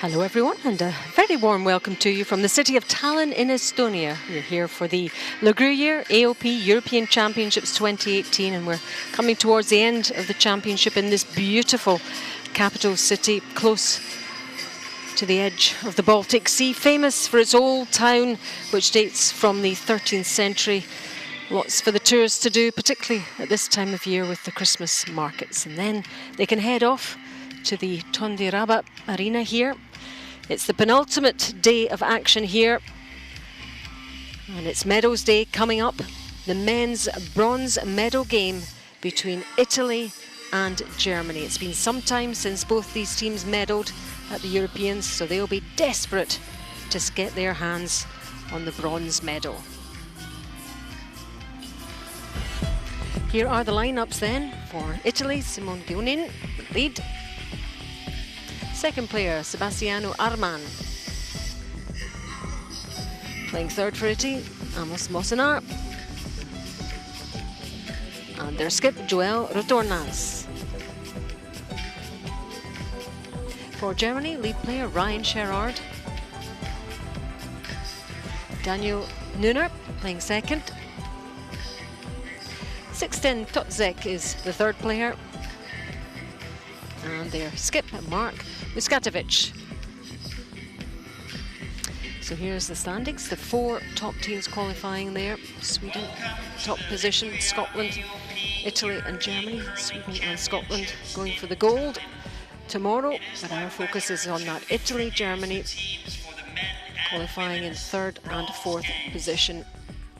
Hello everyone, and a very warm welcome to you from the city of Tallinn in Estonia. We're here for the Gruyère AOP European Championships 2018, and we're coming towards the end of the championship in this beautiful capital city close to the edge of the Baltic Sea, famous for its old town which dates from the 13th century. Lots for the tourists to do, particularly at this time of year with the Christmas markets. And then they can head off to the Tondiraba arena here. It's the penultimate day of action here, and it's Medals Day coming up. The men's bronze medal game between Italy and Germany. It's been some time since both these teams medalled at the Europeans, so they'll be desperate to get their hands on the bronze medal. Here are the lineups then for Italy. Simone Gonin, lead. Second player, Sebastiano Arman. Playing third for Italy, Amos Mosinar. And their skip, Joel Retornas. For Germany, lead player Ryan Sherrard. Daniel Neuner playing second. 6'10" Totzek is the third player. And their skip, Mark Muskatovic. So here's the standings. The four top teams qualifying there. Sweden, top position. Scotland, Italy and Germany. Sweden and Scotland going for the gold tomorrow. But our focus is on that Italy, Germany qualifying in third and fourth position.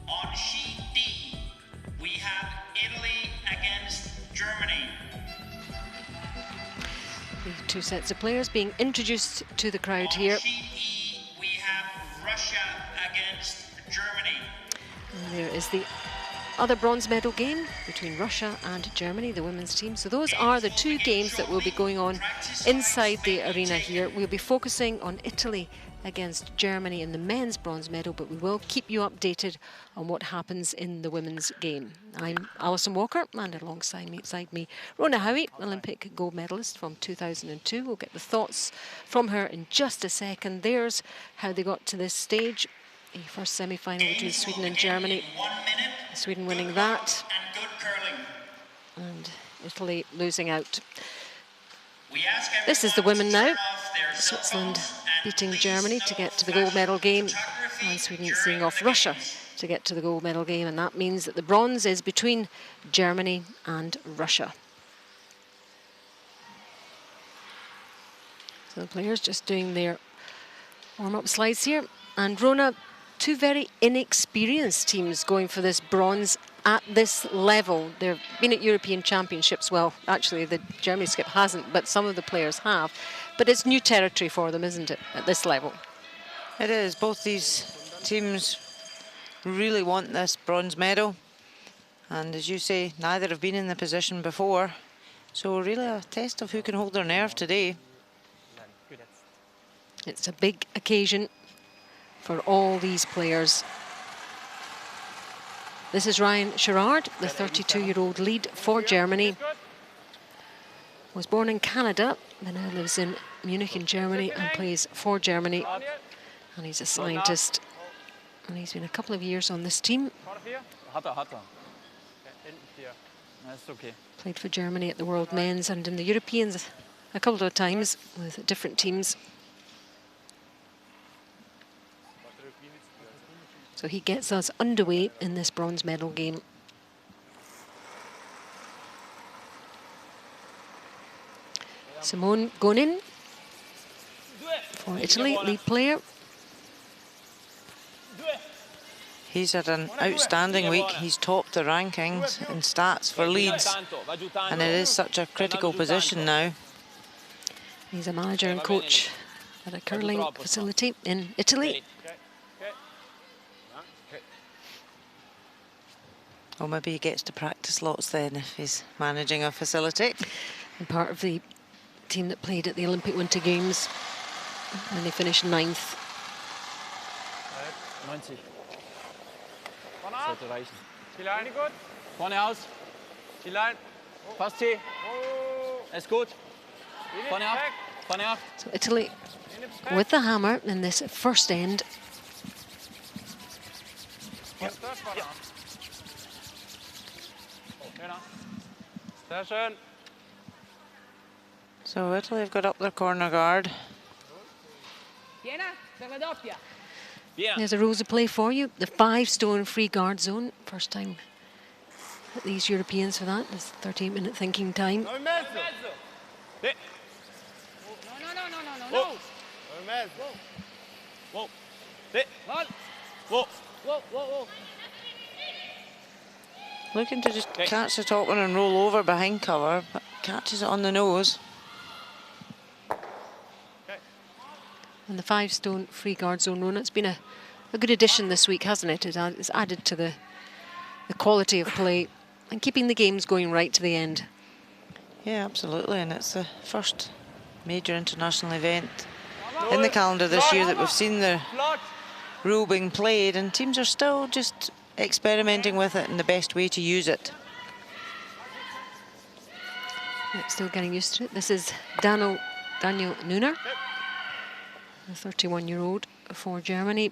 On sheet D, we have Italy against Germany. The two sets of players being introduced to the crowd here. On sheet E, we have Russia against Germany. And there is the other bronze medal game between Russia and Germany, the women's team. So those are the two games that will be going on inside the arena here. We'll be focusing on Italy against Germany in the men's bronze medal, but we will keep you updated on what happens in the women's game. I'm Alison Walker, and alongside me, Rona Howie, Olympic gold medalist from 2002. We'll get the thoughts from her in just a second. There's how they got to this stage. A first semi-final between Sweden and Germany. Sweden winning that, and Italy losing out. This is the women now. Switzerland beating Germany to get to the gold medal game, and Sweden seeing off Russia to get to the gold medal game, and that means that the bronze is between Germany and Russia. So the players just doing their warm-up slides here, and Rona, two very inexperienced teams going for this bronze at this level. They've been at European Championships. Well, actually the Germany skip hasn't, but some of the players have. But it's new territory for them, isn't it, at this level? It is. Both these teams really want this bronze medal. And as you say, neither have been in the position before. So really a test of who can hold their nerve today. It's a big occasion for all these players. This is Ryan Sherrard, the 32-year-old lead for Germany. Was born in Canada, but now lives in Munich in Germany and plays for Germany. And he's a scientist, and he's been a couple of years on this team. Played for Germany at the World Men's and in the Europeans a couple of times with different teams. So he gets us underway in this bronze medal game. Simone Gonin for Italy, lead player. He's had an outstanding week. He's topped the rankings in stats for leads, and it is such a critical position now. He's a manager and coach at a curling facility in Italy. Or maybe he gets to practice lots then if he's managing a facility. And part of the team that played at the Olympic Winter Games, and they finished 9th. 90. Sollte reichen. Ziellein. Vorne aus. Ziellein. Passt sie. Ist gut. Vorne ab. So Italy with the hammer in this first end. So Italy have got up their corner guard. There's a rules of play for you. The 5-stone free guard zone. First time at these Europeans for that. There's 13-minute thinking time. Looking to just catch the top one and roll over behind cover, but catches it on the nose. And the 5-stone free guard zone, Rona, it's been a good addition this week, hasn't it? It's added to the quality of play and keeping the games going right to the end. Yeah, absolutely, and it's the first major international event in the calendar this year that we've seen the rule being played, and teams are still just experimenting with it and the best way to use it. Yeah, still getting used to it. This is Daniel Nuner, the 31-year-old for Germany.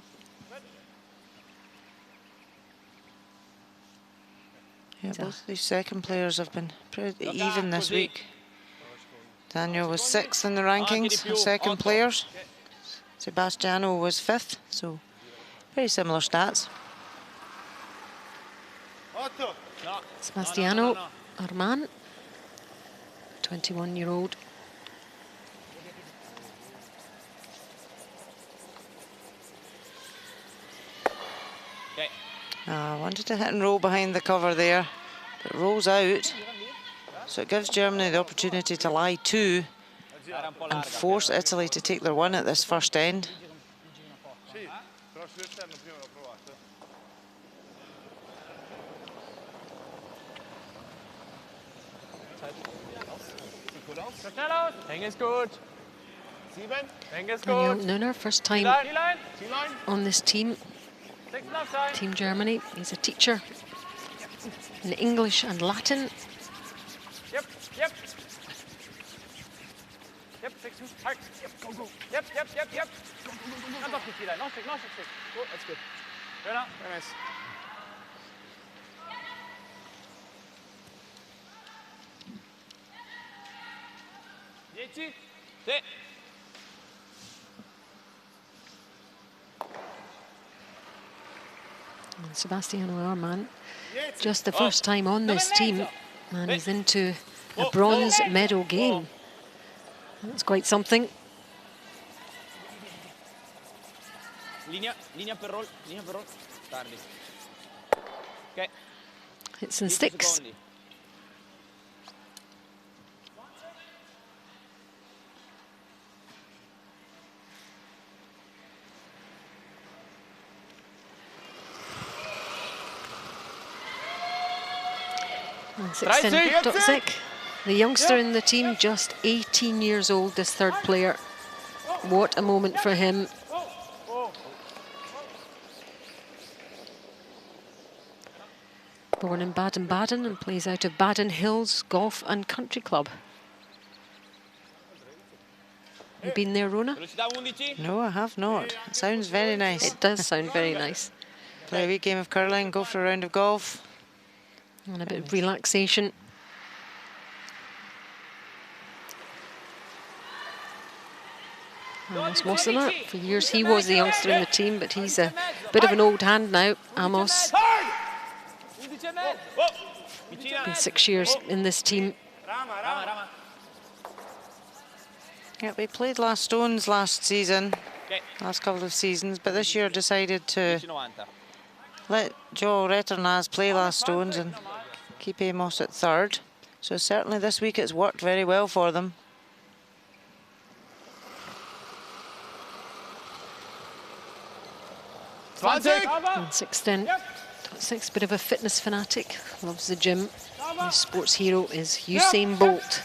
Yeah, both these second players have been pretty even this week. Daniel was 6th in the rankings of second players. Sebastiano was 5th, so very similar stats. Sebastiano Arman, 21-year-old. Wanted to hit and roll behind the cover there, but rolls out. So it gives Germany the opportunity to lie 2 and force Italy to take their 1 at this first end. Daniel Nuner, first time on this team. Team Germany. He's a teacher in English and Latin. Yep. Yep, 6 moves. Hard. Yep, go. Yep. Hands off the key line. No stick. Go, that's good. Right now. Very nice. And Sebastiano Arman, just the first time on this team, and he's into a bronze medal game. That's quite something. Linea per roll. Tardi. Okay. Hits and sticks. And 16, the youngster in the team, just 18 years old, this third player. What a moment for him. Born in Baden-Baden and plays out of Baden Hills Golf and Country Club. You been there, Rona? No, I have not. It sounds very nice. It does sound very nice. Play a wee game of curling, go for a round of golf. And a bit of relaxation. Amos Mossima, for years he was the youngster in the team, but he's a bit of an old hand now, Amos. Been 6 years in this team. Yeah, we played Last Stones last season, last couple of seasons, but this year decided to let Joe Reternaz play Last Stones and keep Amos at third. So certainly this week it's worked very well for them. And 6'10", bit of a fitness fanatic, loves the gym. His sports hero is Usain Bolt.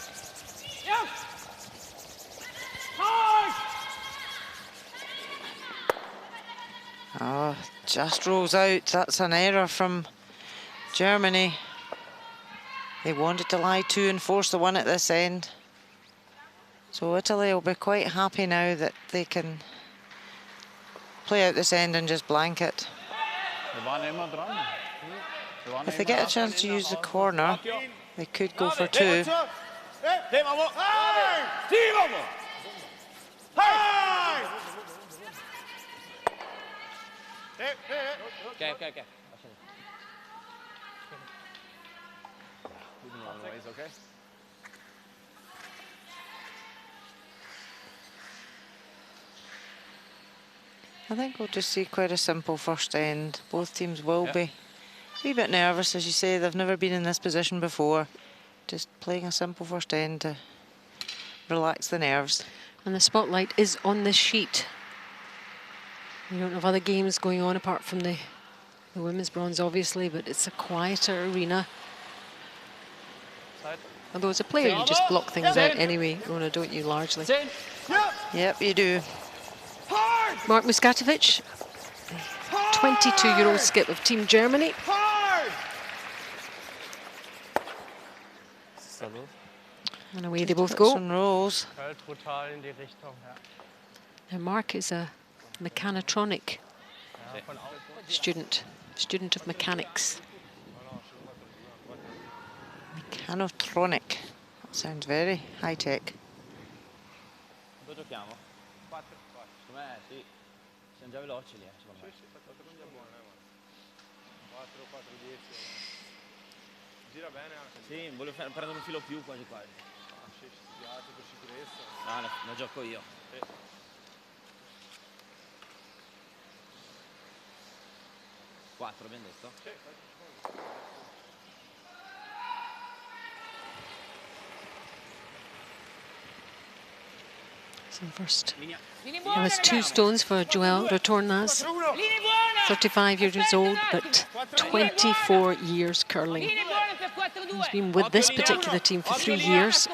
Oh, just rolls out. That's an error from Germany. They wanted to lie 2 and force the 1 at this end. So Italy will be quite happy now that they can play out this end and just blanket. If they get a chance to use the corner, they could go for two. Okay. Okay. I think we'll just see quite a simple first end. Both teams will be a wee bit nervous, as you say. They've never been in this position before. Just playing a simple first end to relax the nerves. And the spotlight is on this sheet. We don't have other games going on apart from the women's bronze, obviously, but it's a quieter arena. Although as a player, you just block things out anyway, Rona, don't you, largely? Yep, you do. Mark Muskatovic, 22-year-old skip of Team Germany. And away they both go. Some rolls. Now Mark is a mechanotronic student of mechanics. Mechanotronic. That sounds very high-tech. Sì, voglio prendere un filo più quasi quasi. Per sicurezza. Ah, la gioco io. Quattro, abbiamo detto? So first, it was 2 stones for Joel Retornaz, 35 years old, but 24 years curling. He's been with this particular team for 3 years.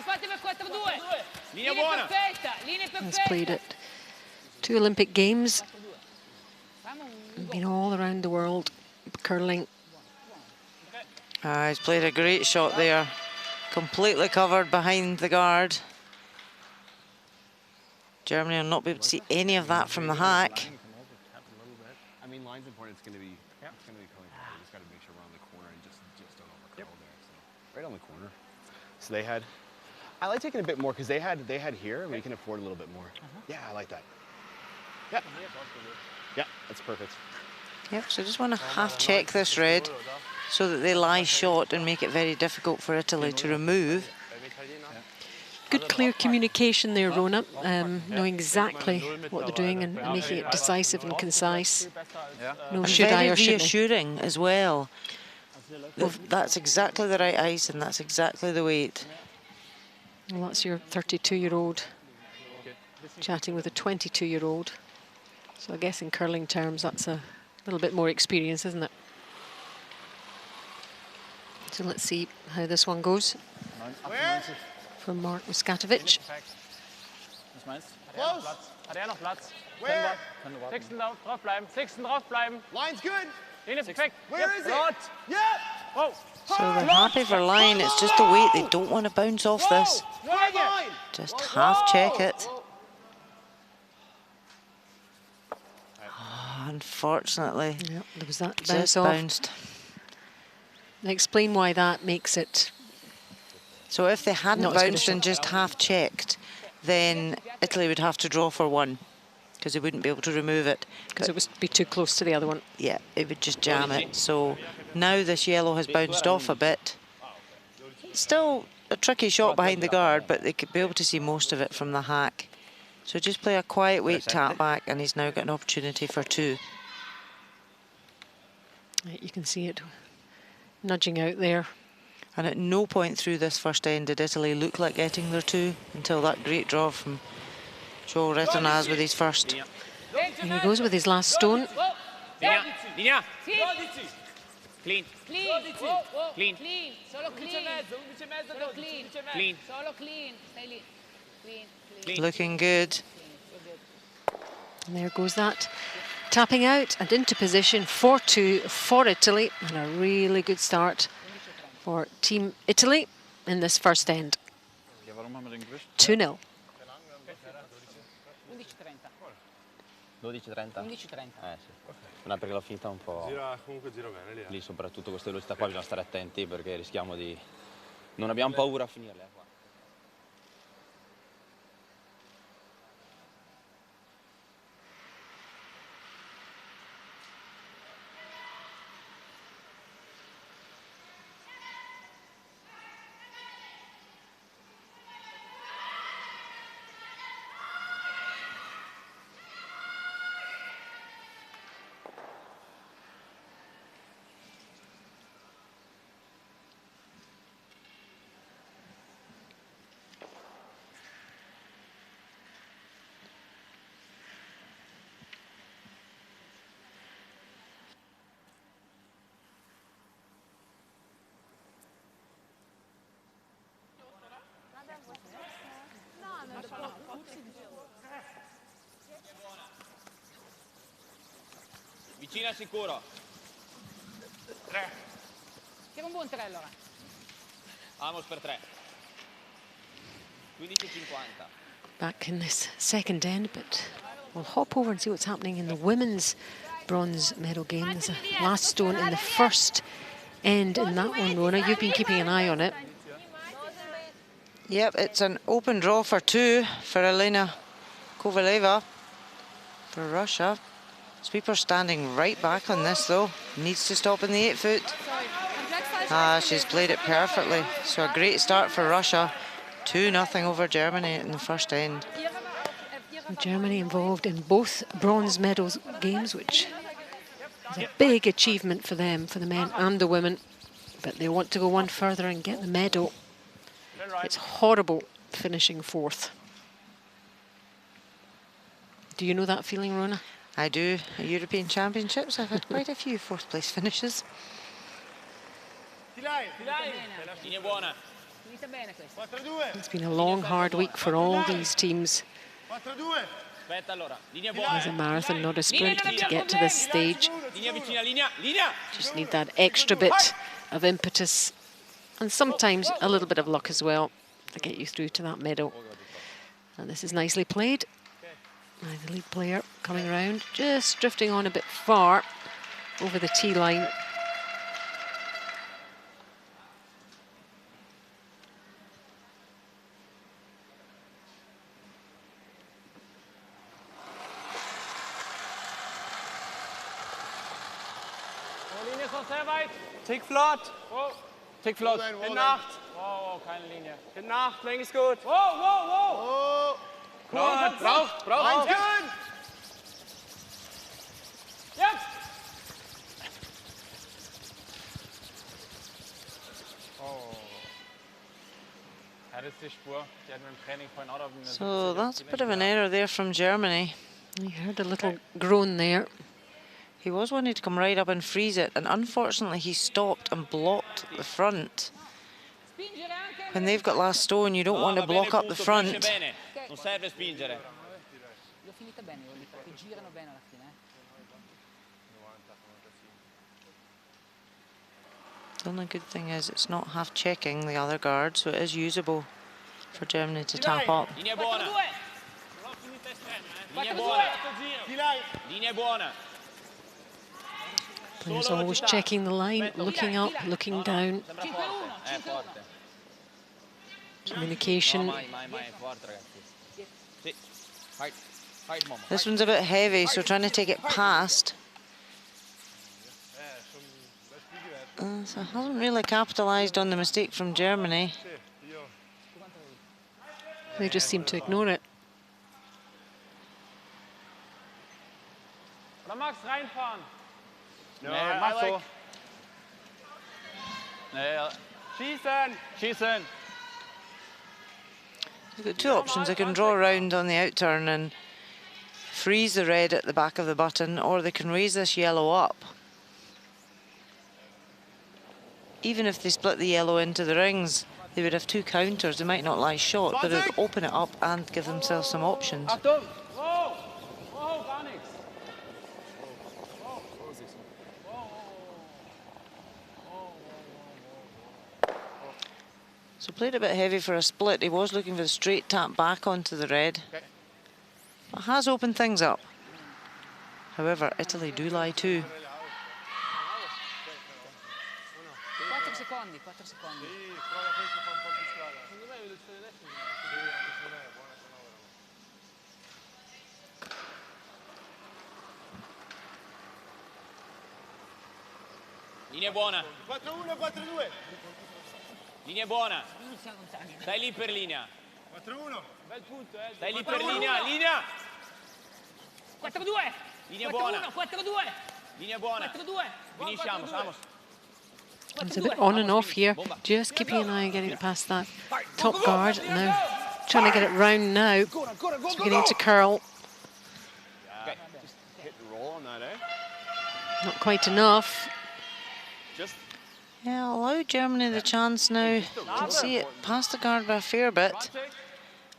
He's played at 2 Olympic Games, been all around the world curling. He's played a great shot there, completely covered behind the guard. Germany will not be able to see any of that from the hack. I mean, line's important. It's going to be coming forward. You just got to make sure we're on the corner and just don't overcurl there. So right on the corner. So they had. I like taking a bit more because they had here. We can afford a little bit more. Yeah, I like that. Yeah, that's perfect. Yep. So just want to half check this red so that they lie short and make it very difficult for Italy to remove. Good clear communication there, Rona, knowing exactly what they're doing and making it decisive and concise. No should I or shouldn't I. Reassuring as well. That's exactly the right ice and that's exactly the weight. Well, that's your 32-year-old chatting with a 22-year-old. So I guess in curling terms, that's a little bit more experience, isn't it? So let's see how this one goes. From Mark Muskatovic. Close. Hat noch Platz? Where? Sechsten drauf bleiben. Sechsten drauf bleiben. Line's good. Linie perfekt. Where is it? Yeah. Oh. So they're happy for line. It's just the weight. They don't want to bounce off this. Just half check it. Oh, unfortunately, Yep, there was that bounce just off. bounced. Now explain why that makes it. So if they hadn't Not as good a bounced shot. and just half checked, then Italy would have to draw for 1 because they wouldn't be able to remove it. Because it would be too close to the other one. Yeah, it would just jam it. So now this yellow has bounced off a bit. Still a tricky shot behind the guard, but they could be able to see most of it from the hack. So just play a quiet weight tap back and he's now got an opportunity for 2. You can see it nudging out there. And at no point through this first end did Italy look like getting their 2 until that great draw from Joel Retornaz with his first. Here he goes with his last stone. Linea. Clean. Clean. Clean. Clean. Solo clean. Solo clean. Clean. Solo clean. Stay clean. Clean. Looking good. And there goes that. Tapping out and into position 4-2 for Italy. And a really good start for Team Italy in this first end. 2-0. 12:30? 11:30. Sì. No, perché l'ho finita un po'. Comunque gira bene lì. Lì soprattutto queste velocità qua bisogna stare attenti perché rischiamo di... Non abbiamo paura a finirle qua. Vicina sicuro. 3. Tira un buon 3 allora. Vamos per 3. 15:50. Back in this second end, but we'll hop over and see what's happening in the women's bronze medal game. There's a last stone in the first end in that one, Rona. You've been keeping an eye on it. Yep, it's an open draw for 2 for Elena Kovaleva for Russia. Sweeper standing right back on this though. Needs to stop in the 8 foot. She's played it perfectly. So a great start for Russia. 2-0 over Germany in the first end. Germany involved in both bronze medals games, which is a big achievement for them, for the men and the women. But they want to go one further and get the medal. It's horrible finishing 4th. Do you know that feeling, Rona? I do. At European Championships, I've had quite a few 4th place finishes. Linea buona. Finita bene questa. It's been a long, hard week for all these teams. Aspetta allora. Linea It's a buona. marathon, not a sprint, to get to this stage. Linea vicina, linea. Just need that extra bit of impetus and sometimes a little bit of luck as well to get you through to that medal. And this is nicely played. Now the lead player coming around, just drifting on a bit far over the tee line. Linie ist noch sehr weit. Tick flott. Tick flott. In Nacht. Wow, keine Linie. In Nacht, links gut. Wow. Braucht. Einführen. Jetzt. Ja, das ist die Spur. Die hatten wir im Training vorhin auch auf dem So that's a bit of an error there from Germany. You heard a little groan there. He was wanting to come right up and freeze it, and unfortunately he stopped and blocked the front. When they've got last stone, you don't want to block up the front. Non serve spingere. L'ho finita bene, perché girano bene alla fine. The only good thing is it's not half checking the other guard, so it is usable for Germany to tap up. Linea buona. Linea buona. Linea buona. Players always checking the line, looking up, looking down. Forte. Communication. Mai è forte, ragazzi. Sì. Fight, Momo. This one's a bit heavy, so trying to take it past. So hasn't really capitalised on the mistake from Germany. They just seem to ignore it. Oder Max reinfahren. No, I like... Schießen. You've got 2 options. They can draw around on the outturn and freeze the red at the back of the button, or they can raise this yellow up. Even if they split the yellow into the rings, they would have 2 counters. They might not lie short, but they'd open it up and give themselves some options. Achtung. Gar nichts. So played a bit heavy for a split. He was looking for the straight tap back onto the red. But has opened things up. However, Italy do lie too. 4 secondi, 4 secondi. Linea buona. 4-1, 4-2. Linea buona. Stai lì per linea. 4-1. Bel punto, Stai lì per linea. Linea. 4-2. Linea buona. 4-2. Linea buona. 4-2. Finisciamo, vamos. It's a bit on and off here. Just keeping an eye on getting past that top guard. Now trying to get it round now. It's beginning to curl. Okay. Just hit and roll on that, eh? Not quite enough. Just Yeah, allow Germany the chance now. You can see it past the guard by a fair bit.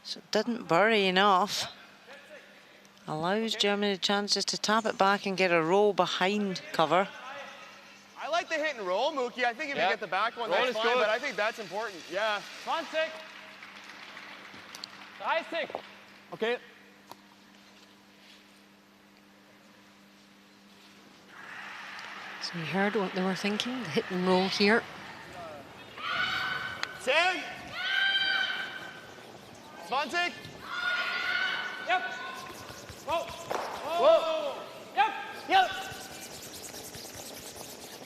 So it didn't bury enough. Allows Germany the chance just to tap it back and get a roll behind cover. I like the hit and roll, Mookie. I think if you get the back one, that's fine, but I think that's important. Yeah. 20. 30. Okay. So you heard what they were thinking, the hit and roll here. 10. 20. Yep. Whoa. Whoa. Yep. Yep.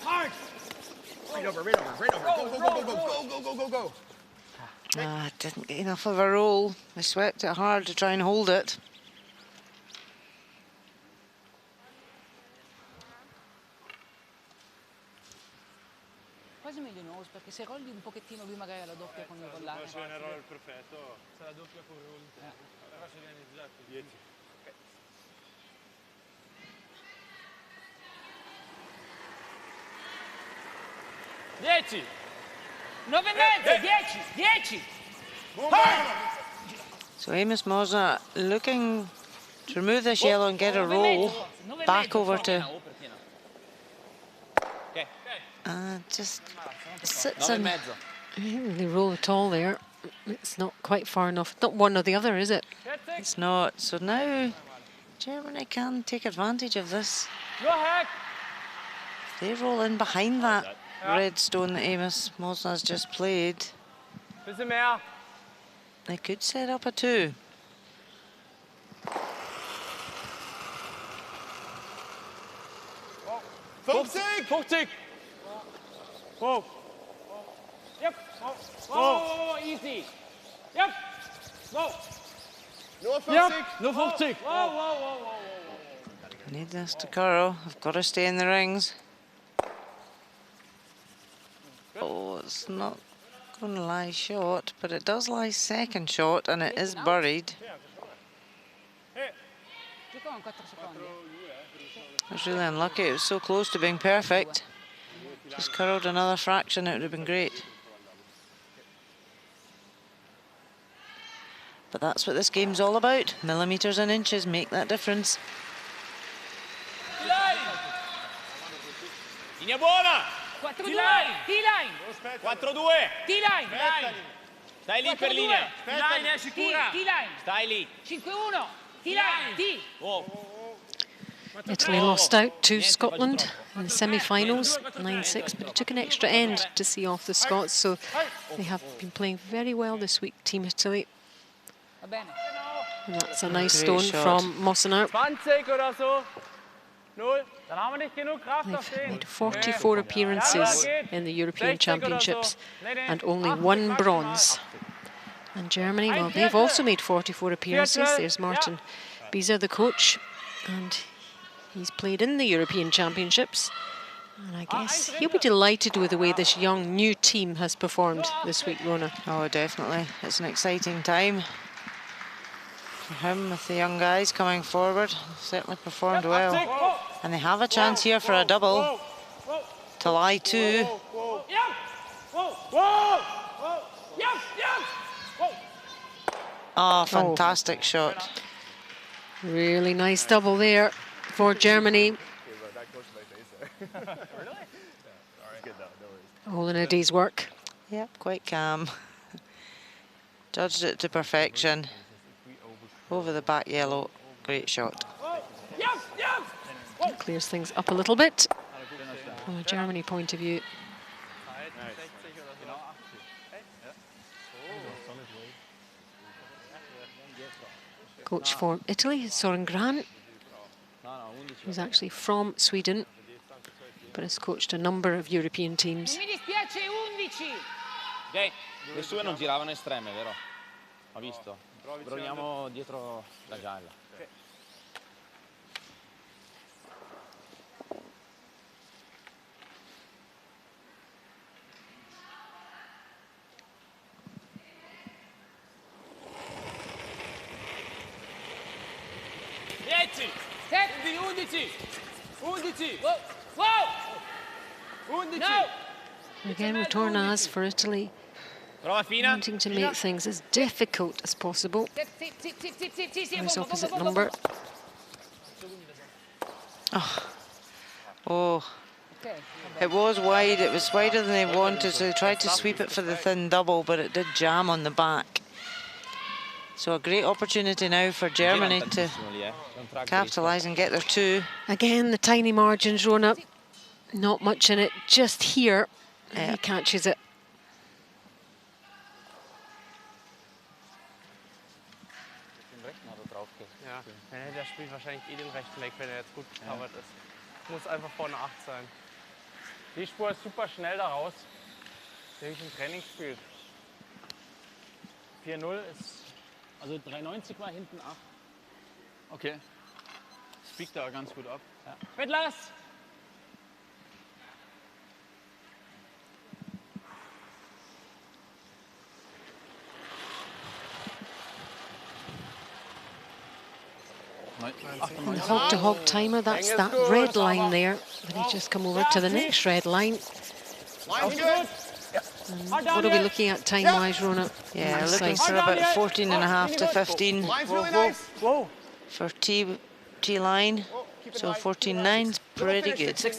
Hard. Right over. Go, go. Ah, didn't get enough of a roll. They swept it hard to try and hold it. Quasi meglio nose, perché se rolli un pochettino lui magari alla doppia con il rollare. Se è un errore perfetto, se la doppia con roll. Allora se viene esatto. 10. 10. 9 e mezzo, 10, 10. So Amos Mosna looking to remove this yellow and get a roll back over to... just sits in. They didn't really roll at all there. It's not quite far enough. Not one or the other, is it? It's not. So now Germany can take advantage of this. Go ahead. They roll in behind that red stone that Amos Mosna's just played. Bisschen mehr. They could set up a 2. Oh. 50. Whoa. Yep. Whoa. Easy. Yep. Whoa. No 50. Yep. No 50. Whoa. Need this to curl. I've got to stay in the rings. Oh, it's not going to lie short, but it does lie second short, and it is buried. Gioco con 4 secondi. I was really unlucky. It was so close to being perfect. Just curled another fraction, it would have been great. But that's what this game's all about. Millimeters and inches make that difference. Linea buona. 4-2. T-line. 4-2. T-line. Stai lì per linea. T-line è sicura. T-line. Stai lì. 5-1. T-line. T. Oh. Italy lost out to Scotland in the semi-finals, 9-6, but it took an extra end to see off the Scots, so they have been playing very well this week, Team Italy. Va bene. And that's a nice Great stone shot. from Mosna. 20 oder so. 0. Dann haben wir nicht genug Kraft auf They've den. made 44 appearances in the European Championships and only 1 bronze. And Germany, well, they've also made 44 appearances. There's Martin Bieser, the coach, and he's played in the European Championships. And I guess he'll be delighted with the way this young, new team has performed this week, Rona. Oh, definitely. It's an exciting time for him with the young guys coming forward. Certainly performed well. And they have a chance here for a double to lie 2. Oh, fantastic shot. Really nice double there for Germany. All in a day's work. Yep, quite calm. Judged it to perfection. Over the back yellow, great shot. Clears things up a little bit from a Germany point of view. Coach for Italy, Soren Gran, who's actually from Sweden, but has coached a number of European teams. Ok, le sue non giravano estreme, vero? Ho visto. Proviamo dietro la gialla. 10, 11, 11, wow! 11. Again, Retornaz for Italy, wanting to make things as difficult as possible. Nice opposite number. Oh, it was wide. It was wider than they wanted, so they tried to sweep it for the thin double, but it did jam on the back. So a great opportunity now for Germany to capitalise and get their two. Again, the tiny margins, Rona. Not much in it, just here. And he catches it. Ja, der spielt wahrscheinlich eh den rechten weg, wenn er jetzt gut gecovert ist. Muss einfach vorne 8 sein. Die Spur ist super schnell da raus. Die habe ich im Training gespielt. 4-0 ist... Also 3,90 war hinten 8. Okay. Das biegt da ganz gut ab. Ja. Mitlass! On the hog-to-hog timer, that's that red line there. Then he's just come over to the next red line. What are we looking at time-wise, Rona? Yeah, looking for about 14.5 to 15 Whoa. for T-line. So 14.9's pretty good. So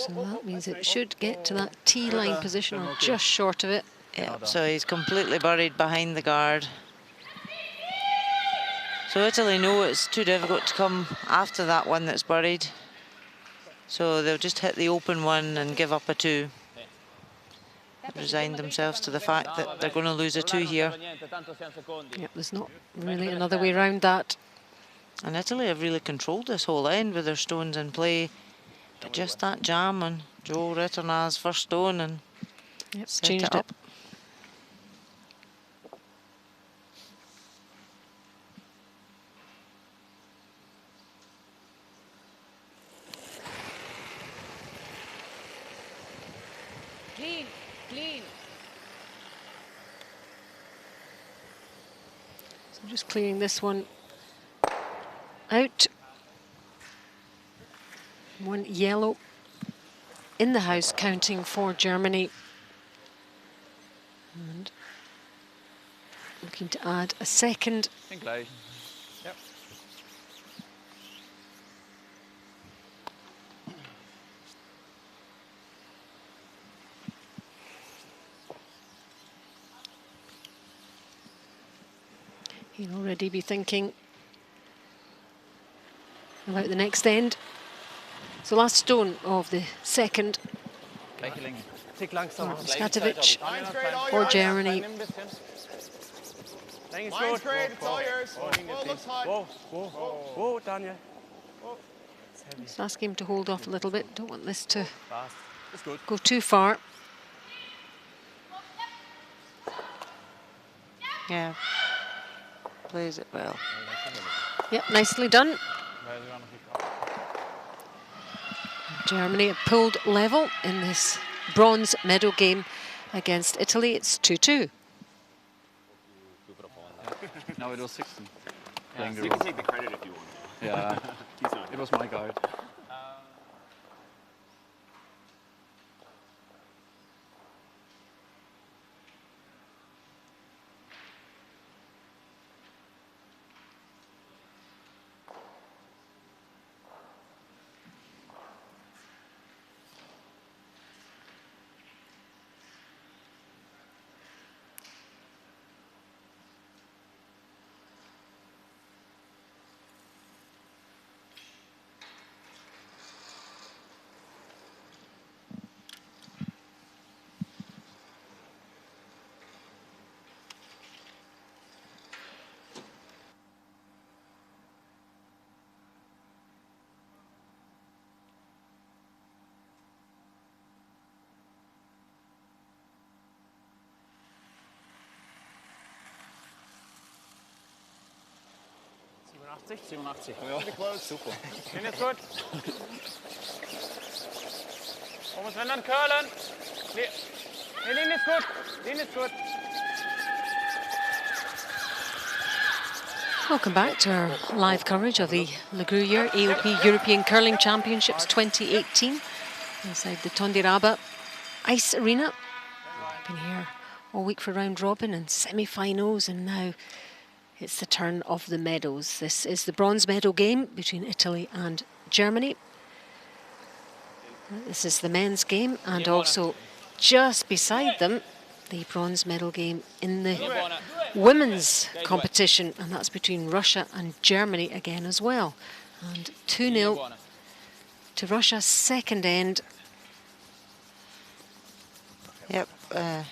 that means it should get to that T-line position or just short of it. Yeah, so he's completely buried behind the guard. So Italy know it's too difficult to come after that one that's buried. So they'll just hit the open one and give up a 2. Resign themselves to the fact that they're going to lose a 2 here. Yeah, there's not really another way around that. And Italy have really controlled this whole end with their stones in play. But just that jam on Joe Retornaz's first stone and set changed it up. it. Clean. So just clearing this one out. One yellow in the house, counting for Germany. And looking to add a second. Gleich. Yep. He'll already be thinking about the next end. So last stone of the second. Tick langsamer. Skatovic for Germany. It's great, it's all yours. Whoa, Daniel. Just ask him to hold off a little bit. Don't want this to It's good. go too far. Yeah, plays it well. Yep, nicely done. Germany have pulled level in this bronze medal game against Italy. It's 2-2. No, it was 16. You can take the credit if you want. Yeah, He's not. it was my guard. 87, 87. Pretty close. Super. Den ist gut. Muss wenn dann curlen. Nee, den ist gut. Den ist gut. Welcome back to our live coverage of the Le Gruyère AOP European Curling Championships 2018 inside the Tondiraba Ice Arena. We've been here all week for round robin and semi-finals, and now it's the turn of the medals. This is the bronze medal game between Italy and Germany. This is the men's game, and also just beside them, the bronze medal game in the women's competition, and that's between Russia and Germany again as well. And 2-0 to Russia's second end. Yep,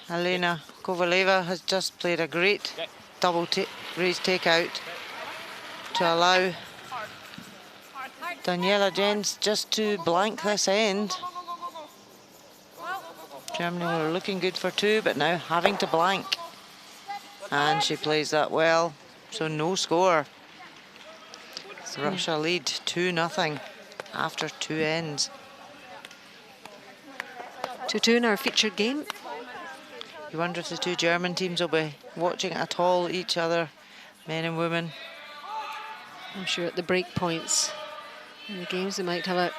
Elena Kovaleva has just played a great double raise takeout to allow Daniela Jens just to blank this end. Germany were looking good for 2, but now having to blank. And she plays that well, so no score. Russia lead 2-0 after 2 ends. 2-2 in our featured game. You wonder if the 2 German teams will be watching at all each other, men and women. I'm sure at the break points in the games they might have a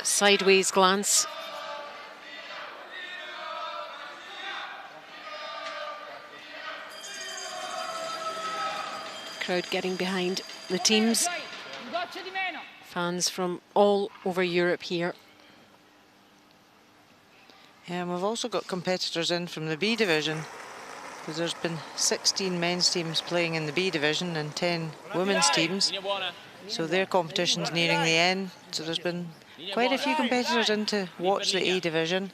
sideways glance. Crowd getting behind the teams. Fans from all over Europe here. Yeah, and we've also got competitors in from the B division, because there's been 16 men's teams playing in the B division and 10 women's teams. So their competition's nearing the end. So there's been quite a few competitors in to watch the A division,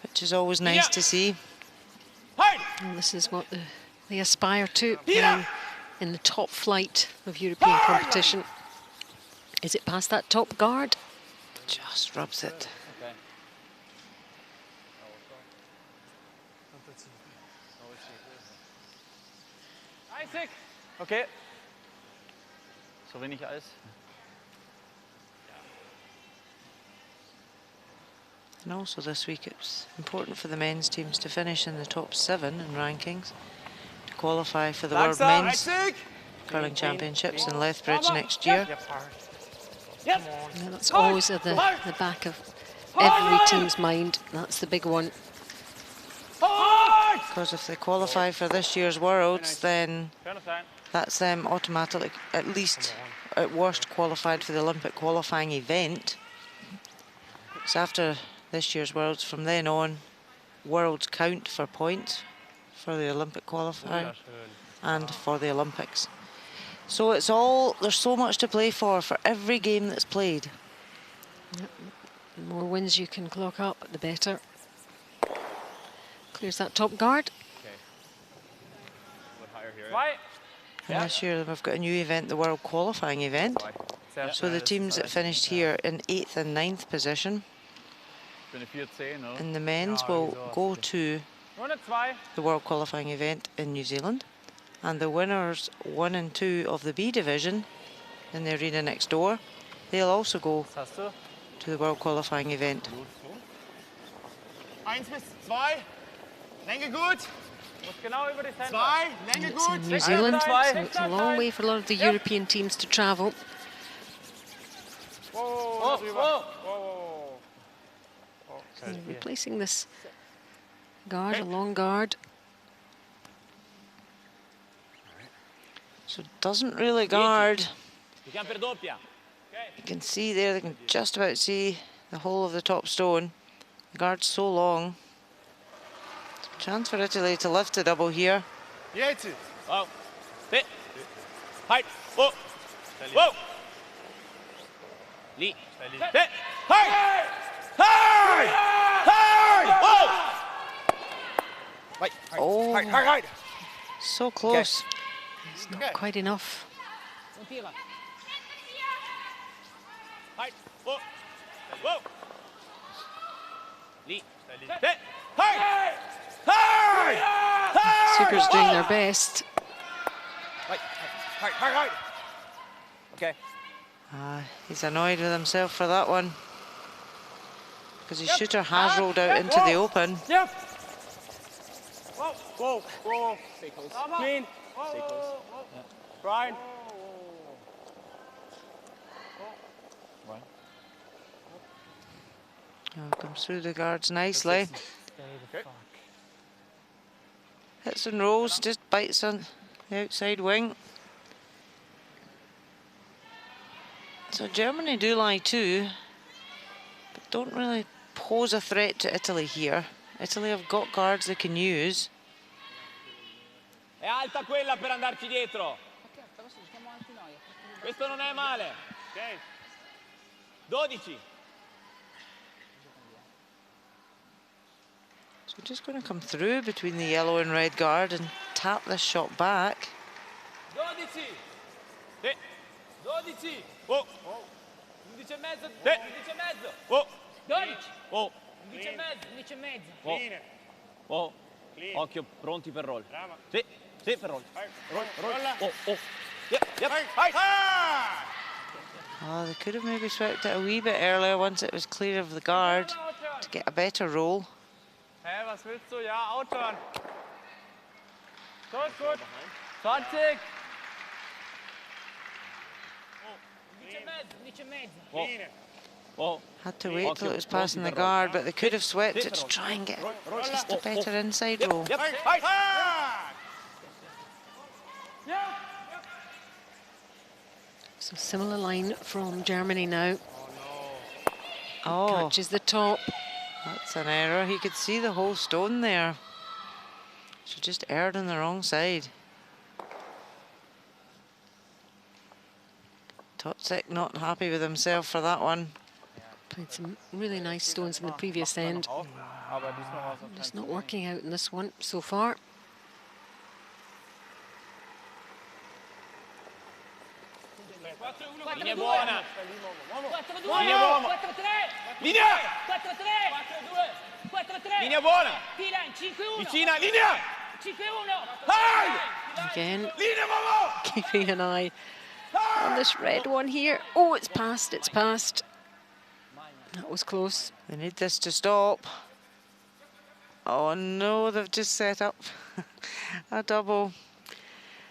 which is always nice to see. And this is what they aspire to, playing in the top flight of European competition. Is it past that top guard? Just rubs it. Okay. So wenig Eis. And also this week it's important for the men's teams to finish in the top 7 in rankings to qualify for the World Men's Curling Championships in Lethbridge next year. Yeah, that's always at the back of every team's mind. That's the big one. Because if they qualify for this year's Worlds, then that's them automatically, at least at worst, qualified for the Olympic qualifying event. So after this year's Worlds, from then on, Worlds count for points for the Olympic qualifying and for the Olympics. So it's all, there's so much to play for every game that's played. Yep. The more wins you can clock up, the better. Clears that top guard. And this year we've got a new event, the World Qualifying event. So the teams that finished here in 8th and 9th position in the men's will go to the World Qualifying event in New Zealand. And the winners 1 and 2 of the B division in the arena next door, they'll also go to the World Qualifying event. 1 bis 2. Länge gut. It's in New Zealand, so it's a long way for a lot of the European teams to travel. So replacing this guard, a long guard. So it doesn't really guard. You can see there, they can just about see the whole of the top stone. The guard's so long. Chance for Italy to lift the double here. Oh. Sit. Height. Whoa. Whoa. Lee. Sit. Height. Height. Height. Whoa. Oh, so close. It's not quite enough. Height. Whoa. Whoa. Lee. Sit. Height. Supers doing their best. Okay. He's annoyed with himself for that one. Because his shooter has rolled out into the open. Yep. Whoa, whoa, whoa. Stay close. Clean. Stay close. Brian. Comes through the guards nicely. Hits and rolls, just bites on the outside wing. So Germany do lie too, but don't really pose a threat to Italy here. Italy have got guards they can use. È alta quella per andarci dietro. Questo non è male. Ok. 12. So just going to come through between the yellow and red guard and tap this shot back. 12. Sì. 12. Oh. 11 e mezzo. 11 e mezzo. Oh. 12. Oh. 11 e mezzo. 11 e mezzo. Clean. Oh. Occhio, pronti per roll. Sì. Sì, per roll. Roll. Oh. Oh. Yep. Yep. Oh, they could have maybe swept it a wee bit earlier once it was clear of the guard to get a better roll. Hä, was willst du? Ja, outtern. Gut, gut. 20. 11 e mezzo. Oh. Had to wait till it was passing the guard, but they could have swept it to try and get just a better inside roll. Yep. So similar line from Germany now. Oh, Catches the top. that's an error. He could see the whole stone there. She just erred on the wrong side. Totsik not happy with himself for that one. Played some really nice stones in the previous end. Just not working out in this one so far. Linea buona. Linea buona. Linea. 4-3. Linea buona. Vicina, linea. Again, keeping an eye on this red one here. Oh, it's passed, it's passed. That was close. They need this to stop. Oh no, they've just set up a double.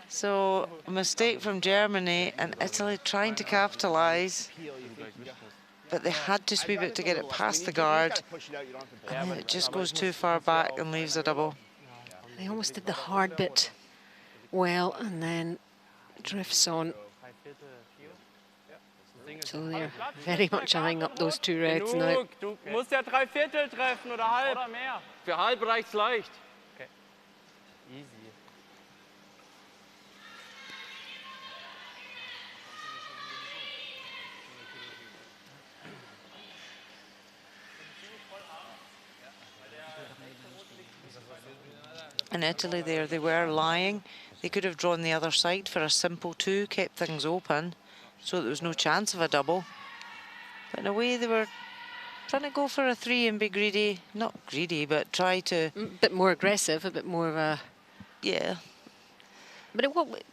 So a mistake from Germany and Italy trying to capitalise. But they had to sweep it to get it past the guard. And then it just goes too far back and leaves a double. They almost did the hard bit well and then drifts on. So they're very much eyeing up those two reds now. Du musst ja 3/4 treffen oder halb. Oder mehr. Für halb reicht's leicht. Okay. Easy. In Italy there, they were lying. They could have drawn the other side for a simple 2, kept things open, so there was no chance of a double. But in a way, they were trying to go for a 3 and be greedy. Not greedy, but try to... A bit more aggressive, a bit more of a... Yeah. But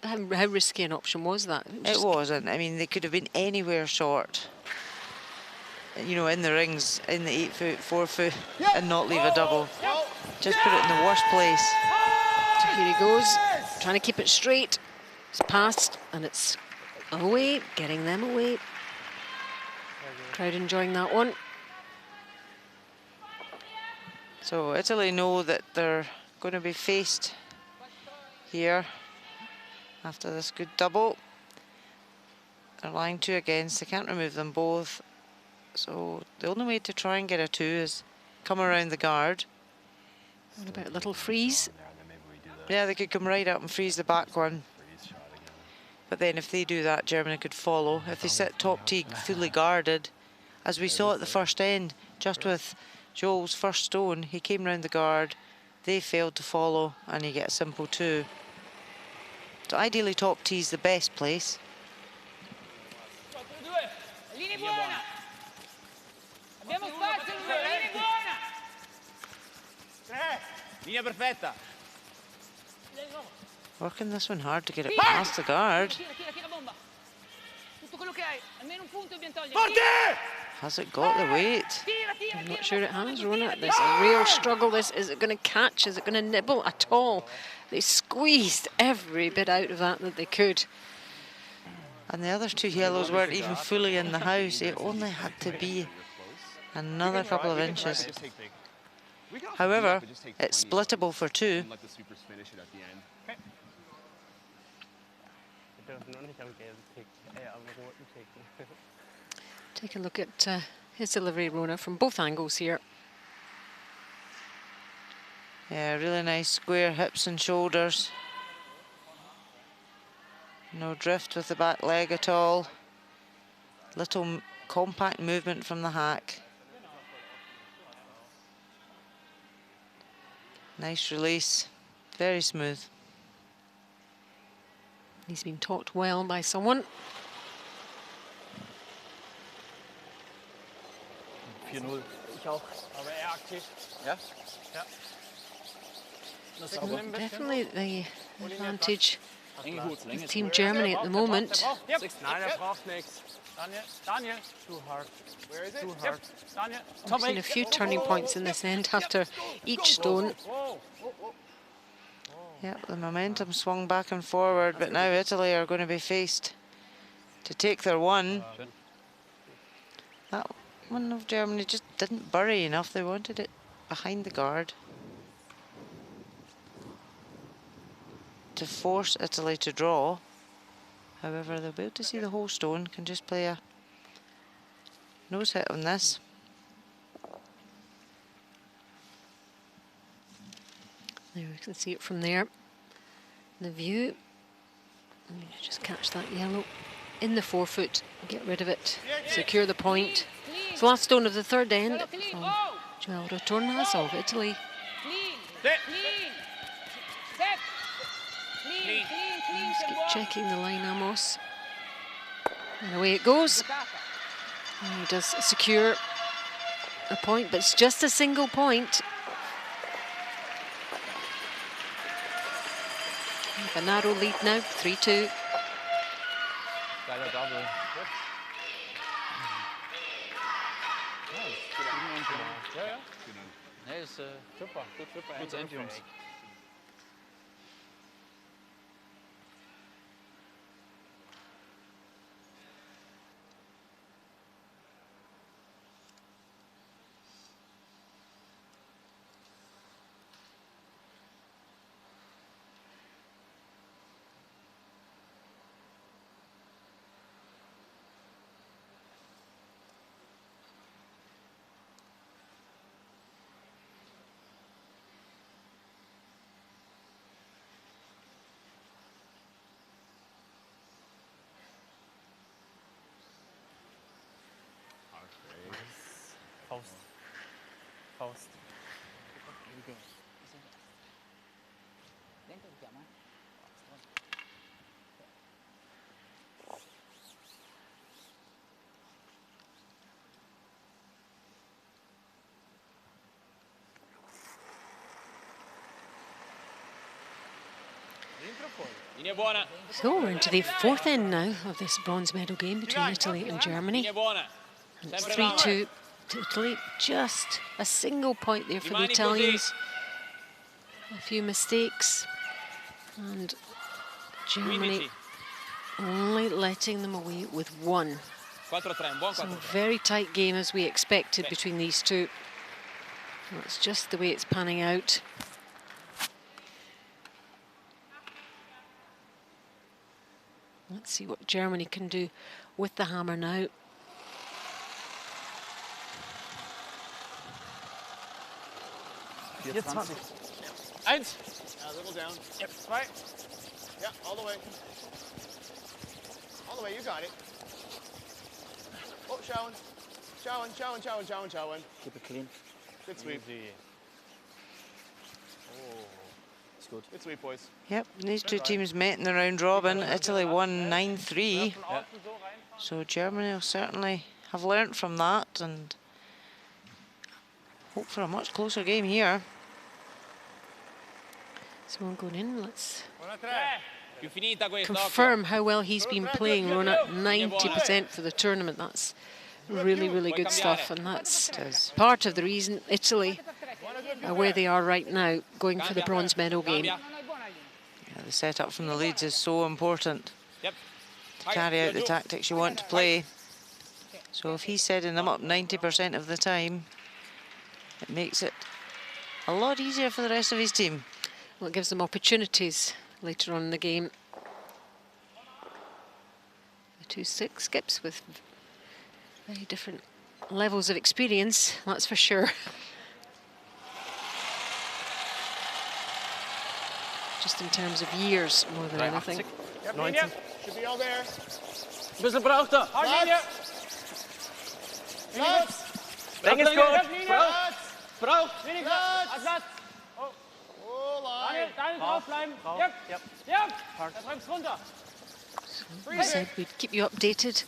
how risky an option was that? It wasn't. I mean, they could have been anywhere short. You know, in the rings, in the 8-foot, 4-foot, and not leave a double. Just put it in the worst place. So here he goes, trying to keep it straight. It's passed, and it's away, getting them away. Crowd enjoying that one. So Italy know that they're going to be faced here after this good double. They're lying 2 against, they can't remove them both. So the only way to try and get a 2 is come around the guard. What about a little freeze? Yeah, they could come right up and freeze the back one. But then if they do that, Germany could follow. If they sit top tee fully guarded, as we saw at the first end, just with Joel's first stone, he came round the guard, they failed to follow, and you get a simple 2. So ideally top tee's the best place. Linea perfetta. Working this one hard to get it past the guard. quello che hai. Almeno un punto dobbiamo togliere. Forte! Has it got the weight? Tira, tira, I'm tira. not sure it has, Rona. This is a real struggle. This is it going to catch? Is it going to nibble at all? They squeezed every bit out of that they could. And the other two yellows weren't even fully in the house. It only had to be another couple of inches. However, it's splittable for two. Let the supers finish it at the end. Wir dürfen nur nicht am gelben Tick, am roten ticken. Take a look at his delivery, Rona, from both angles here. Yeah, really nice square hips and shoulders. No drift with the back leg at all. Little compact movement from the hack. Nice release, very smooth. He's been taught well by someone. 4-0. Ich auch. Aber eher aktiv. Ja? Ja. Definitely the advantage Enge gut, Länge. of Team Germany at the moment. Nein, braucht nichts. Daniel, Daniel, too hard. Where is it? Too hard. Daniel, We've seen a few turning points in this end after each stone. Yep, the momentum swung back and forward, but now Italy are going to be faced to take their one. That one of Germany just didn't bury enough. They wanted it behind the guard to force Italy to draw. However, they'll be able to see the whole stone, can just play a nose hit on this. There, we can see it from there. The view. And you just catch that yellow in the forefoot, get rid of it, secure the point. It's the last stone of the third end from Joel Rotornas of Italy. Clean. Clean. Step. Clean. Clean. Clean. Just keep checking the line, Amos. And away it goes. And he does secure a point, but it's just a single point. A narrow lead now, 3-2. geiler Double. Ja, ja. Nee, ist Super, super. gutes End, Jungs. Faust. Faust. Dentro chiama. Linea buona. So we're into the fourth end now of this bronze medal game between Italy and Germany. Linea buona. And it's 3-2 to Italy. Just a single point there for the Italians. A few mistakes. And Germany only letting them away with one. 4-3, buon So 4-3. very tight game as we expected between these two. That's just the way it's panning out. Let's see what Germany can do with the hammer now. Eins. A little down. Yep. Zwei. Yeah, all the way. All the way, you got it. Oh, showing. Showing. Keep it clean. Good sweep. Easy. It's good. Good sweep, boys. Yep, these two teams met in the round robin. Italy won 9-3. Von außen so reinfahren. So Germany will certainly have learnt from that and hope for a much closer game here. So one going in, let's Più finita questa. confirm how well he's been playing, Rona. 90% for the tournament. That's really, really good stuff, and that's part of the reason Italy are where they are right now, going for the bronze medal game. Yeah, the setup from the leads is so important. Yep. Carry out the tactics you want to play. So if he's setting them up 90% of the time, it makes it a lot easier for the rest of his team. Well, it gives them opportunities later on in the game. The 2-6 skips with very different levels of experience, that's for sure. Just in terms of years more than anything. Yep, 90. Should be all there. Bisschen braucht er. Linie. Ding ist gut. Braucht. Absatz. Daniel, draufbleiben. Yep. Yep. Da treibst runter. We said we'd keep you updated.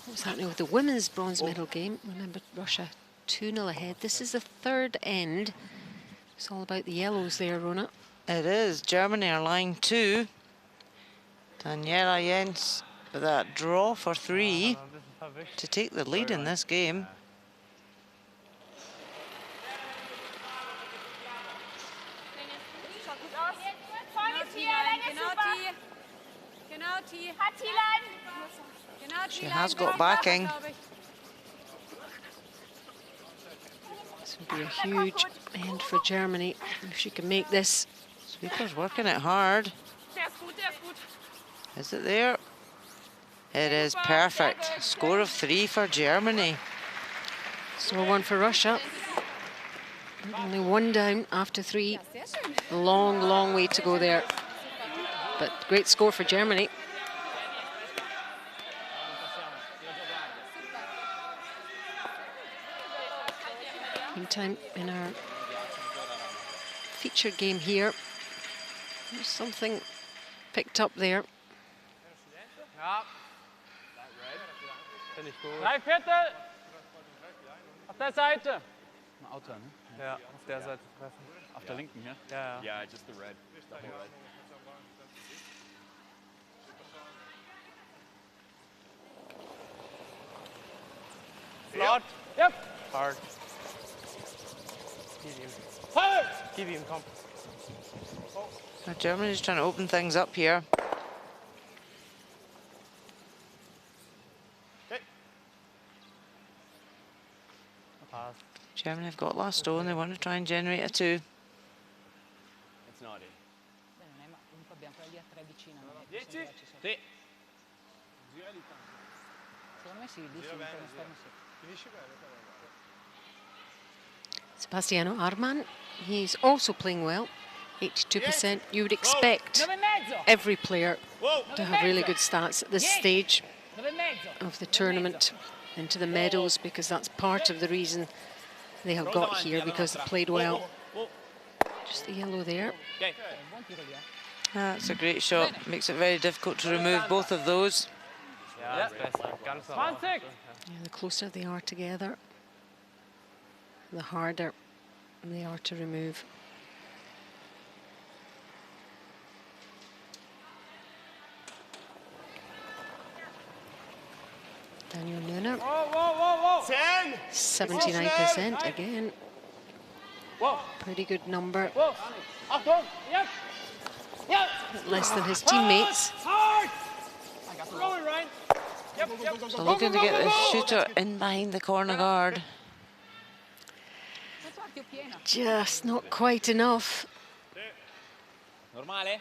What's happening with the women's bronze medal game? Remember, Russia 2-0 ahead. This is the third end. It's all about the yellows there, Rona. It is. Germany are lying 2. Daniela Jens with that draw for 3 to take the lead in this game. She has got backing. This would be a huge end for Germany if she can make this. Sweeper's working it hard. Is it there? It is perfect. Score of 3 for Germany. So 1 for Russia. Only 1 down after 3. A long, long way to go there. But great score for Germany. Meantime, in our feature game here, there's something picked up there. Ja. Finde ich gut. 3/4. Auf der Seite. Ein Outer, ne? Ja, auf der Seite treffen. Auf der linken, ja? Ja, ja. Yeah, just the red. The whole red. Flot. Yep. Hard. Gib ihm. Hard. Gib ihm, komm. Now Germany's trying to open things up here. Pass. Germany have got last stone. They want to try and generate a 2. It's not in. Abbiamo quella lì a 3 vicina. 10. Sì. Secondo me sì, lì sì, intorno esterno sì. Sebastiano Arman, he's also playing well. 82%. You would expect every player to have really good stats at this stage of the tournament into the medals, because that's part of the reason they have got here, because they played well. Just the yellow there. That's a great shot. Makes it very difficult to remove both of those. Ja, besser. Ganz normal. 20. Yeah, the closer they are together, the harder they are to remove. Daniel Neuner, 79% again. Pretty good number. Achtung. Yep. Yep. Less than his teammates. Hard. Going right. Yep. So looking to get the shooter in behind the corner guard. Just not quite enough. Normale.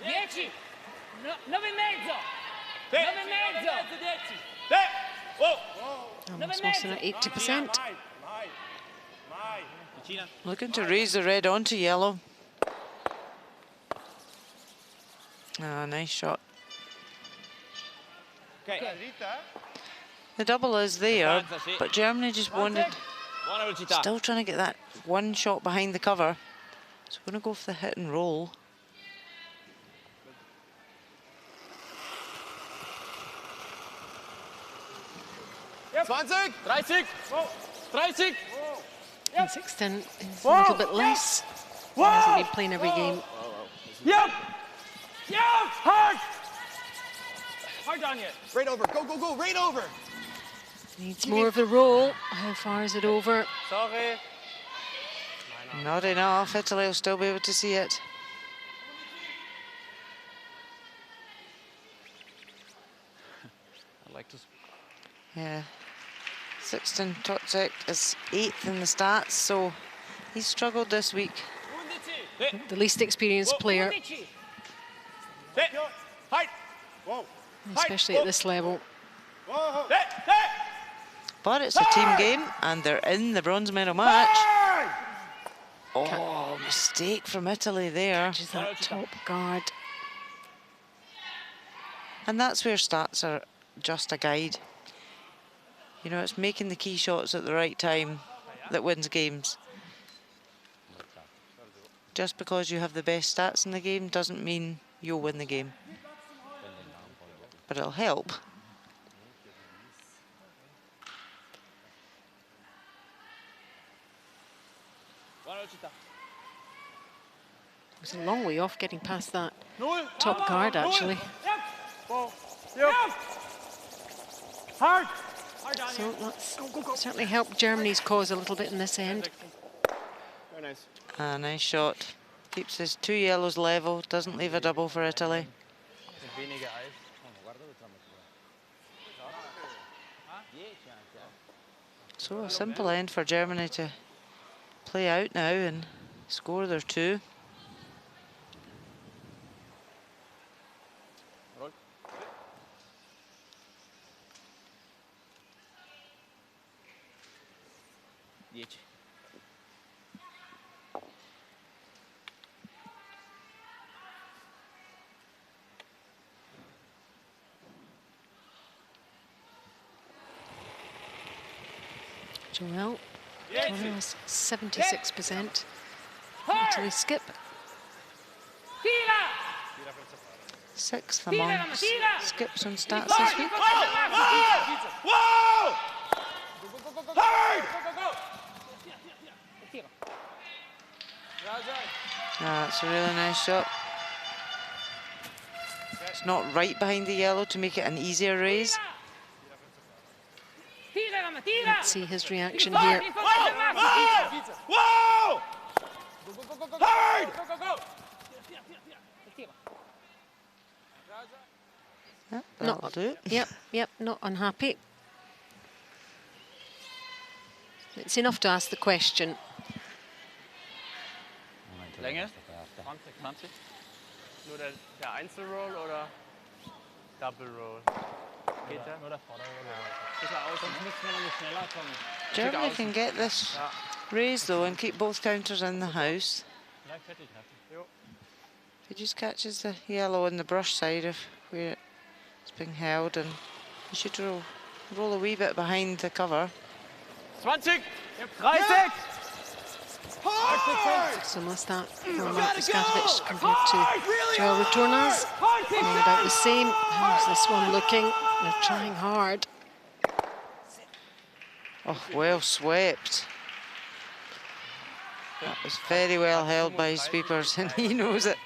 Dieci. 9,5. 9,5. 10. Almost missing at 80%. Looking to raise the red onto yellow. Ah, nice shot. Okay. The double is there, but Germany just wanted, Buona velocità. still trying to get that one shot behind the cover. So we're going to go for the hit and roll. 20. 30. 30. And Sexton is a little bit less. He hasn't been playing every game. Yep. Yep. Hard. Hard on you. Right over. Go, go, go. Right over. Needs more of a roll. How far is it over? Sorry. Not enough. Italy will still be able to see it. I like to. Yeah. Sixten Totzek is 8th in the stats, so he's struggled this week. The least experienced player, especially at this level. But it's a team game, and they're in the bronze medal match. Oh, mistake from Italy there. Catches that top guard. And that's where stats are just a guide. You know, it's making the key shots at the right time that wins games. Just because you have the best stats in the game doesn't mean you'll win the game. But it'll help. It was a long way off getting past that top guard, actually. Hard. So that's certainly helped Germany's cause a little bit in this end. Very nice. A nice shot. Keeps his 2 yellows level, doesn't leave a double for Italy. So a simple end for Germany to play out now and score their 2. Joel, 76%. Italy skip. 6th among skips and stats this week. Whoa! Hard! That's a really nice shot. It's not right behind the yellow to make it an easier raise. Let's see his reaction here. Whoa! Hard! Yep, that'll do it. Yep, not unhappy. It's enough to ask the question. Länge? 20? Nur der Einzelroll oder Double Roll? Geht der? Nur der Vorderroll. Sonst müssen wir noch nicht schneller kommen. Germany can get this raise though and keep both counters in the house. If he just catches the yellow on the brush side of where it's being held, and he should roll a wee bit behind the cover. 20! 30! Similar start for Marcus Gatovic compared to Joel Retornas. And about the same. How's this one looking? They're trying hard. Oh, well swept. That was very well held by his sweepers, and he knows it.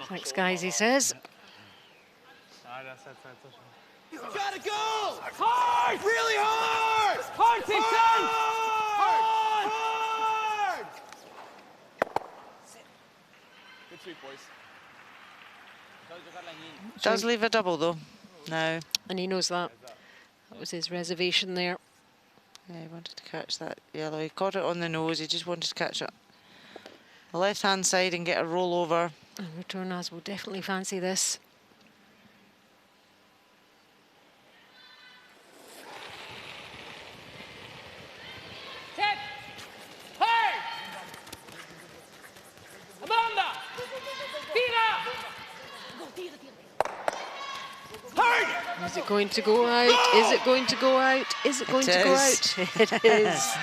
Thanks, guys, he says. You gotta go! Hard! Really hard! Hard, Sixten! Hard! Good sweep, boys. Does leave a double though, now. And he knows that. That was his reservation there. Yeah, he wanted to catch that yellow. He caught it on the nose, he just wanted to catch it. The left-hand side and get a roll over. And Retornas will definitely fancy this. Set! Hard! Banda! Tira! Hard! Is it going to go out? Is it going to go out? Is it going to go out? It is.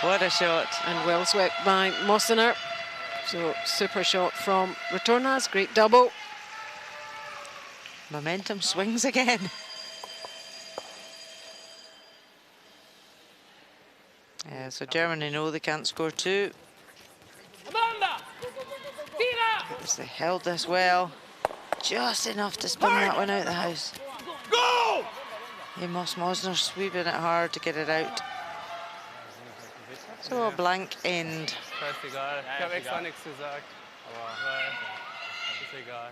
What a shot. And well swept by Mossener. So super shot from Retornas. Great double. Momentum swings again. Yeah, so Germany know they can't score 2. Because they held this well. Just enough to spin that one out the house. Go! Amos Mosner sweeping it hard to get it out. So a blank end. Scheißegal. Ich habe extra nichts gesagt. Aber ist egal.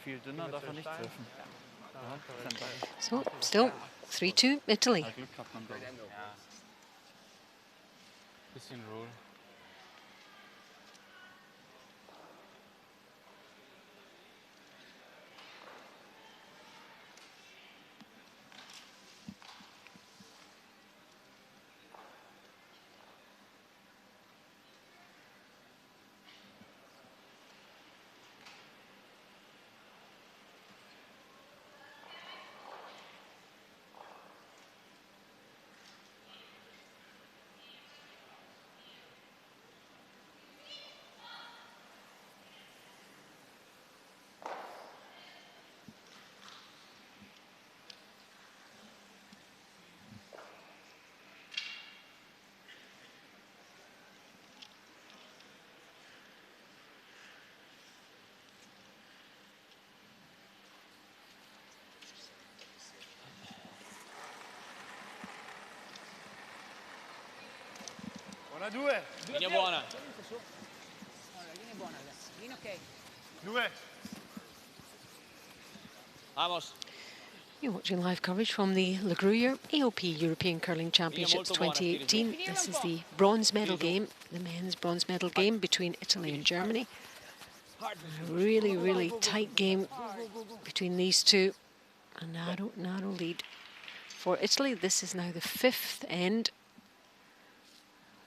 Viel dünner darf er nicht treffen. So, still 3-2 Italy. Glück hat man da. Bisschen Roll. Buona 2. Linea buona. Linea buona, ragazzi. Linea ok. 2. Vamos. You're watching live coverage from the Gruyère AOP European Curling Championships 2018. This is the bronze medal game, the men's bronze medal game between Italy and Germany. A really, really tight game between these two. A narrow, narrow lead for Italy. This is now the 5th end.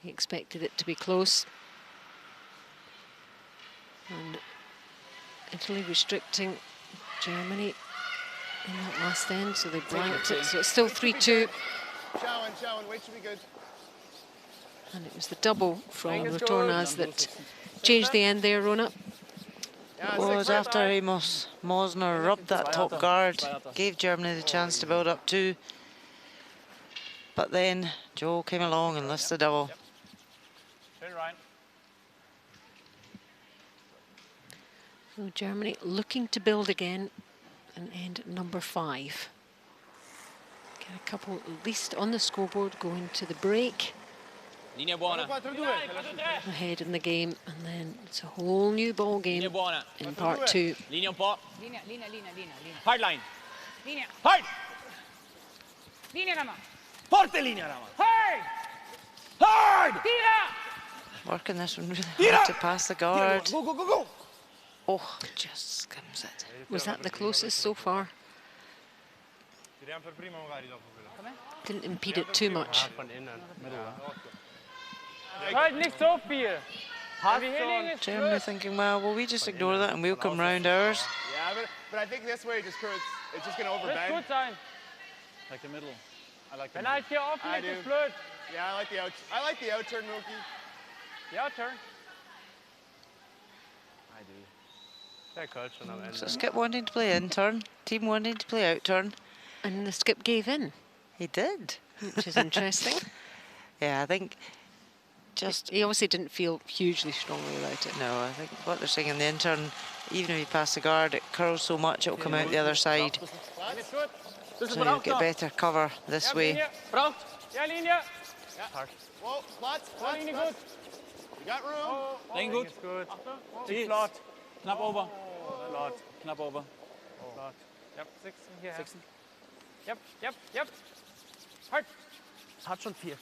We expected it to be close. And Italy restricting Germany in that last end, so they blanked it. So it's still 3-2. Chowan, weight should be good. And it was the double from Rotornas that changed the end there, Rona. It was after Amos Mosner rubbed that top guard, gave Germany the chance to build up 2. But then Joe came along and lifted the double. So Germany looking to build again and end at number 5. Get a couple at least on the scoreboard going to the break. Linea buona. Ahead in the game, and then it's a whole new ball game in part 2. Linea un po'. Linea. Hard line. Linea. Hard. Linea, Rama. Forte linea, Rama. Hard. Hard. Tira. Working this one really hard to pass the guard. Go. Oh, just skims it. Was that the closest so far? Didn't impede it too much. Halt nicht so viel. Germany thinking, well, will we just ignore that and we'll come round ours? Yeah, but I think this way it's just going to overbend. Gut sein. Like the middle. I like the Wenn middle. halt hier offen liegt, ist blöd. Yeah, I like the out turn, Mookie. The out turn. I do. Der curlt schon am Ende. So Skip wanting to play in turn, team wanting to play out turn. And the skip gave in, He did. which is interesting. Yeah, I think just... He obviously didn't feel hugely strongly about it. No, I think what they're saying in the intern, even if you pass the guard, it curls so much it'll come out the other side. So you get better cover this way. Braucht. Ja, Linie. Whoa, Platz. Linie gut. You got room. Lane gut. Good. Zieh. Flot. Knapp over. Flot. Knapp over. Flot. Yep, 6 hier. Yep. Hard. Hat schon 4.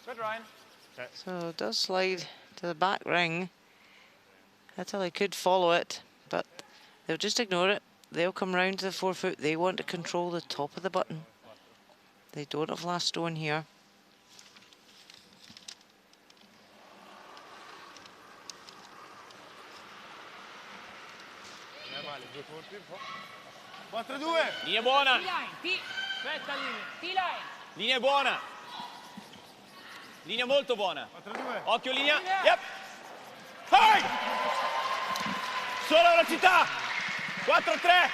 Good, Ryan. So it does slide to the back ring. Italy could follow it, but they'll just ignore it. They'll come round to the 4 foot. They want to control the top of the button. They don't have last stone here. Linea buona. Aspetta, Linea. Linea buona. Linea molto buona. Occhio linea. Yep. Hard. Solo velocità. 4-3.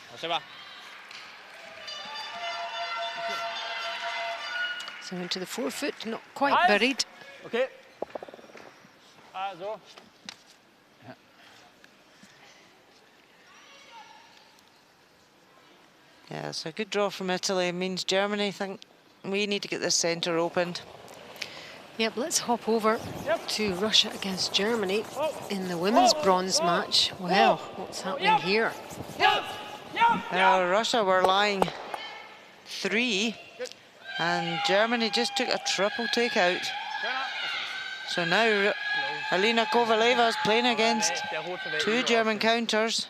Non se va. So into the forefoot, not quite buried. Okay. So. Yeah, so a good draw from Italy. It means Germany think we need to get this centre opened. Yep, let's hop over to Russia against Germany in the women's bronze match. Well, what's happening here? Well, Russia were lying 3, and Germany just took a triple takeout. So now Alina Kovaleva is playing against 2 German counters.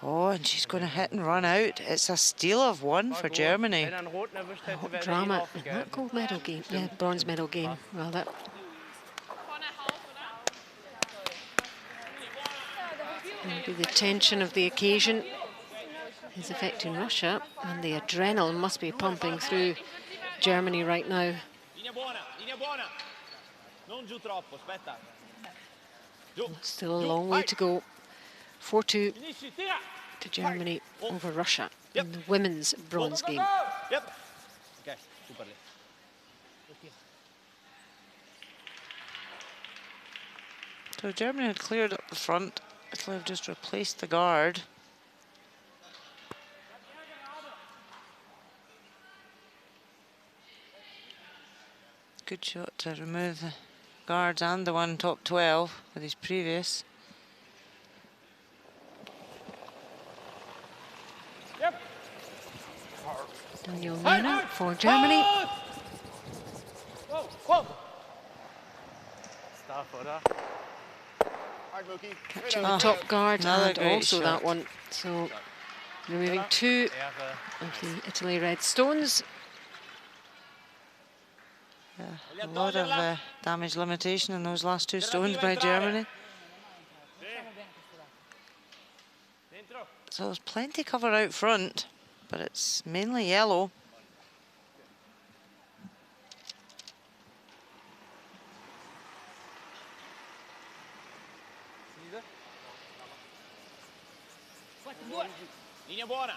Oh, and she's going to hit and run out. It's a steal of 1 for Germany. What drama in that gold medal game, yeah, bronze medal game. Well, that maybe the tension of the occasion is affecting Russia, and the adrenaline must be pumping through Germany right now. Linea buona. Non giù troppo, aspetta. Still a long way to go. 4-2 to Germany over Russia in the women's bronze game. Yep. Okay, super. So Germany had cleared up the front. Italy have just replaced the guard. Good shot to remove the guards and the one top 12 with his previous. Daniel Lena for Germany. Catching the top guard and also shot. that one. So removing 2 of the Italy red stones. A lot of damage limitation in those last 2 stones by Germany. So there's plenty cover out front, but it's mainly yellow. Linea buona.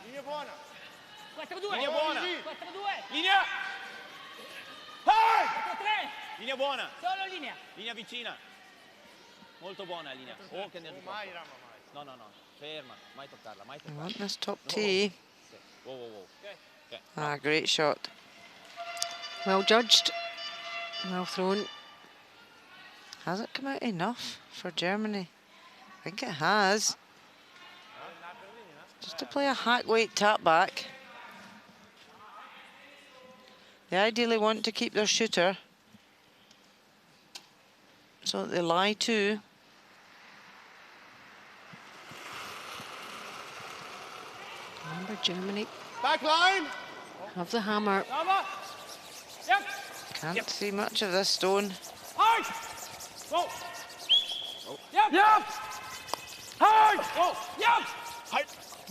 Linea buona. 4-2. Linea buona. 4-2. Linea. 4-3. Linea buona. Solo linea. Linea vicina. Molto buona linea. Oh, che nervo. No. Ferma. Mai toccarla, mai I toccarla. want this top tee. Whoa. Okay. Ah, great shot. Well judged, well thrown. Has it come out enough for Germany? I think it has. Just to play a hack weight tap back. They ideally want to keep their shooter so that they lie 2. Remember, Germany Back line. have the hammer. Can't see much of this stone.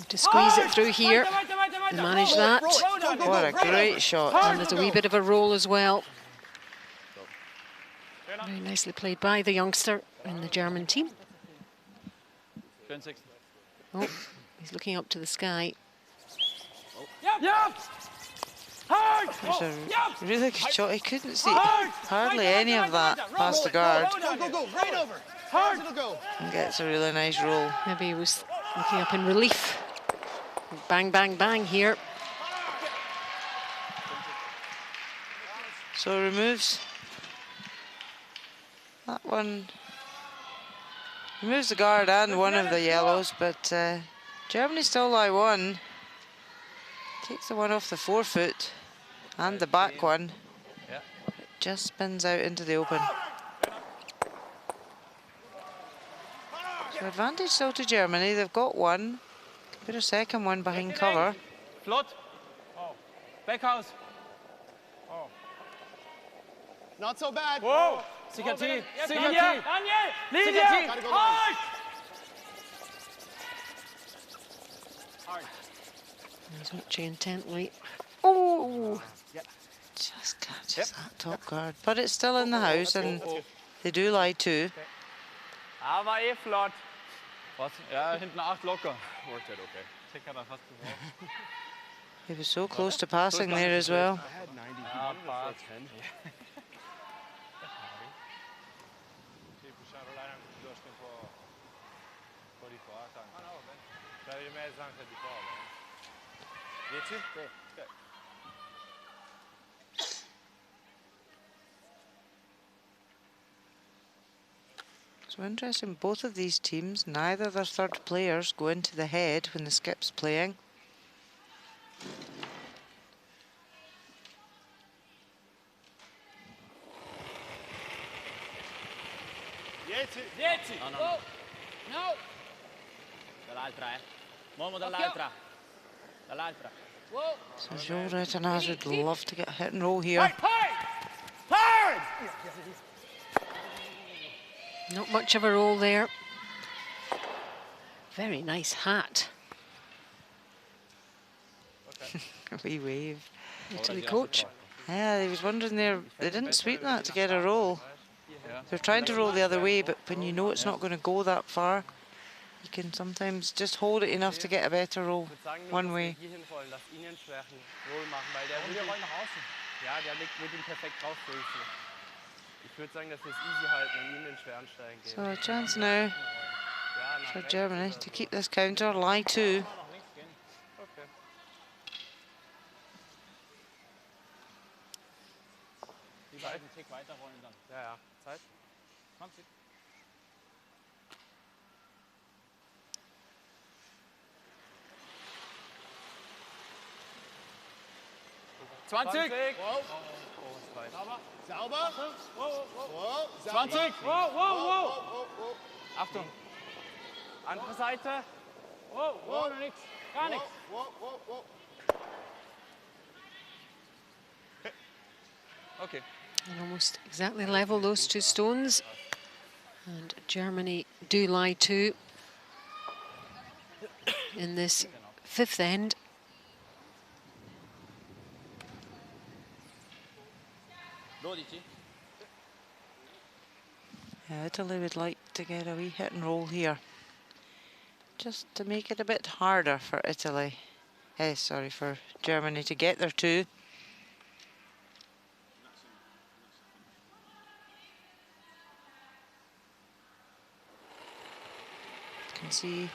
To squeeze it through here. They manage that. What a great shot. And there's a wee bit of a roll as well. Very nicely played by the youngster in the German team. Oh, he's looking up to the sky. There's a really good shot. He couldn't see hardly any of that past the guard. Go. Right over. It'll go. And gets a really nice roll. Maybe he was looking up in relief. Bang, bang, bang here. So removes that one. Removes the guard and one of the yellows, but Germany still lie 1. Takes the one off the forefoot and the back one. It just spins out into the open. So advantage still to Germany. They've got 1. Put a second one behind cover. Flott. Backhouse. Not so bad. Whoa. Sikati. Sikati. Linie. Gotta go line. He's watching intently. Oh! Just catches that top guard. But it's still in the house, and they do lie too. Aber flott. Was? Ja, hinten 8 locker. Worked out okay. Check hat er fast gebraucht. He was so close to passing there as well. I had 90. He wanted it for a 10. Tipo, Sherrard dois tempo por di qua, tanto. Ah no, va bene. C'hai in mezzo anche di qua, va 10? Sì. So interesting, both of these teams, neither of their third players go into the head when the skip's playing. No. No. Dall'altra, Momo dall'altra. Dall'altra. Whoa. So Joe Retanaz would love to get a hit and roll here. Not much of a roll there. Very nice hat. A wee wave. Italy coach. Yeah, he was wondering there, they didn't sweep that to get a roll. They're trying to roll the other way, but when you know it's not going to go that far, you can sometimes just hold it enough to get a better roll one way. Ja, der wird ihn perfekt rausdrücken. Ich würde sagen, dass wir es easy halten und ihm den schweren Steigen geben. So a chance now for Germany to keep this counter, lie 2. Okay. Die beiden Tick weiterrollen dann. Ja, Zeit. 20. Wow. Sauber. 20. Wow. Achtung. Andere Seite. Wow, nix. Gar nichts. Okay. And almost exactly level, those two stones. And Germany do lie 2 in this 5th end. Yeah, Italy would like to get a wee hit and roll here, just to make it a bit harder for Italy. Sorry, for Germany to get their 2. You can see,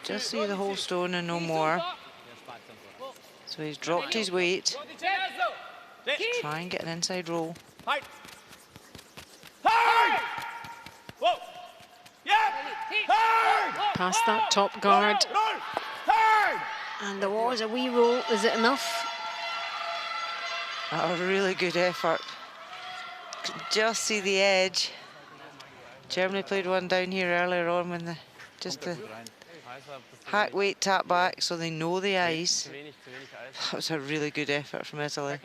just see the whole stone and no more. So he's dropped his weight. Try and get an inside roll. Past that top guard. And there was a wee roll. Is it enough? A really good effort. Can just see the edge. Germany played one down here earlier on when the hack weight tap back, so they know the ice. That was a really good effort from Italy.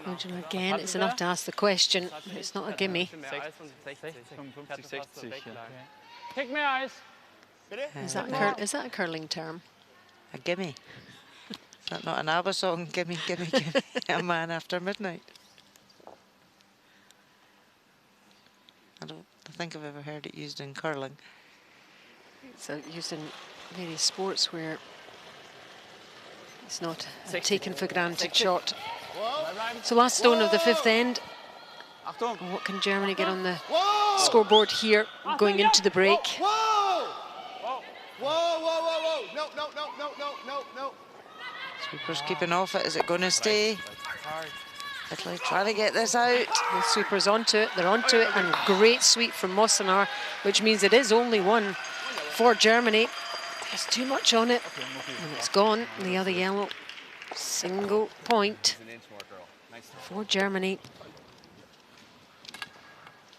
And again, it's enough to ask the question. It's not a gimme. 55, 60. Kick mehr Eis. Is that a curling term? A gimme. Is that not an ABBA song? Gimme, gimme, gimme. A man after midnight. I don't think I've ever heard it used in curling. It's used in various sports where it's not a taken for granted shot. So last stone of the 5th end. And what can Germany get on the scoreboard here going into the break? No. Sweeper's keeping off it. Is it going to stay? Italy trying to get this out. The sweeper's onto it. They're onto it. And great sweep from Mossenar, which means it is only 1 for Germany. There's too much on it. And it's gone. The other yellow. Single point for Germany.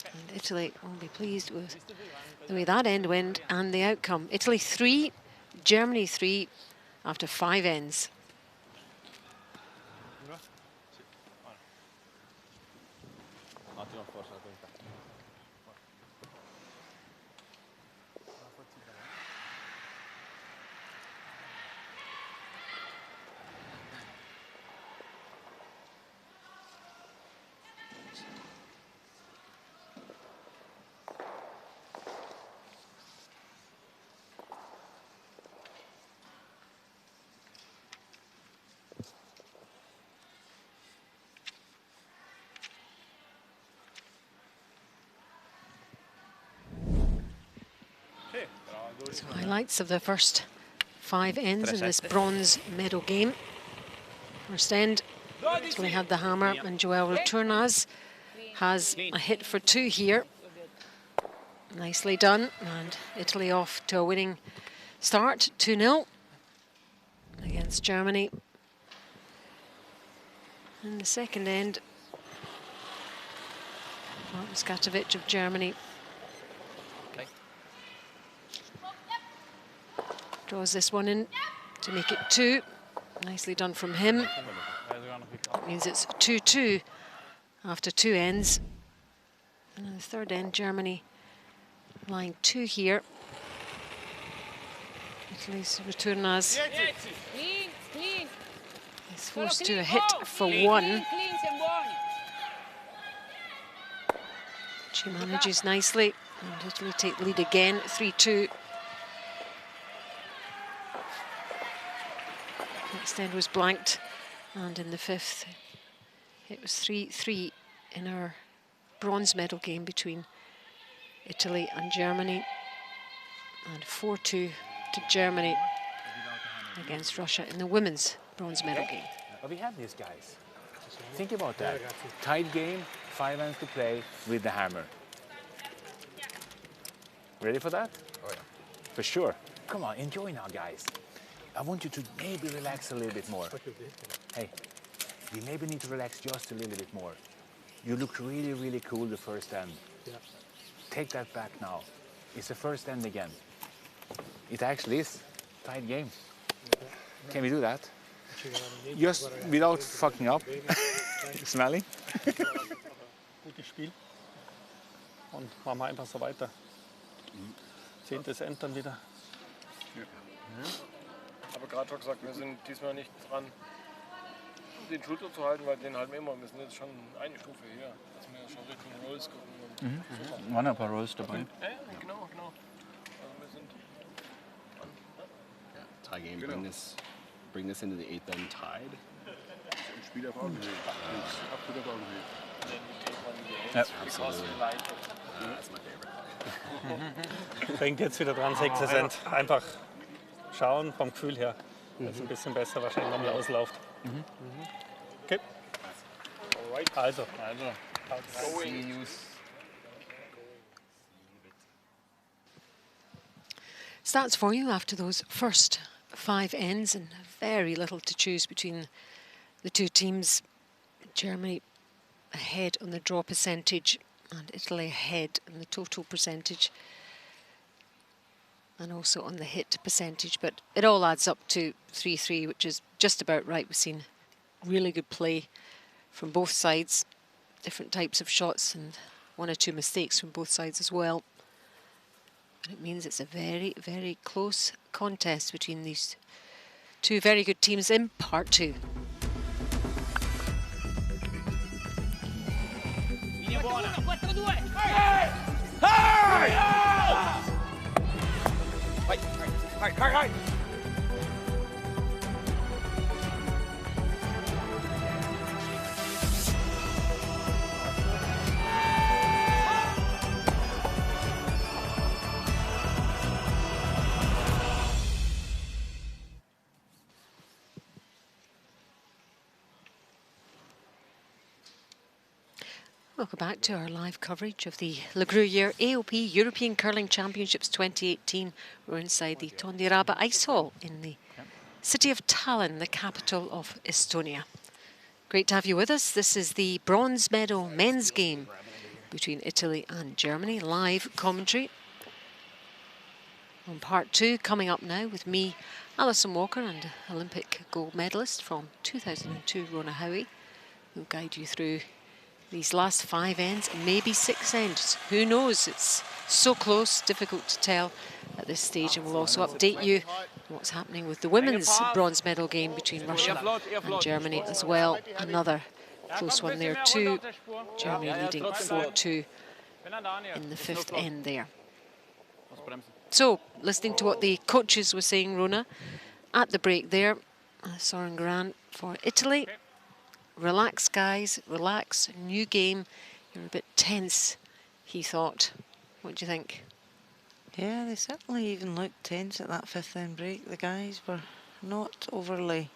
And Italy will be pleased with the way that end went and the outcome. Italy 3, Germany 3 after 5 ends. So highlights of the first 5 ends in this bronze medal game. First end, Italy had the hammer, and Joel Returnaz has a hit for 2 here. Nicely done, and Italy off to a winning start, 2-0 against Germany. In the second end, Martin Skatovic of Germany draws this one in to make it 2. Nicely done from him. That means it's 2-2 after 2 ends. And in the third end, Germany line 2 here. Italy's Returnaz is forced to a hit for 1. She manages nicely, and Italy take the lead again, 3-2. Next end was blanked, and in the fifth, it was 3-3 in our bronze medal game between Italy and Germany, and 4-2 to Germany against Russia in the women's bronze medal game. But we have these guys. Think about that. Tight game, 5 ends to play with the hammer. Ready for that? Oh, yeah. For sure. Come on, enjoy now, guys. I want you to maybe relax a little bit more. Hey, we maybe need to relax just a little bit more. You looked really, really cool the first end. Yeah. Take that back now. It's the first end again. It actually is tight game. Can we do that? Just without fucking up. Smelly. Gutes Spiel. Und machen wir einfach so weiter. 10. End dann wieder. Ja. Aber gerade schon gesagt, wir sind diesmal nicht dran, den Schulter zu halten, weil den halten wir immer. Wir sind jetzt schon eine Stufe hier, dass wir schon Richtung Rolls gucken. Waren ein paar Rolls dabei. Ja, genau. Also wir sind Tie game, genau. Bring this into the 8th end tied. Spiel auf Augenhöhe. Absolut auf Augenhöhe. Ja. Absolutely. That's my favorite. Denkt jetzt wieder dran, 6. End. Einfach schauen vom Gefühl her. Jetzt ein bisschen besser wahrscheinlich nochmal ausläuft. Okay. Also. Stats for you after those first 5 ends, and very little to choose between the two teams. Germany ahead on the draw percentage, and Italy ahead on the total percentage, and also on the hit percentage, but it all adds up to 3-3, which is just about right. We've seen really good play from both sides, different types of shots, and 1 or 2 mistakes from both sides as well. And it means it's a very, very close contest between these two very good teams in part 2. Welcome back to our live coverage of the Gruyère AOP European Curling Championships 2018. We're inside the Tondiraba Ice Hall in the city of Tallinn, the capital of Estonia. Great to have you with us. This is the bronze medal men's game between Italy and Germany. Live commentary on part 2 coming up now with me, Alison Walker, and Olympic gold medalist from 2002, Rona Howie, who'll guide you through these last 5 ends, maybe 6 ends. Who knows? It's so close, difficult to tell at this stage. And we'll also update you on what's happening with the women's bronze medal game between Russia and Germany as well. Another close one there too. Germany leading 4-2 in the 5th end there. So, listening to what the coaches were saying, Rona, at the break there, Soren Gran for Italy. Relax, guys, relax. New game. You're a bit tense, he thought. What do you think? Yeah, they certainly even looked tense at that fifth end break. The guys were not overly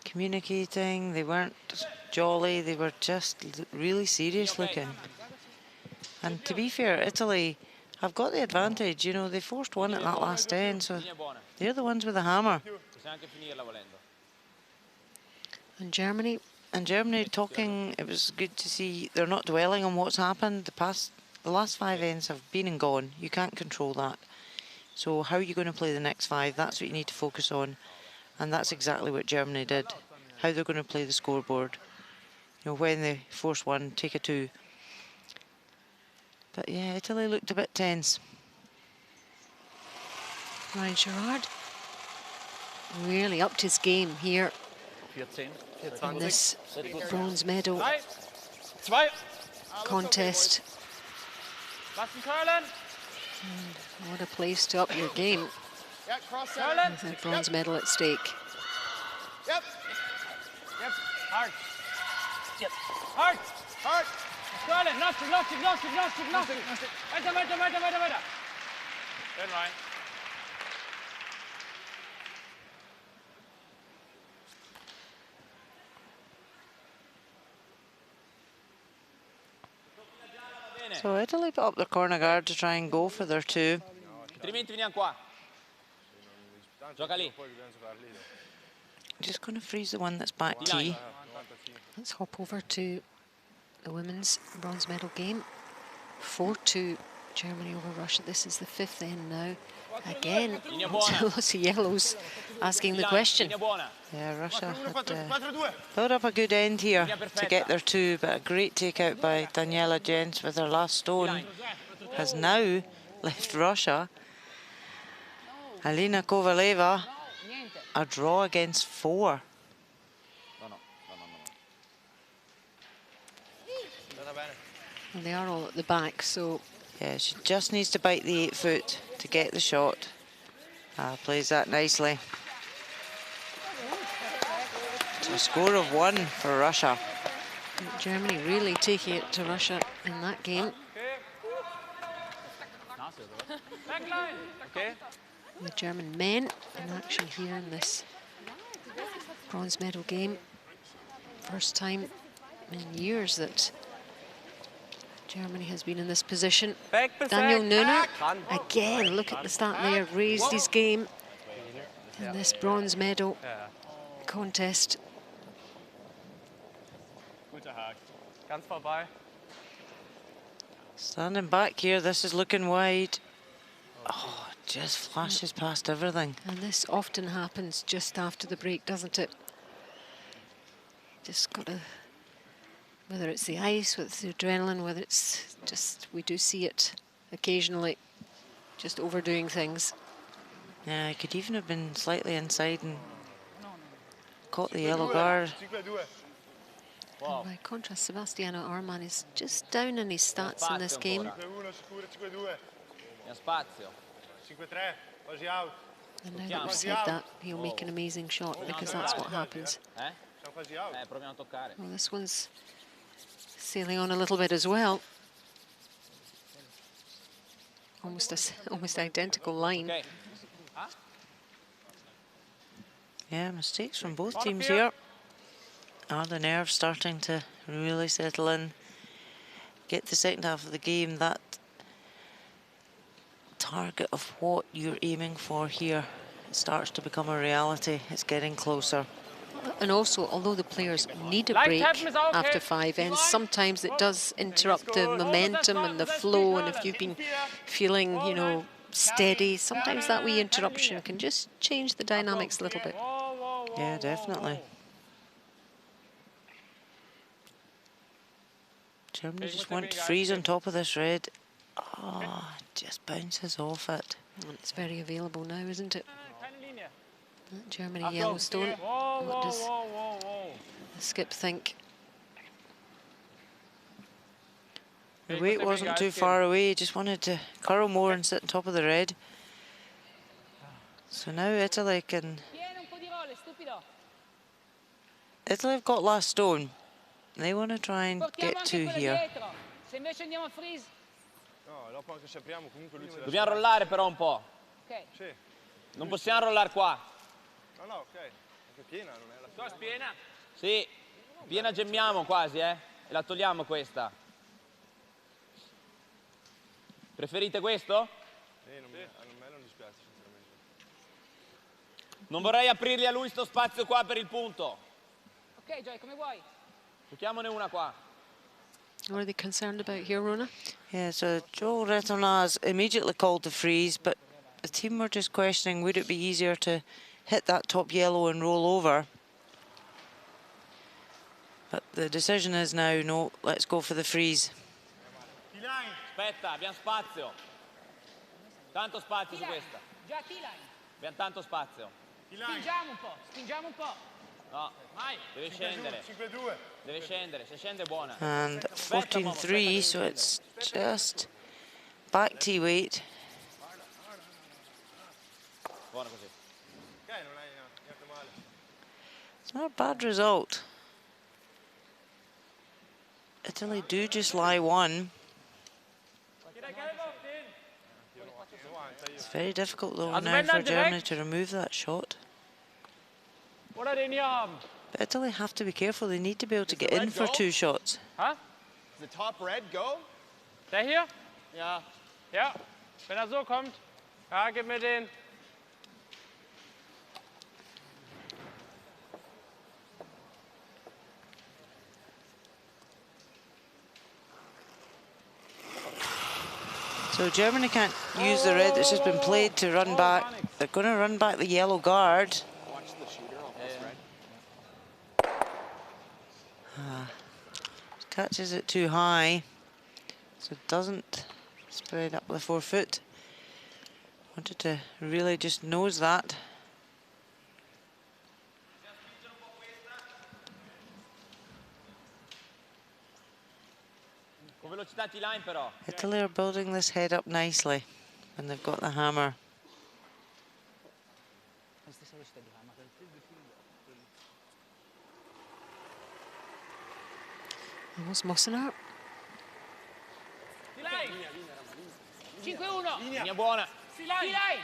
communicating, they weren't jolly, they were just really serious looking. And to be fair, Italy have got the advantage, you know, they forced one at that last end, so they're the ones with the hammer. And Germany? And Germany talking, it was good to see they're not dwelling on what's happened. The last 5 ends have been and gone. You can't control that. So how are you going to play the next 5? That's what you need to focus on. And that's exactly what Germany did. How they're going to play the scoreboard. You know, when they force 1, take a 2. But yeah, Italy looked a bit tense. Ryan Sherrard really upped his game here in this bronze medal contest. What a place to up your game with a bronze medal at stake. Yep. Hard. Yep. Hard. Stirling, knock it. Weiter. Then Ryan. So Italy put up their corner guard to try and go for their 2. Just going to freeze the one that's back tee. Let's hop over to the women's bronze medal game. 4-2 Germany over Russia. This is the 5th end now. Again, lots of yellows asking the question. Yeah, Russia had built up a good end here to get their 2, but a great takeout by Daniela Jens with her last stone has now left Russia. Alina Kovaleva, a draw against 4. And they are all at the back, so... Yeah, she just needs to bite the 8 foot to get the shot. Plays that nicely. It's a score of 1 for Russia. Germany really taking it to Russia in that game. The German men in action here in this bronze medal game. First time in years that Germany has been in this position. Daniel Neuner, again, look at the start there, raised his game in this bronze medal contest. Standing back here, this is looking wide. Oh, just flashes past everything. And this often happens just after the break, doesn't it? Just got to... Whether it's the ice, whether it's the adrenaline, whether it's just, we do see it occasionally, just overdoing things. Yeah, it could even have been slightly inside and caught the yellow guard. And by contrast, Sebastiano Arman is just down in his stats in this game. And now that we've said that, he'll make an amazing shot because that's what happens. Well, this one's sailing on a little bit as well. Almost identical line. Yeah, mistakes from both teams here. Are the nerves starting to really settle in? Get the second half of the game, that target of what you're aiming for here starts to become a reality. It's getting closer. And also, although the players need a break after 5 ends, sometimes it does interrupt the momentum and the flow. And if you've been feeling, you know, steady, sometimes that wee interruption can just change the dynamics a little bit. Yeah, definitely. Germany just want to freeze on top of this red. Oh, just bounces off it. And it's very available now, isn't it? Germany Yellowstone. What does the skip think? The weight wasn't too far away, just wanted to curl more and sit on top of the red. So now Italy have got last stone. They want to try and get 2 here. Dobbiamo rollare però un po'. Ok. Non possiamo rollare qua. No, no, ok. È piena, non è la Sto piena? Sì, piena gemmiamo quasi, E la togliamo questa. Preferite questo? Sì, a me non dispiace, sinceramente. Non vorrei aprirgli a lui sto spazio qua per il punto. Ok, Joy, come vuoi. Giochiamone una qua. What are they concerned about here, Rona? Yeah, so Joe Retonaz immediately called the freeze, but the team were just questioning, would it be easier to hit that top yellow and roll over? But the decision is now, no, let's go for the freeze. Aspetta, abbiamo spazio. Tanto spazio su questa. Già, T-line. Abbiamo tanto spazio. Spingiamo un po', spingiamo un po'. No, deve scendere. 5-2. Deve scendere, se scende è buona. And 14-3, so it's just back T-weight. Buona così. Ok, non hai niente male. It's not a bad result. Italy do just lie one. It's very difficult though now for Germany to remove that shot. Oder den hier haben. But Italy have to be careful, they need to be able to get in for 2 shots. Ha? Does the top red go? Der hier? Ja. Ja. Wenn er so kommt. Ja, gib mir den. So Germany can't use the red that's just been played to run back. They're going to run back the yellow guard. Watch the shooter off this red. Catches it too high, so it doesn't spread up the 4 foot. Wanted to really just nose that. Con velocità T-line però. Italy are building this head up nicely when they've got the hammer. Almost mossing out. T-line. 5-1. Linea buona. T-line.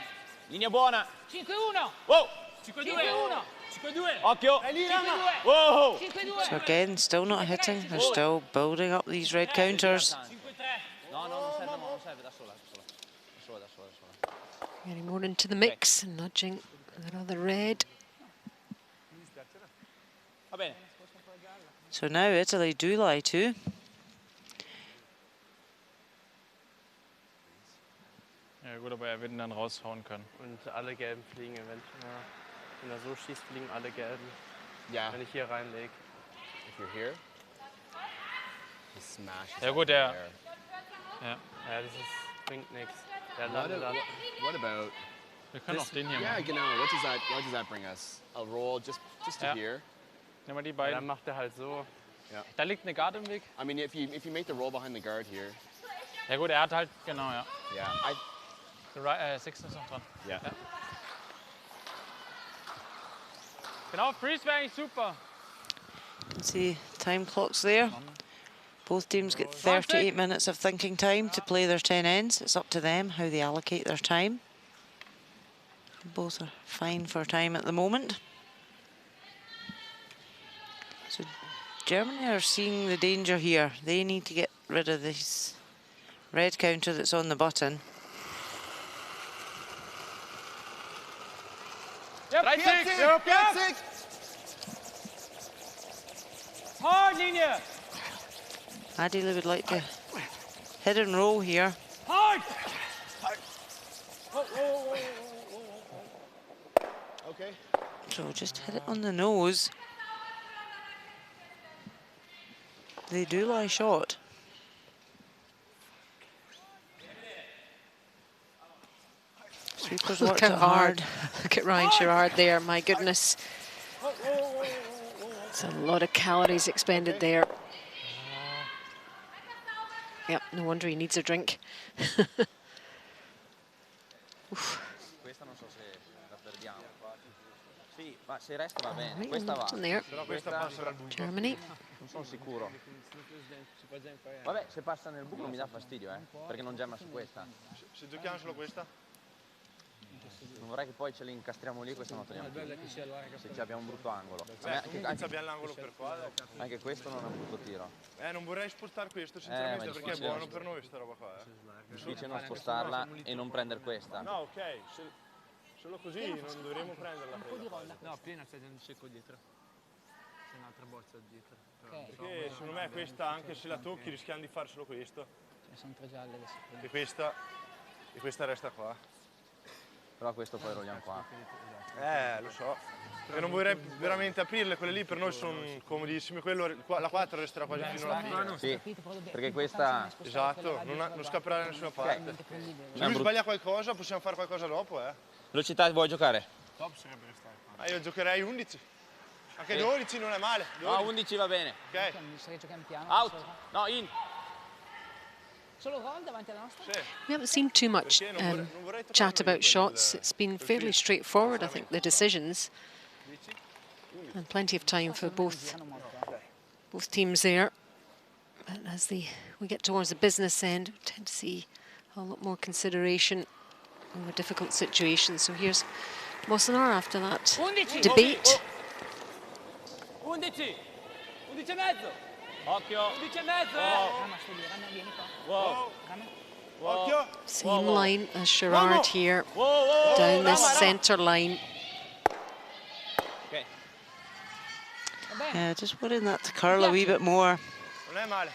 Linea buona. 5-1. Wow. 5-1. 5-2. Occhio. 5-2. Whoa. 5-2. So again, still not hitting. They're still building up these red counters. No, non serve, da sola. Getting more into the mix and nudging that other red. Va bene. So now Italy do lie 2. Ja gut, aber er wird ihn dann raushauen können. Und alle gelben fliegen eventuell. Ja. Wenn er so schießt, fliegen alle gelben. Yeah. Wenn ich hier reinlege. If you're here, he smashes. Ja gut, that der. there. Ja, das bringt nichts. Der What, landet dann. what about? Wir können auch den hier Yeah, machen. genau. What does that bring us? A roll just to Ja. here. Nehmen wir die beiden. Dann macht er halt so. Ja. Da liegt eine Guard im Weg. I mean, if you make the roll behind the guard here. Ja gut, er hat halt, genau, ja. Yeah. Sixten ist noch dran. Yeah. Ja. Genau, Freeze wäre eigentlich super. See, time clock's there. Both teams get 38 minutes of thinking time to play their 10 ends. It's up to them how they allocate their time. Both are fine for time at the moment. So Germany are seeing the danger here. They need to get rid of this red counter that's on the button. Yep, 3-6. Hard Linie. Ideally would like to hit and roll here. Hard. Okay. So just hit it on the nose. They do lie short. Sweepers Look worked how it hard. Look at Ryan Sherrard there, my goodness. It's a lot of calories expended there. Yep, no wonder he needs a drink. Sì, ma se resta va bene. Right, Questa va. in there. Però questa passa al buco. Germany. Non sono sicuro. Vabbè, se passa nel buco mi dà fastidio, perché non gemma su questa. Se giochiamo solo questa? Non vorrei che poi ce li incastriamo lì, questa non togliamo più. Se ci abbiamo un brutto angolo. Abbiamo l'angolo per qua. Anche questo non è un brutto tiro. Non vorrei spostare questo sinceramente perché è buono per noi sta roba qua. Dice non spostarla e non prendere questa. No, ok. Solo così non dovremmo prenderla. No, appena stai un secco dietro. C'è un'altra borsa dietro. Perché secondo me questa, anche se la tocchi, rischiamo di fare solo questo. Sono 3 gialle adesso. E questa resta qua. Però questo poi rolliamo qua. Lo so. Perché non vorrei veramente aprirle, quelle lì per noi sono comodissime. La 4 resterà quasi fino alla fine. Sì, perché questa... Esatto, non scapperà da nessuna parte. Se lui sbaglia qualcosa, possiamo fare qualcosa dopo, Velocità, vuoi giocare? Top sarebbe restare qua. Io giocherei 11. Anche 12 non è male. 12. No, 11 va bene. Ok. Out. No, in. Solo gol davanti alla nostra? We haven't seen too much chat about shots. It's been fairly straightforward, I think, the decisions. And plenty of time for both teams there. And as we get towards the business end, we tend to see a lot more consideration over difficult situations. So here's Mossenar after that debate. 11 e mezzo. Occhio. 11 e mezzo. Occhio. Same line as Sherrard here, down this centre line. Yeah, just putting that to curl a wee bit more. Non è male.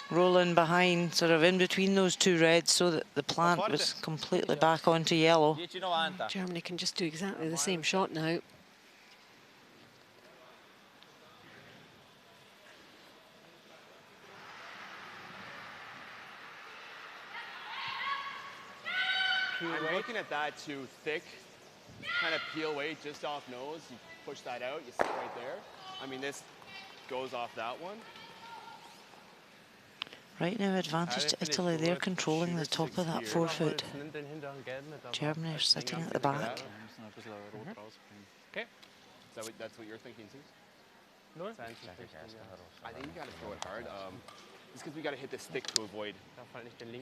Rolling behind, sort of in between those two reds so that the plant was completely back onto yellow. 10-90. Germany can just do exactly the same shot now. I'm looking at that too, thick, kind of peel weight just off nose. You push that out, you sit right there. I mean, this goes off that one. Right now, advantage to Italy. They're controlling the top of that forefoot. Germany are sitting at the back. Okay. That's what you're thinking too? No. I think you got to throw it hard. It's because we got to hit this thick to avoid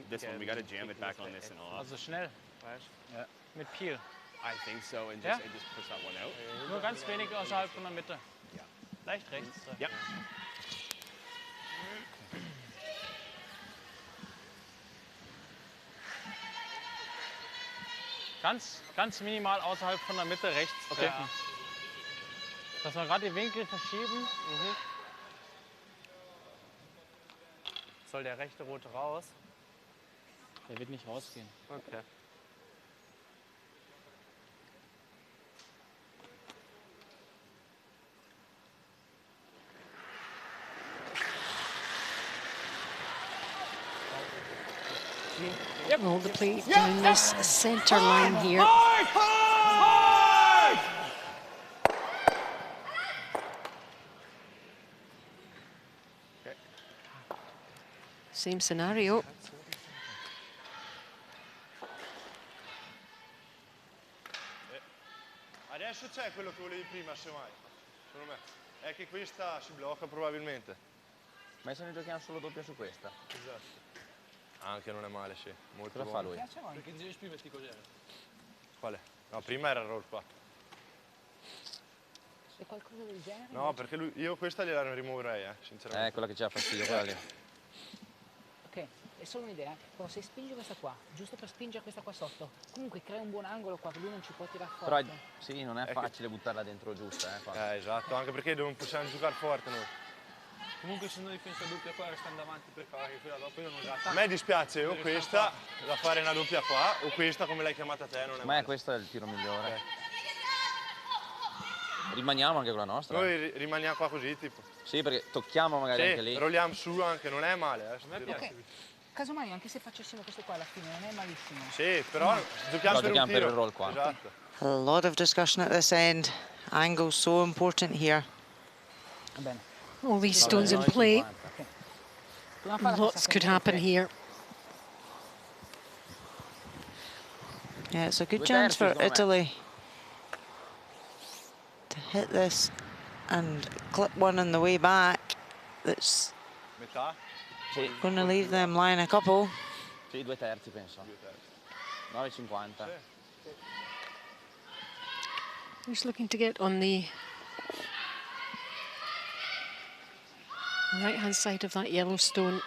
this one. We got to jam it back on this and off. Also schnell, weißt du? Ja. Mit Peel. I think so, and just push that one out. Nur ganz wenig außerhalb von der Mitte. Ja. Leicht rechts. Ja. Ganz minimal außerhalb von der Mitte rechts. Okay. Dass wir gerade die Winkel verschieben. Soll der rechte rote raus? Der wird nicht rausgehen. Okay. Roll the plate down this centre line here. Same scenario. Adesso c'è quello che volevi prima, semmai. Secondo me. È che questa si blocca probabilmente. Ma se ne giochiamo solo doppia su questa? Esatto. Anche non è male, sì. Molto Cosa fa lui? Perché devi scriverti cos'era? Quale? No, prima era il roll qua. È qualcosa del genere? No, perché io questa gliela rimuoverei, sinceramente. Quella che ci ha fastidio, quella lì. Ok, è solo un'idea. Però se spingi questa qua, giusto per spingere questa qua sotto, comunque crea un buon angolo qua, lui non ci può tirare forte. Però sì, non è facile buttarla dentro giusta. Esatto, anche perché non possiamo giocare forte noi. Comunque se noi difesa doppia qua restando davanti per fare quella dopo io non la A me dispiace o questa da fare una doppia qua o questa come l'hai chiamata te non è male. Questo è il tiro migliore. Rimaniamo anche con la nostra. Noi rimaniamo qua così tipo. Sì, perché tocchiamo magari anche lì. Rolliamo su anche, non è male. A me piace. Casomai anche se facessimo questo qua alla fine non è malissimo. Sì, però giochiamo per un tiro. Per il roll qua. Esatto. A lot of discussion at this end. Angle so important here. Va bene. All these stones in play. Lots could happen here. Yeah, it's a good chance for Italy. to hit this and clip one on the way back. That's going to leave them lying a couple. Sì, 2 terzi penso. 9,50. Just looking to get on the right-hand side of that yellow stone.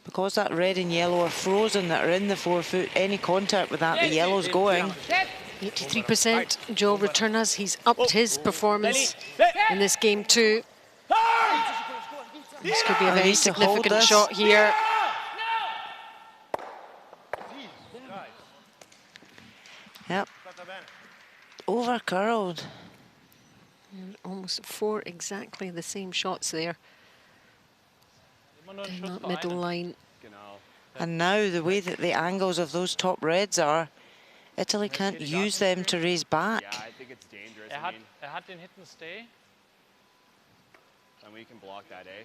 Because that red and yellow are frozen that are in the 4 foot, any contact with that, the yellow's going. 83%. Joe Returnas, he's upped his performance in this game too. This could be a very significant shot here. Yep. Over curled. And almost 4 exactly the same shots there. In that middle line. And now the way that the angles of those top reds are, Italy can't use them to raise back. Yeah, I think it's dangerous. Hat den Hidden Stay. And we can block that, eh?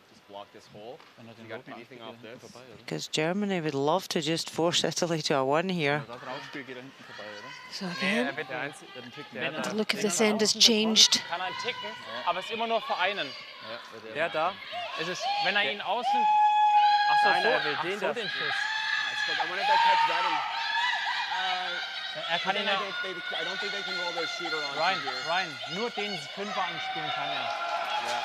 Just block this hole. You got anything off this? Because Germany would love to just force Italy to a 1 here. So again, Der the look of this end has changed. kann einen ticken, aber es ist immer nur vereinen. Der da. Es ist, wenn ihn außen... Ach so, den Schuss. I wanted to catch that and... Kann ihn ja... I don't think they can roll their shooter on Rein, nur den Fünfer anspielen kann er. Yeah.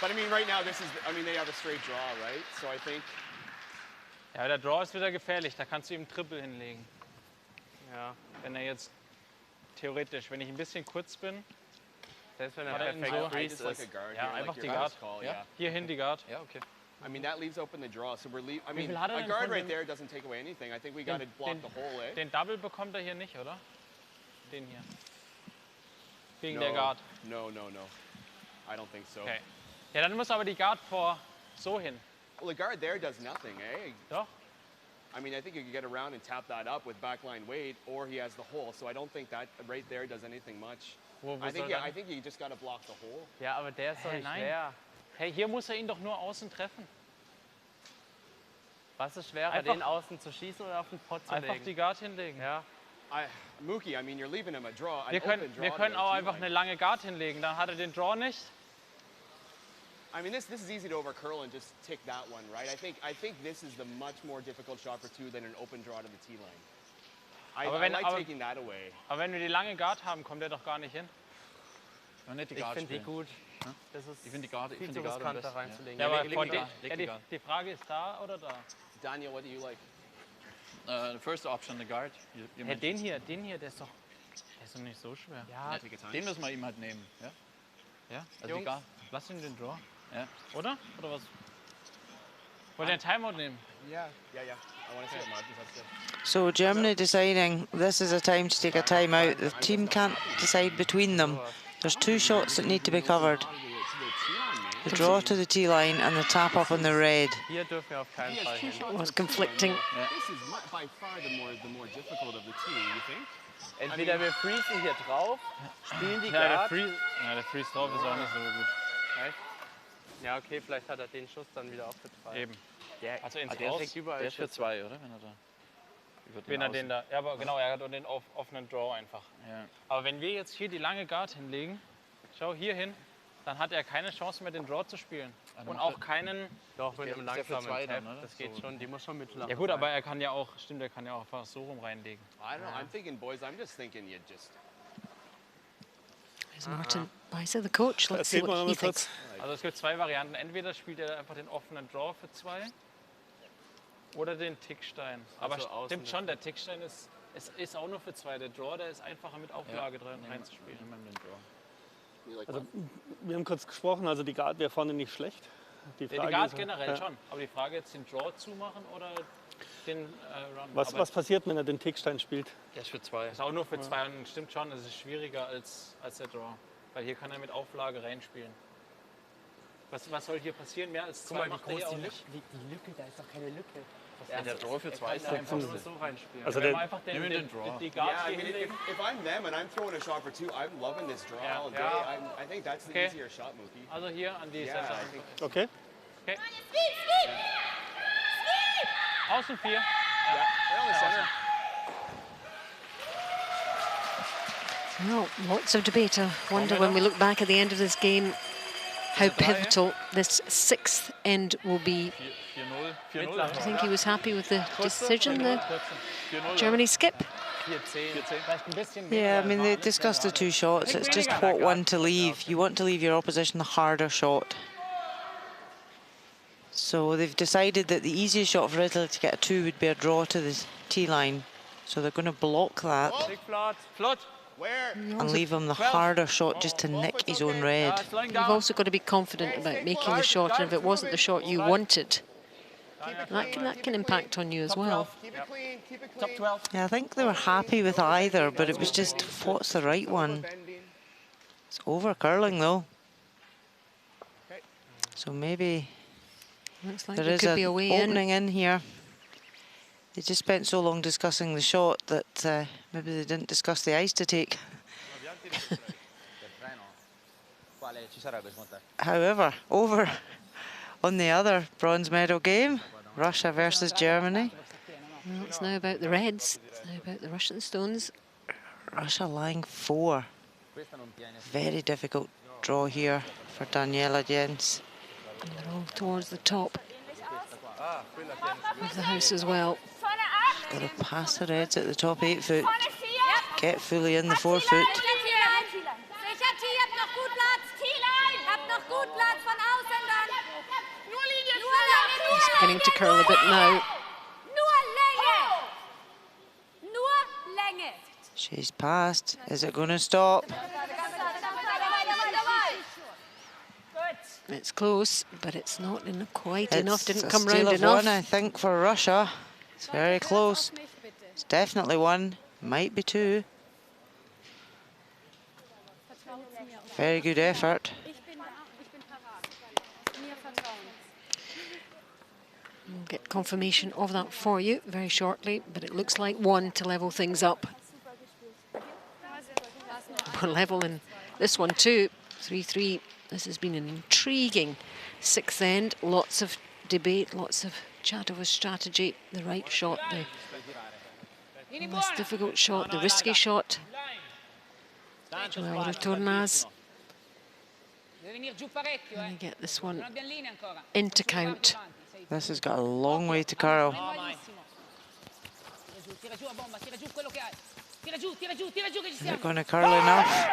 But I mean, right now, this is, I mean, they have a straight draw, right? So I think... Ja, der Draw ist wieder gefährlich, da kannst du ihm Triple hinlegen. Ja, wenn er jetzt theoretisch, wenn ich ein bisschen kurz bin, selbst wenn er perfekt so, ist, ja, einfach die Guard. Yeah. Hierhin die Guard. Ja, okay. I mean, that leaves open the draw, so we're I mean, a guard right there doesn't take away anything. I think we got to block the hole, eh? Den Double bekommt er hier nicht, oder? Den hier. Wegen der Guard. No. I don't think so. Okay. Ja, dann muss aber die Guard so hin. Well, the guard there does nothing, eh? Doch. I mean, I think you could get around and tap that up with backline weight, or he has the hole. So I don't think that right there does anything much. I think you just got to block the hole. Ja, aber der ist doch nicht schwer. Hey, hier muss er ihn doch nur außen treffen. Was ist schwerer, den außen zu schießen oder auf den Pot zu legen? Einfach die Guard hinlegen. Ja. Mookie, I mean, you're leaving him a draw. Wir können auch einfach eine lange Guard hinlegen, dann hat er den Draw nicht. I mean, this is easy to overcurl and just tick that one, right? I think this is the much more difficult shot for 2 than an open draw to the tee line. I like taking that away. Aber wenn wir die lange Guard haben, kommt er doch gar nicht hin. Ich finde die gut. Das ist ich finde die Guard riskant da reinzulegen. Ja, aber die Frage ist da oder da? Daniel, what do you like? The first option, the guard. Ja, den hier, der ist doch nicht so schwer. Ja, den müssen wir ihm halt nehmen. Ja, also die Guard. Lass ihn den Draw. Ja. Oder was? Wollt ihr einen Timeout nehmen? Yeah. I want to see it, Martin. So Germany deciding this is a time to take a timeout. The team can't decide between them. There's 2 shots that need to be covered. The draw to the tee line and the tap up on the red. Hier dürfen wir auf keinen Fall hin. It was conflicting. This is by far the more difficult of the 2, you think? Entweder wir freezen hier drauf, spielen die Ja, Guard. der Freeze drauf ist auch nicht so gut. Echt? Ja, okay, vielleicht hat er den Schuss dann wieder aufgetreibt. Eben. Also ins der Aus, überall. Der ist für 2, oder? Wenn er den da. Ja, aber genau, er hat den offenen Draw einfach. Ja. Aber wenn wir jetzt hier die lange Guard hinlegen, schau hier hin, dann hat er keine Chance mehr, den Draw zu spielen. Und auch keinen. Doch, mit einem langsamen Tap, Tap, das geht schon, die muss schon mitlachen. Ja gut, aber er kann ja auch einfach so rum reinlegen. I don't know. I'm thinking, boys. I'm just thinking you just. There's Martin Beiser, the coach. Let's see what he thinks. Also es gibt 2 Varianten. Entweder spielt er einfach den offenen Draw für 2 oder den Tickstein. Aber stimmt schon, der Tickstein ist auch nur für 2. Der Draw, der ist einfacher mit Auflage drin reinzuspielen. Also, wir haben kurz gesprochen, also die Guard wäre vorne nicht schlecht. Die Guard generell schon. Aber die Frage jetzt, den Draw zumachen oder den Run. Was passiert, wenn er den Tickstein spielt? Der ist für 2. Ist auch nur für 2 und stimmt schon, es ist schwieriger als der Draw. Weil hier kann er mit Auflage reinspielen. Was soll hier passieren? Mehr als 2 macht er hier auch nicht. Die Lücke, da ist doch keine Lücke. Der Draw für 2 ist einfach nur so reinspielen. Also wenn wir einfach den Draw. Die Guard Yeah, I mean, if I'm them and I'm throwing a shot for 2, I'm loving this draw all day. I think that's the easier shot, Mookie. Also hier an die Seite. Okay. Okay. Außen 4. Yeah, right on the center. Well, lots of debate. I wonder when we look back at the end of this game how pivotal this 6th end will be. Do you think he was happy with the decision, the Germany skip? Yeah, I mean, they discussed the 2 shots. It's just what one to leave. You want to leave your opposition the harder shot. So they've decided that the easiest shot for Italy to get a 2 would be a draw to the tee line. So they're going to block that and leave him the harder shot just to nick his own red. You've also got to be confident about making the shot, and if it wasn't the shot you wanted, that can impact on you as well. Yeah, I think they were happy with either, but it was just, what's the right one? It's over curling though. So maybe looks like there there is could be an a way opening in here. They just spent so long discussing the shot that maybe they didn't discuss the ice to take. However, over on the other bronze medal game, Russia versus Germany. Well, it's now about the reds. It's now about the Russian stones. Russia lying 4. Very difficult draw here for Daniela Jens. And they're all towards the top of the house as well. Got to pass the reds at the top 8 foot. Get fully in the 4 foot. He's beginning to curl a bit now. She's passed. Is it going to stop? It's close, but it's not quite enough. Didn't come It's a round steal of enough. 1, I think, for Russia. It's very close. It's definitely 1. Might be 2. Very good effort. We'll get confirmation of that for you very shortly, but it looks like 1 to level things up. We're level in this one too, 3-3. This has been an intriguing 6th end. Lots of debate, lots of chat over strategy. The right shot, the less difficult shot, the risky shot. Joel Retornaz. Going to get this one into count. This has got a long way to curl. Is it going to curl enough?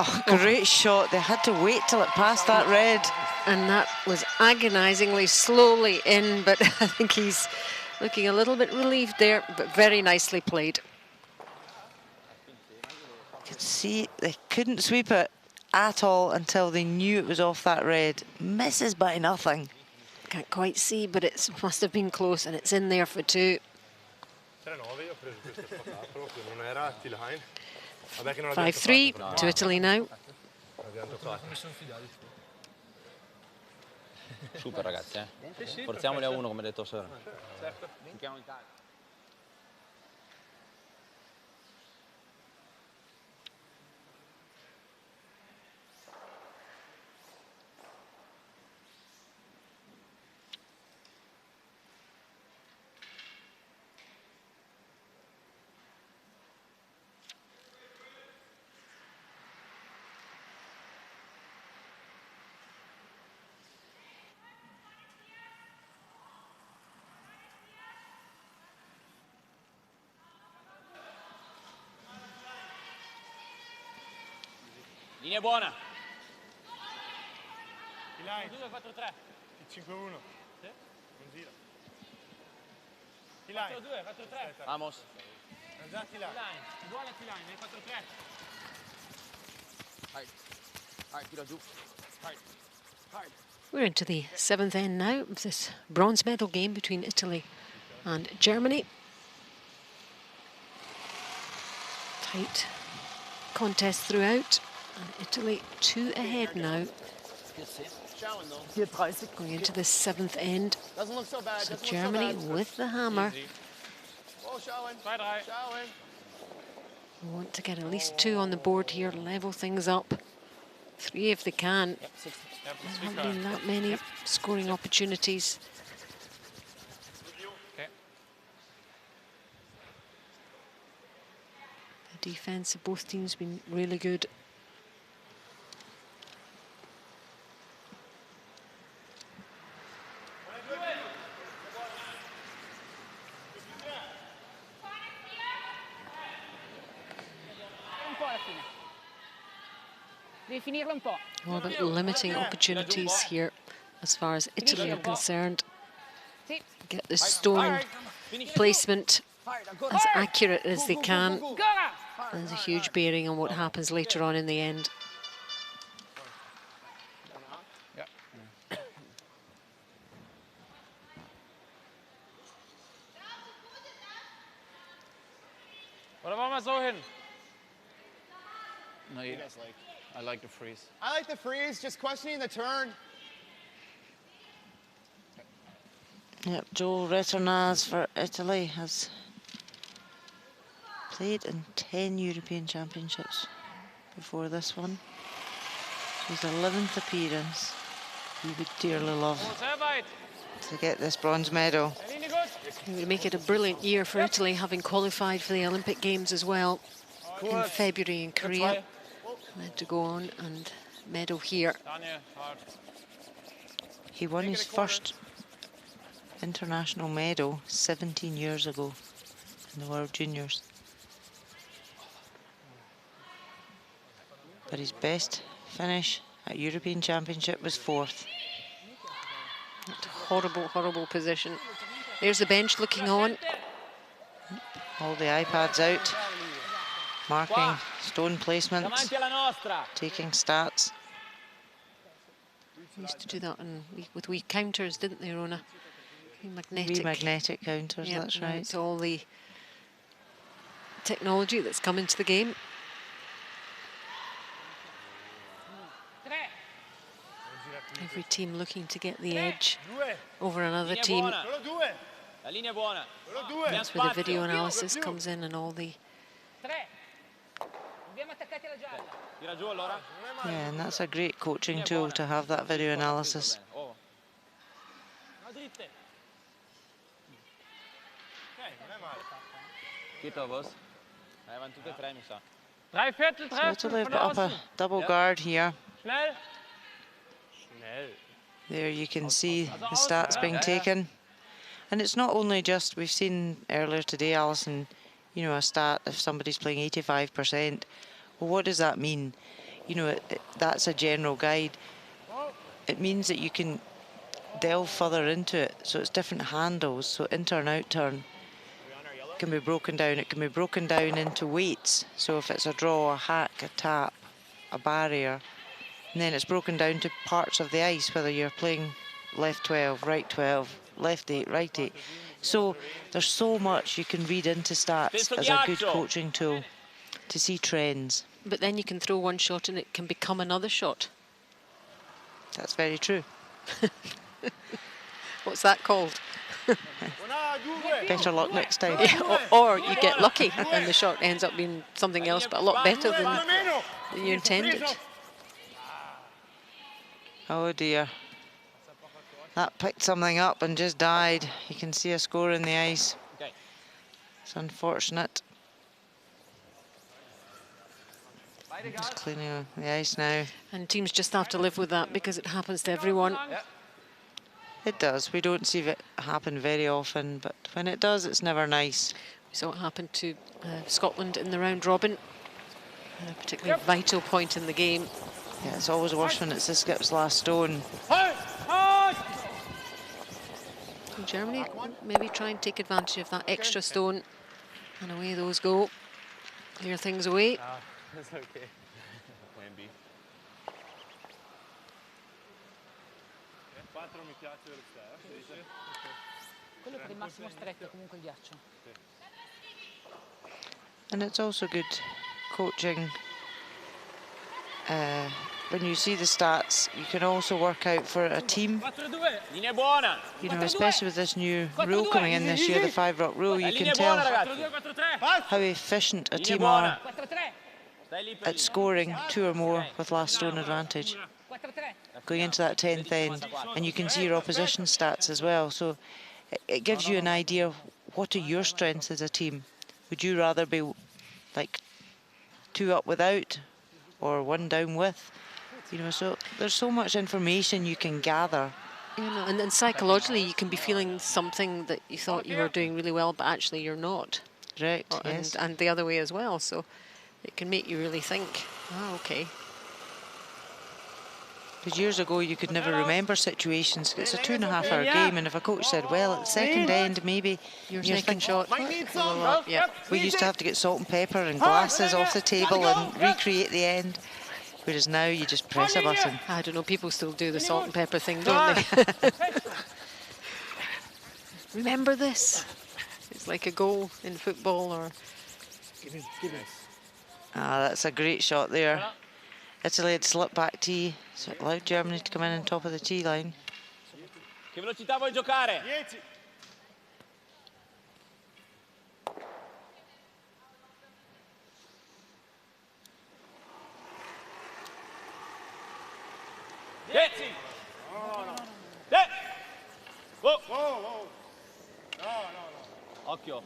Oh, great shot. They had to wait till it passed that red. And that was agonisingly slowly in, but I think he's looking a little bit relieved there, but very nicely played. You could see they couldn't sweep it at all until they knew it was off that red. Misses by nothing. Can't quite see, but it must have been close, and it's in there for 2. 5-3 to Italy now. Super ragazzi, forziamoli a 1 come ha detto Sherrard. Linea buona. 2-4-3. 5-1. Sì? Non gira. 4-2-4-3. Vamos. Buona T-line, 4-3. Tira giù. We're into the 7th end now of this bronze medal game between Italy and Germany. Tight contest throughout. And Italy 2 ahead now. Going into the 7th end. So Germany with the hammer. We want to get at least 2 on the board here, level things up. 3 if they can. There haven't been that many scoring opportunities. The defence of both teams been really good. All about limiting opportunities here as far as Italy are concerned. Get the stone placement as accurate as they can. There's a huge bearing on what happens later on in the end. Oder machen wir so hin? No, you guys like. I like the freeze. I like the freeze, just questioning the turn. Yep, Joe Returnaz for Italy has played in 10 European Championships before this one. His 11th appearance. He would dearly love to get this bronze medal. It would make it a brilliant year for Italy, having qualified for the Olympic Games as well in February in Korea. They had to go on and medal here. He won his first international medal 17 years ago in the World Juniors. But his best finish at European Championship was 4th. That horrible, horrible position. There's the bench looking on. All the iPads out, marking stone placements, taking stats. We used to do that with wee counters, didn't they, Rona? Wee magnetic counters, yeah, that's right. It's all the technology that's come into the game. Every team looking to get the edge over another team. That's where the video analysis comes in and all the... Yeah, and that's a great coaching tool to have that video analysis. So they've put up a double guard here. There you can see the stats being taken. And it's not only just, we've seen earlier today, Alison, you know, a stat if somebody's playing 85%. Well, what does that mean? You know, that's a general guide. It means that you can delve further into it. So it's different handles. So in-turn, out-turn can be broken down. It can be broken down into weights. So if it's a draw, a hack, a tap, a barrier, and then it's broken down to parts of the ice, whether you're playing left 12, right 12, left 8, right 8. So there's so much you can read into stats as a good coaching tool to see trends. But then you can throw one shot and it can become another shot. That's very true. What's that called? Better luck next time. Yeah, or you get lucky and the shot ends up being something else, but a lot better than you intended. Oh dear. That picked something up and just died. You can see a score in the ice. It's unfortunate. Just cleaning the ice now. And teams just have to live with that because it happens to everyone. It does. We don't see it happen very often, but when it does, it's never nice. We saw it happen to Scotland in the round robin. A particularly vital point in the game. Yeah, it's always worse when it's the skip's last stone. And Germany maybe try and take advantage of that extra stone. And away those go. Clear things away. That's okay. Plan B. And it's also good coaching. When you see the stats, you can also work out for a team. You know, especially with this new rule coming in this year, the 5-rock rule, you can tell how efficient a team are at scoring 2 or more with last stone advantage. Going into that 10th end, and you can see your opposition stats as well. So it gives you an idea of what are your strengths as a team. Would you rather be like 2 up without or 1 down with. You know, so there's so much information you can gather. You know, and then psychologically you can be feeling something that you thought you were doing really well, but actually you're not. Correct, yes. And the other way as well. So it can make you really think, oh, okay. Because years ago you could never remember situations. It's a 2.5-hour game, and if a coach said, well, at the second end, maybe your second shot. Yep. We used to have to get salt and pepper and glasses off the table and recreate the end. Whereas now you just press a button. I don't know, people still do the salt and pepper thing, don't they? Remember this? It's like a goal in football or... Ah, that's a great shot there. Italy had slipped back tee, so it allowed Germany to come in on top of the tee line. Che velocità vuoi giocare? 10. Occhio.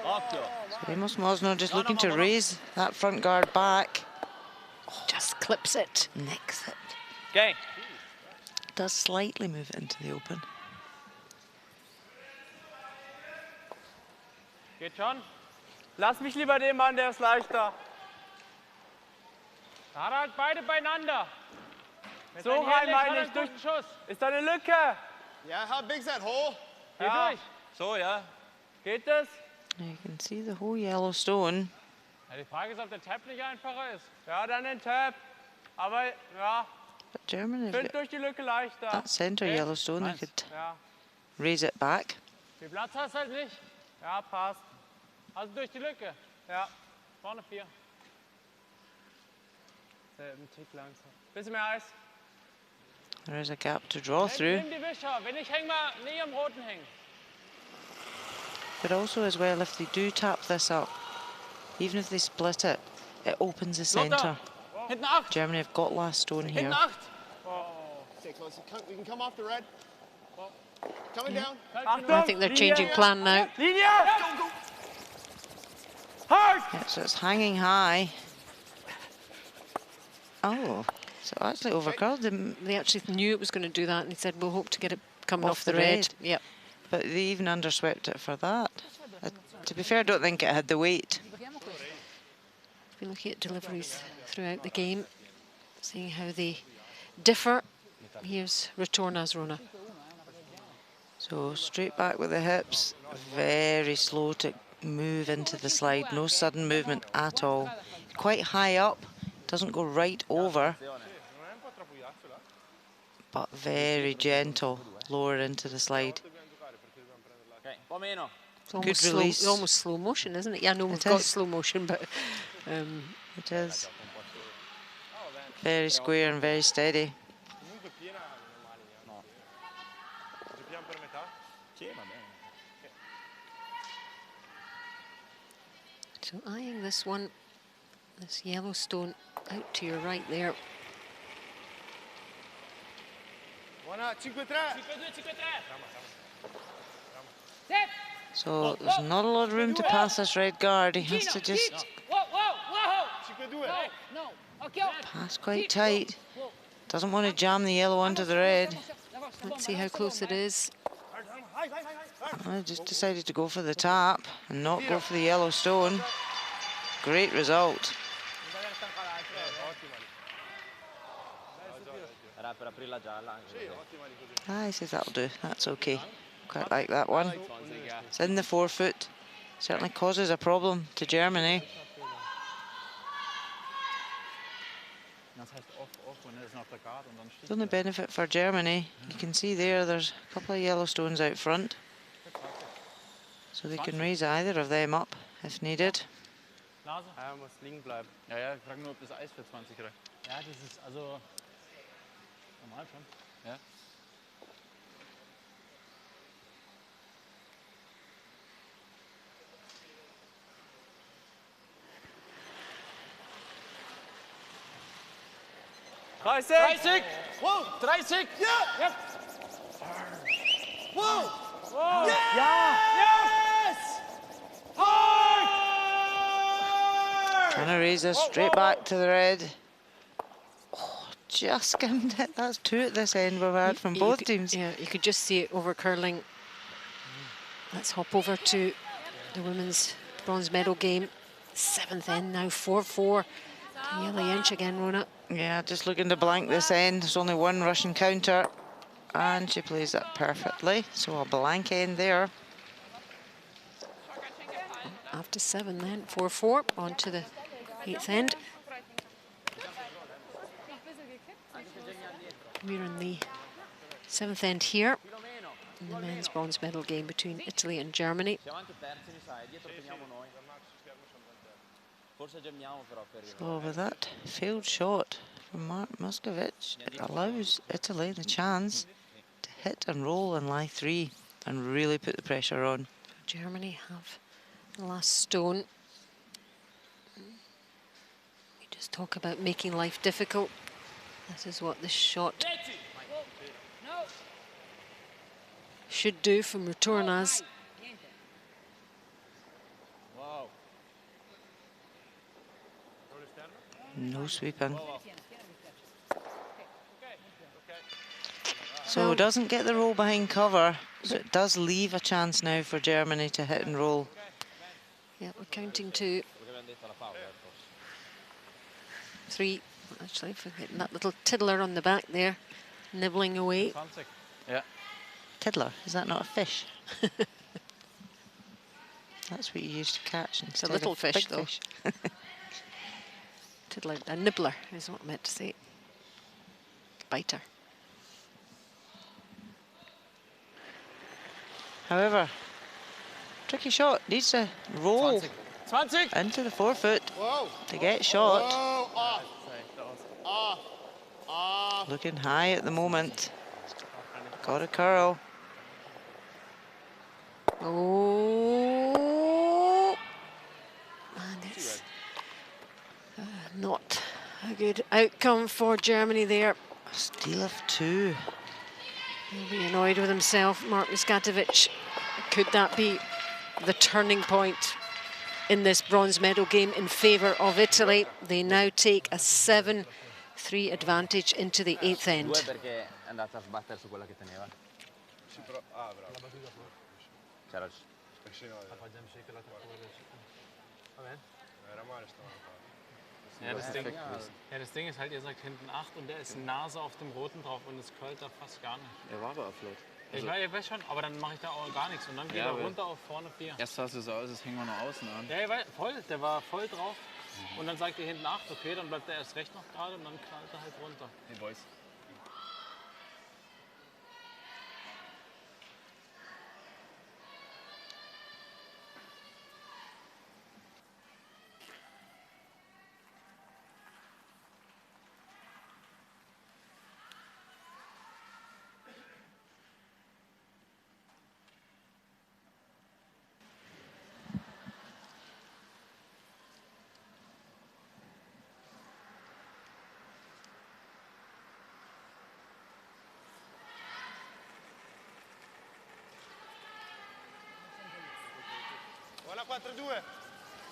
Occhio. So Amos Mosno just looking to raise that front guard back. Just clips it. Nicks it. Okay. Does slightly move it into the open. Geht schon. Lass mich lieber den Mann, der ist leichter. Sherrard, beide beieinander. So rein meine ich, durch den Schuss. Ist da eine Lücke? Yeah, how big's that hole? Geh durch. So, ja. Geht das? You can see the whole yellow stone. Ja, die Frage ist, ob der Tap nicht einfacher ist. Ja, dann den Tap. Aber, ja. But Germany Find durch die Lücke leichter. that center Okay. yellow stone, they could Ja. raise it back. Viel Platz hast halt nicht. Ja, passt. Also durch die Lücke. Ja. Vorne 4. Ein Tick langsam. Bisschen mehr Eis. There is a gap to draw through. Nimm die Wischer. Wenn nicht, häng mal nie am Roten hängen. But also as well, if they do tap this up, even if they split it, it opens the centre. Hinten 8. Germany have got last stone here. Hinten 8. Stay close. We can come off the red. Coming down. I think they're changing plan now. Linie! Hard! Yeah, so it's hanging high. Oh, so actually overcurled them. They actually knew it was going to do that, and he said, we'll hope to get it coming off the red. Yep. But they even underswept it for that. To be fair, I don't think it had the weight. Been looking at deliveries throughout the game, seeing how they differ. Here's Ritorna's Rona. So straight back with the hips, very slow to move into the slide, no sudden movement at all. Quite high up, doesn't go right over, but very gentle, lower into the slide. It's Good release. almost slow motion, isn't it? Yeah, no, we've got slow motion, but... it is. Very square and very steady. So eyeing this one, this yellow stone out to your right there. So there's not a lot of room to pass this red guard. He has to just pass quite tight. Doesn't want to jam the yellow onto the red. Let's see how close it is. I just decided to go for the tap and not go for the yellow stone. Great result. He says that'll do, that's okay. Quite like that one. It's in the forefoot. Certainly causes a problem to Germany. The only benefit for Germany, you can see there's a couple of yellow stones out front. So they can raise either of them up if needed. Ja, muss liegen bleiben. Ja, ich frage nur, ob das Eis für 20 reicht. Ja, das ist also normal schon. Ja. Wow! 30! Ja! Wow! Wow! Yes! Hard! Trying to raise this straight back to the red. Oh, just skimmed it. That's 2 at this end we've had from both teams. Yeah, you could just see it over curling. Let's hop over to the women's bronze medal game. 7th end now, 4-4. Nearly inch again, Rona. Yeah, just looking to blank this end. There's only one Russian counter, and she plays that perfectly. So a blank end there. After 7 then, 4-4, on to the 8th end. We're in the 7th end here, in the men's bronze medal game between Italy and Germany. So with that failed shot from Mark Muscovich, it allows Italy the chance to hit and roll in lie 3 and really put the pressure on. Germany have the last stone. We just talk about making life difficult. This is what this shot should do from Retornaz. No sweeping. So doesn't get the roll behind cover, so it does leave a chance now for Germany to hit and roll. Yeah, we're counting to 3. Actually, forgetting that little tiddler on the back there, nibbling away. Yeah. Tiddler, is that not a fish? That's what you used to catch instead It's a little of fish, big though. fish. Tiddler, a nibbler is what I meant to say. Biter. However, tricky shot, needs to roll 20. into the 4-foot to get shot. Looking high at the moment. Got a curl. Oh, and it's not a good outcome for Germany there. A steal of 2. He'll be annoyed with himself, Mark Muskatovic. Could that be the turning point in this bronze medal game in favour of Italy? They now take a 7-3 advantage into the 8th end. Ja, das Ding ist halt, ihr sagt hinten 8 und der ist Nase auf dem Roten drauf und es curlt da fast gar nicht. Er war aber flott. Ich weiß schon, aber dann mache ich da auch gar nichts und dann geht er runter auf vorne 4. Erst sah es so aus, es hängen wir noch außen an. Ja, voll, der war voll drauf und dann sagt ihr hinten 8, okay, dann bleibt er erst recht noch gerade und dann knallt er halt runter. Hey Boys.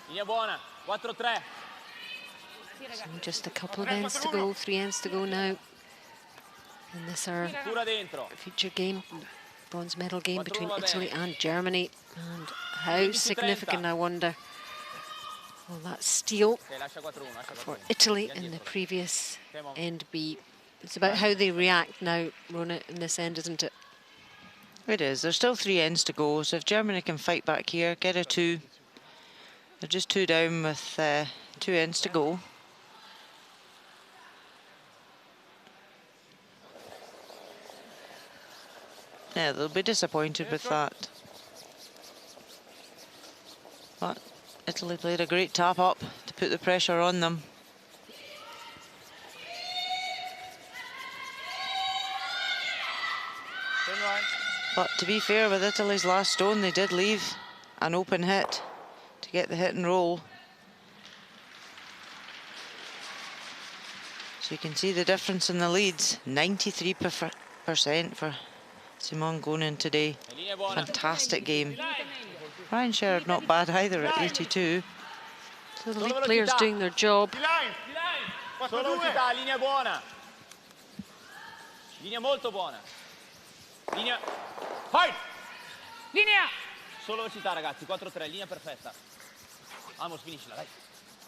Linea buona, 4-3. So just a couple of ends to go, 3 ends to go now. And this our feature game, bronze medal game between Italy and Germany. And how significant, I wonder, will that steal for Italy in the previous end be? It's about how they react now, Rona, in this end, isn't it? It is. There's still 3 ends to go, so if Germany can fight back here, get a 2. They're just 2 down with 2 ends to go. Yeah, they'll be disappointed with that. But Italy played a great tap up to put the pressure on them. But to be fair, with Italy's last stone, they did leave an open hit to get the hit and roll. So you can see the difference in the leads. 93% for Simone Gonin today. Fantastic game. Ryan Sherrard not bad either at 82. So the lead players doing their job. Solo velocità, linea buona. Linea molto buona. Linea. Fight! Linea! Solo velocità, ragazzi, 4-3, linea perfetta. Vamos, finiscila, dai.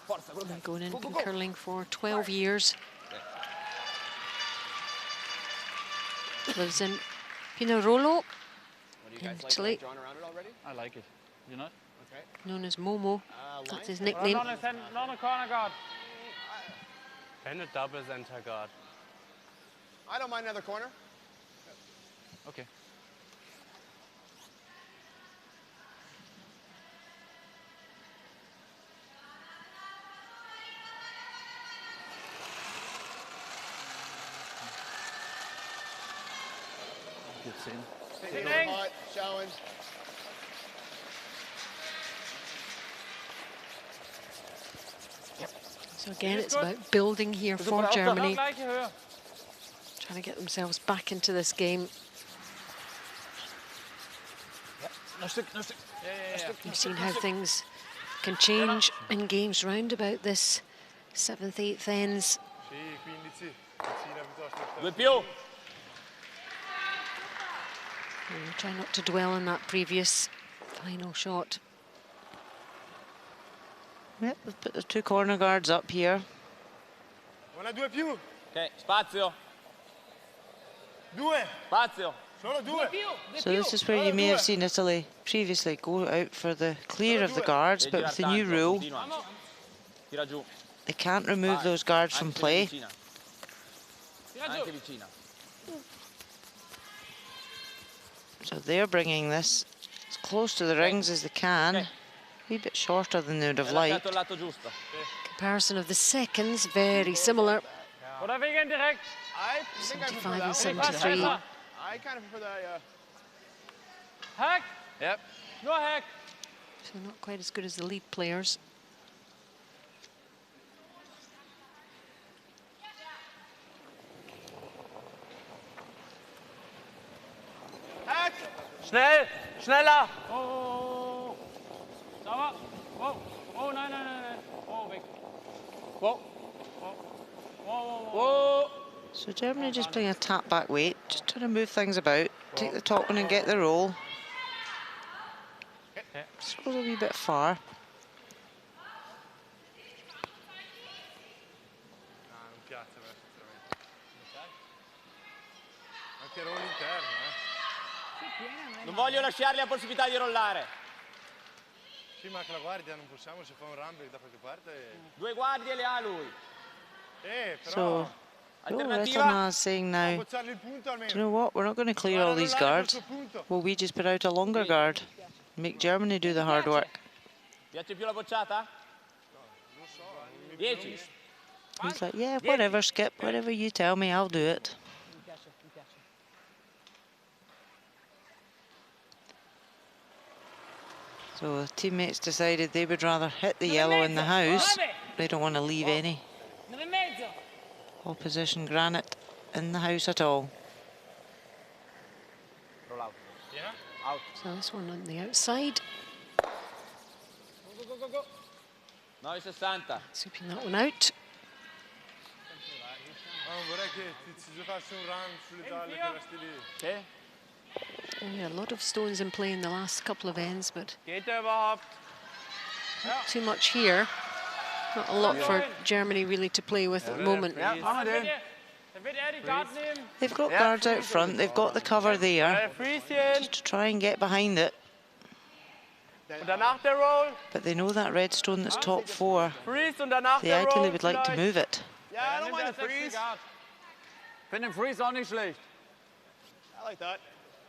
Forza, Been going in, been curling for 12 years. Lives in Pinerolo, in Italy. I like it. You know? Okay. Known as Momo. That's his nickname. Not a corner guard. And a double center guard. I don't mind another corner. Okay. Good scene. Hot, showing. So again, it's about building here for Germany. Trying to get themselves back into this game. You've seen how things can change in games round about this 7th, 8th ends. Try not to dwell on that previous final shot. Yep, we've put the 2 corner guards up here. Ok, spazio. Spazio. So this is where you may have seen Italy previously go out for the clear of the guards, but with the new rule, they can't remove those guards from play. So they're bringing this as close to the rings as they can. A wee bit shorter than they would have liked. Comparison of the seconds, very similar. Oder wegen direkt. 75 and 73. I kind of prefer the... Hack. Yep. Nur Hack. So not quite as good as the lead players. Hack. Schnell. Schneller. Oh. Sauber. Oh. Oh, nein, nein, nein, nein. Oh, weg. Whoa. Whoa. So Germany just playing a tap back weight, just trying to move things about, take the top one and get the roll. Just goes a wee bit far. Non voglio lasciargli la possibilità di rollare. Sì, ma anche la guardia non possiamo, se fa un rambling da qualche parte. 2 guardie le ha lui. So, Retina is saying now, do you know what, we're not going to clear all these guards. Will we just put out a longer guard? Make Germany do the hard work. Piace più la bocciata? 10. He's like, yeah, whatever, Skip, whatever you tell me, I'll do it. So the teammates decided they would rather hit the yellow in the house. They don't want to leave any opposition granite in the house at all. So this one on the outside. 9,60. Sweeping that one out. Yeah, a lot of stones in play in the last couple of ends, but not too much here. Not a lot for Germany really to play with at the moment. They've got guards out front, they've got the cover there, just to try and get behind it. But they know that red stone that's top 4. They ideally would like to move it. Yeah, I don't mind the freeze. Finde den Freeze auch nicht schlecht. I like that.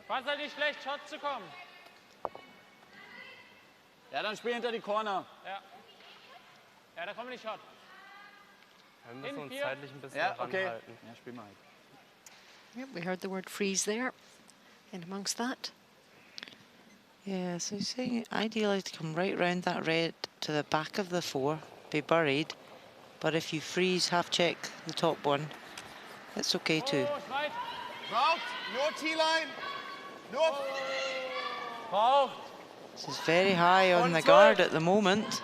Fand's halt nicht schlecht, Shot zu kommen. Ja, dann spiel hinter die Corner. Ja. Ja, da kommen die Shot. Wir müssen uns zeitlich ein bisschen ranhalten. Ja, spiel mal. Yep, we heard the word freeze there. And amongst that. Yeah, so he's saying ideally to come right round that red to the back of the 4, be buried. But if you freeze, half check the top one, it's okay too. Braucht, nur T-line. Nur. This is very high on the guard at the moment.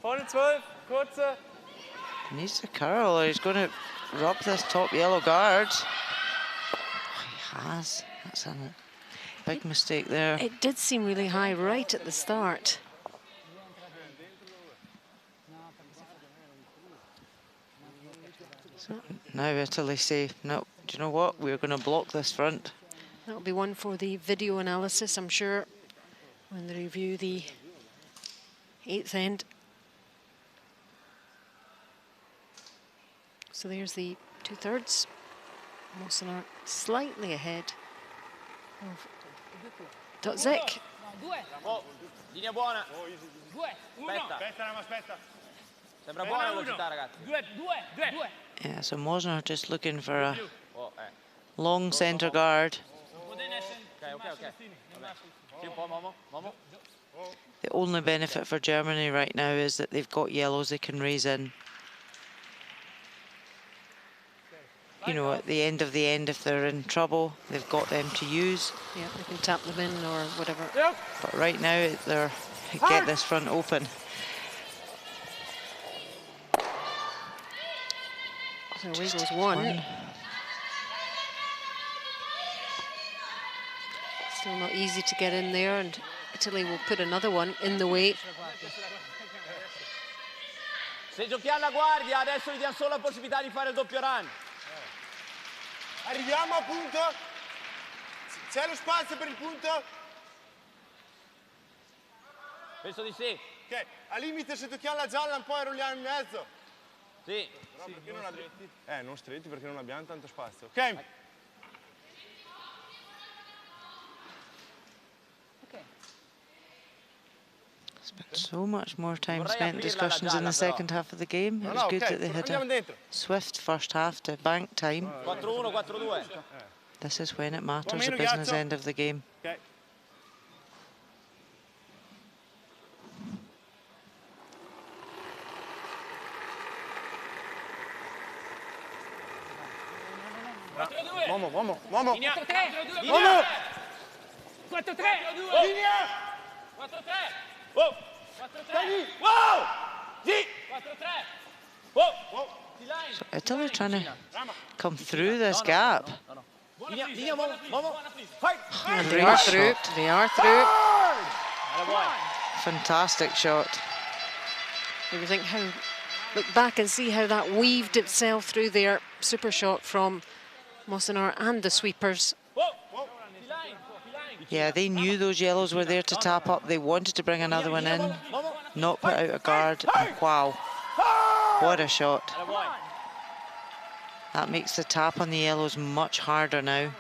Vorne 12, kurze. He needs to curl or he's going to rub this top yellow guard. He has. That's a big mistake there. It did seem really high right at the start. So now Italy say, no, do you know what? We're going to block this front. That'll be one for the video analysis, I'm sure, when they review the 8th end. So there's the 2/3. Mossenar slightly ahead of Dotzik. Oh, linea buona. 2, 1. Aspetta. Sembra buona velocità, ragazzi. 2. Yeah, so Mossenar just looking for a long centre guard. Okay. The only benefit for Germany right now is that they've got yellows they can raise in. You know, at the end of the end, if they're in trouble, they've got them to use. Yeah, they can tap them in or whatever. But right now, they're get this front open. So away goes one. Still not easy to get in there, and Italy will put another one in the way. Se giochiamo la guardia, adesso gli diamo solo la possibilità di fare il doppio run. Arriviamo a punto? C'è lo spazio per il punto? Penso di sì. Ok, al limite se tocchiamo la gialla un po' e rolliamo in mezzo. Sì. Però perché non stretti? Non stretti perché non abbiamo tanto spazio. Ok. Spent so much more time spent discussions in the second half of the game. It was good that they had a swift first half to bank time. 4-1, 4-2. This is when it matters, the business end of the game. Okay. Momo. Momo. 4-3. Momo. 4-3. 4-3. Oh. 4-3. Wow. Sì. 4-3. Oh. So Italy trying to come through this gap. Linea, Momo. Fight. And they are through. They are through. Fantastic shot. You think look back and see how that weaved itself through there. Super shot from Mossenar and the sweepers. Yeah, they knew those yellows were there to tap up. They wanted to bring another one in, not put out a guard, and wow, what a shot. That makes the tap on the yellows much harder now.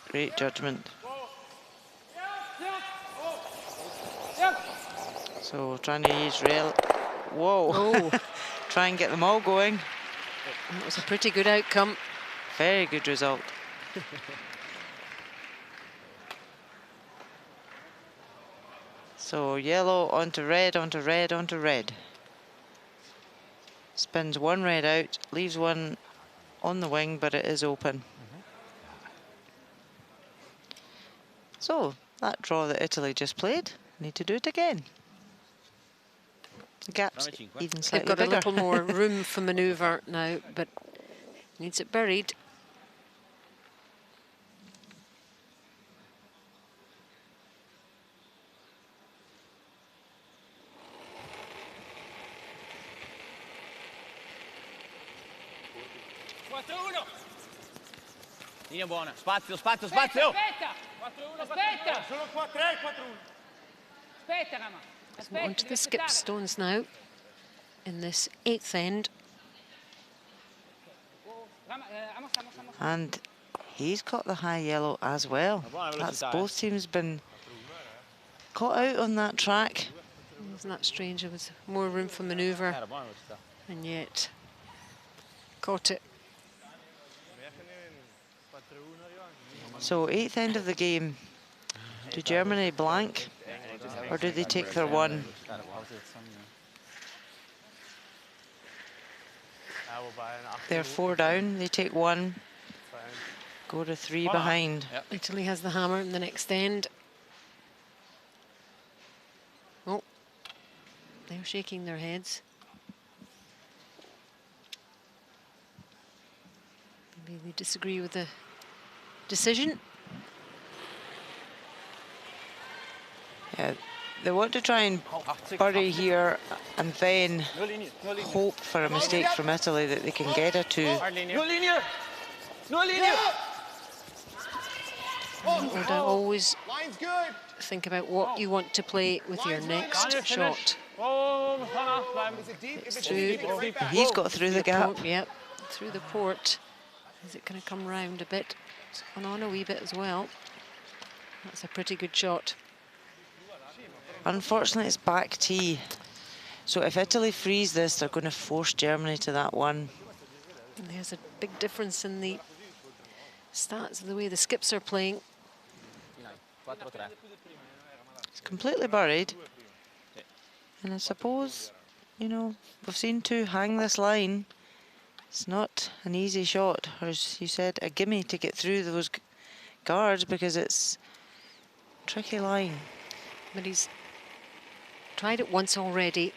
Great judgment. So trying to use whoa, Oh. Try and get them all going. That was a pretty good outcome. Very good result. So yellow onto red, onto red, onto red. Spins one red out, leaves one on the wing, but it is open. So that draw that Italy just played, need to do it again. The gap's even slightly They've got bigger. a little more room for manoeuvre now, but needs it buried. Linea buona. Spazio. Aspetta. 4-1. Aspetta. Solo 4-3, 4-1. Aspetta, Rama. So on to the skip stones now in this 8th end. And he's got the high yellow as well. That's both teams been caught out on that track. Isn't that strange? There was more room for manoeuvre, and yet caught it. So 8th end of the game. Do Germany blank or do they take their one? They're 4 down, they take one. Go to 3 behind. Italy has the hammer in the next end. Oh, they're shaking their heads. Maybe they disagree with the decision. Yeah, they want to try and bury here and then hope for a mistake from Italy that they can get a 2. Would always think about what you want to play with your next shot. It's through. He's got through the gap. Port, yep, through the port. Is it going to come round a bit? It's gone on a wee bit as well. That's a pretty good shot. Unfortunately, it's back tee. So if Italy freeze this, they're going to force Germany to that 1. And there's a big difference in the stats of the way the skips are playing. It's completely buried. And I suppose, you know, we've seen 2 hang this line. It's not an easy shot, or as you said, a gimme to get through those guards, because it's a tricky line. But he's tried it once already.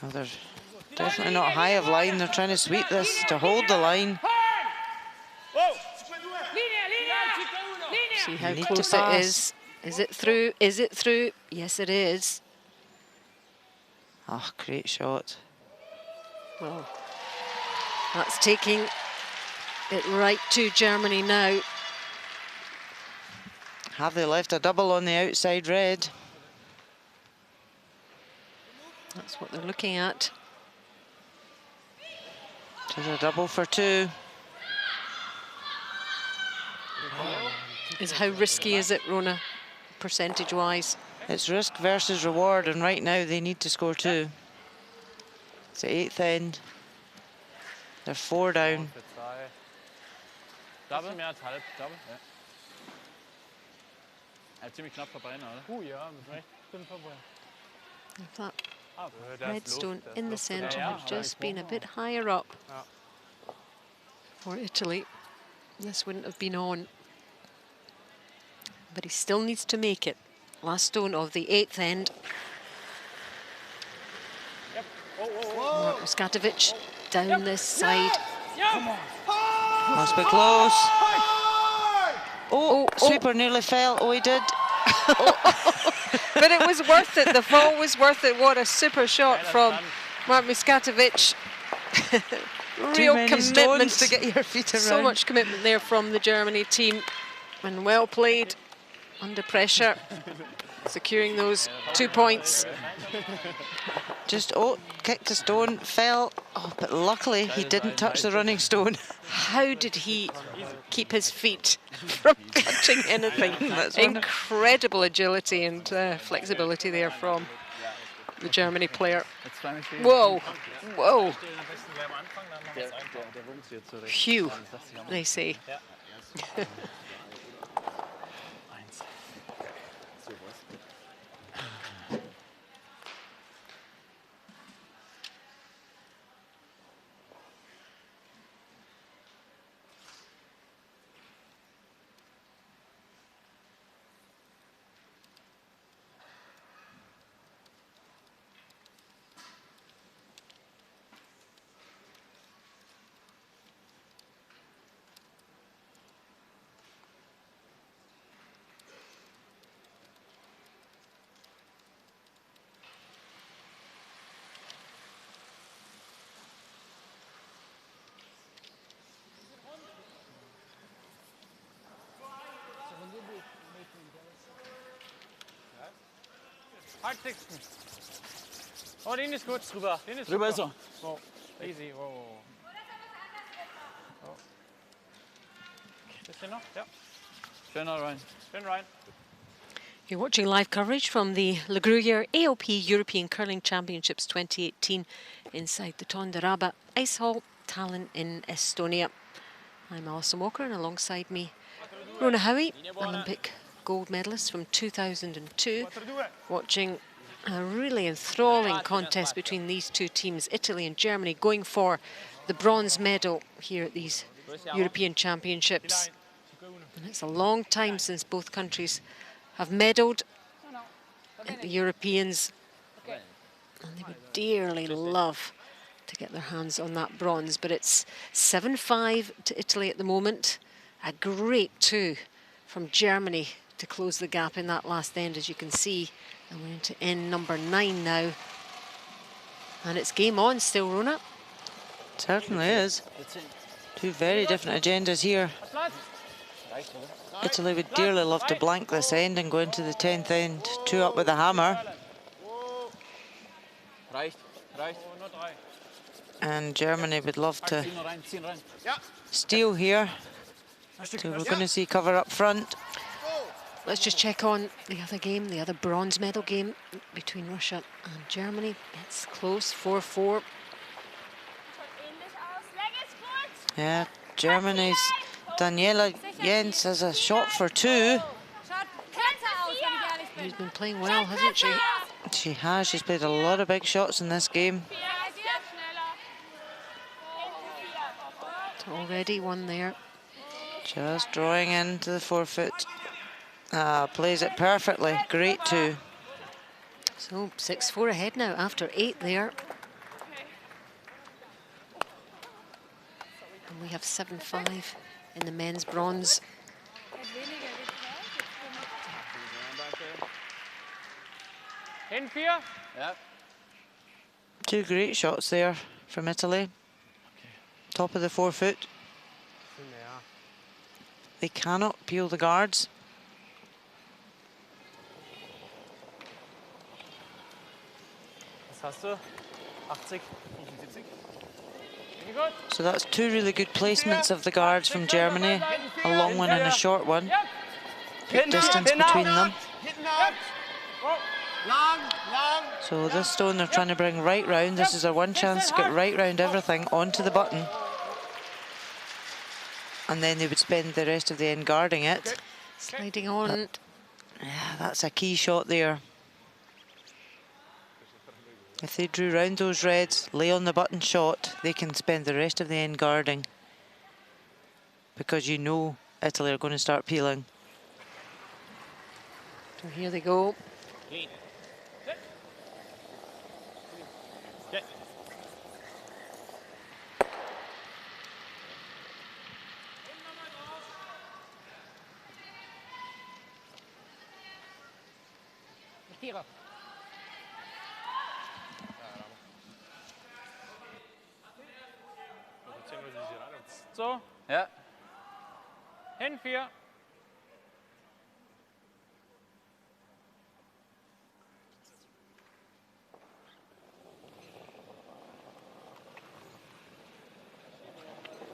Oh, they're definitely not high of line. They're trying to sweep this to hold the line. See how close it is. Is it through? Is it through? Yes, it is. Oh, great shot. Well, that's taking it right to Germany now. Have they left a double on the outside red? That's what they're looking at. To the double for 2. Is how risky is it, Rona, percentage-wise? It's risk versus reward, and right now they need to score 2. It's the 8th end. They're 4 down. Double? Mehr als halb, double, ja. Ziemlich knapp vorbei, oder? Ja, mit Recht. Bin vorbei. If that redstone in the centre had just been a bit higher up for Italy, this wouldn't have been on. But he still needs to make it. Last stone of the 8th end. Muskatovic down this side. Must be close. Oh, sweeper nearly fell. Oh, he did. But it was worth it. The fall was worth it. What a super shot from Mark Muskatovic. Real commitment to get your feet around. So much commitment there from the Germany team, and well played under pressure, securing those 2 points. Just kicked a stone, fell. Oh, but luckily he didn't touch the running stone. How did he keep his feet from touching anything? Incredible agility and flexibility there from the Germany player. Whoa, whoa. Phew, they say. Hartsigsten. Oh, den ist gut. Drüber. Den ist Drüber super. ist er. Oh, easy. Oh. Oh. Bisschen noch? Ja. Schön rein. Schön rein. You're watching live coverage from the Gruyère AOP European Curling Championships 2018 inside the Tonderaba Ice Hall, Tallinn in Estonia. I'm Alison Walker, and alongside me, Rona Howie, Olympic gold medalist from 2002, watching A really enthralling contest between these two teams, Italy and Germany, going for the bronze medal here at these European Championships. And it's a long time since both countries have medalled at the Europeans. And they would dearly love to get their hands on that bronze. But it's 7-5 to Italy at the moment. A great two from Germany to close the gap in that last end, as you can see. And we're into end number 9 now. And it's game on still, Rona. Certainly is. Two very different agendas here. Italy would dearly love to blank this end and go into the 10th end, 2 up with a hammer. And Germany would love to steal here. So we're going to see cover up front. Let's just check on the other game, the other bronze medal game between Russia and Germany. It's close, 4-4. Yeah, Germany's Daniela Jens has a shot for 2. She's been playing well, hasn't she? She has. She's played a lot of big shots in this game. Already one there. Just drawing into the forefoot. Plays it perfectly. Great 2. So 6-4 ahead now after 8 there. And we have 7-5 in the men's bronze. Hin 4. Two great shots there from Italy. Top of the forefoot. They cannot peel the guards. Was hast du? 80. So that's 2 really good placements of the guards from Germany. A long one and a short one. Good distance between them. So this stone they're trying to bring right round. This is their one chance to get right round everything onto the button. And then they would spend the rest of the end guarding it. Sliding on. Yeah, that's a key shot there. If they drew round those reds, lay on the button shot, they can spend the rest of the end guarding. Because you know Italy are going to start peeling. So here they go. Tiro. So. Ja. Hin 4.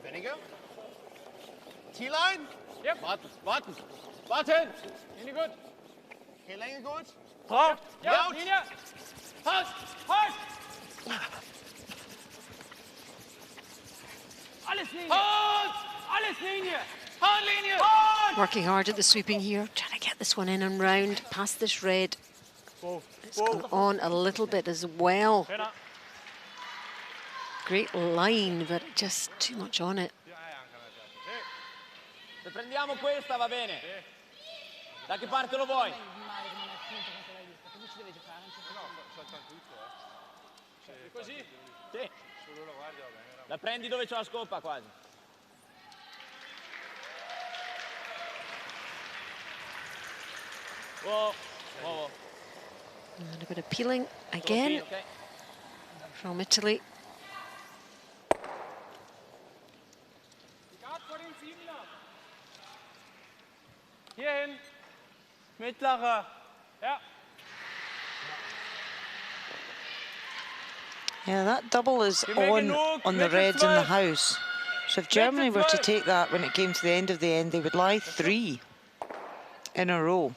Weniger. T-Line. Yep. Warten. Warten. Linie gut. Okay, Länge gut. Drauf. Ja, Laut. Linie. Pass. Halt. Alles Linie. Halt. Alles Linie. Halt, Linie. Halt. Working hard at the sweeping here, trying to get this one in and round, past this red. It's gone on a little bit as well. Great line, but just too much on it. Se prendiamo questa va bene. Da che parte lo vuoi? Così? Sì. La prendi dove c'è la scopa quasi. Whoa. Whoa. And a bit of peeling again from Italy. Hierhin. Mittlere. Ja. Yeah, that double is on the reds in the house. So if Germany were to take that when it came to the end of the end, they would lie 3 in a row.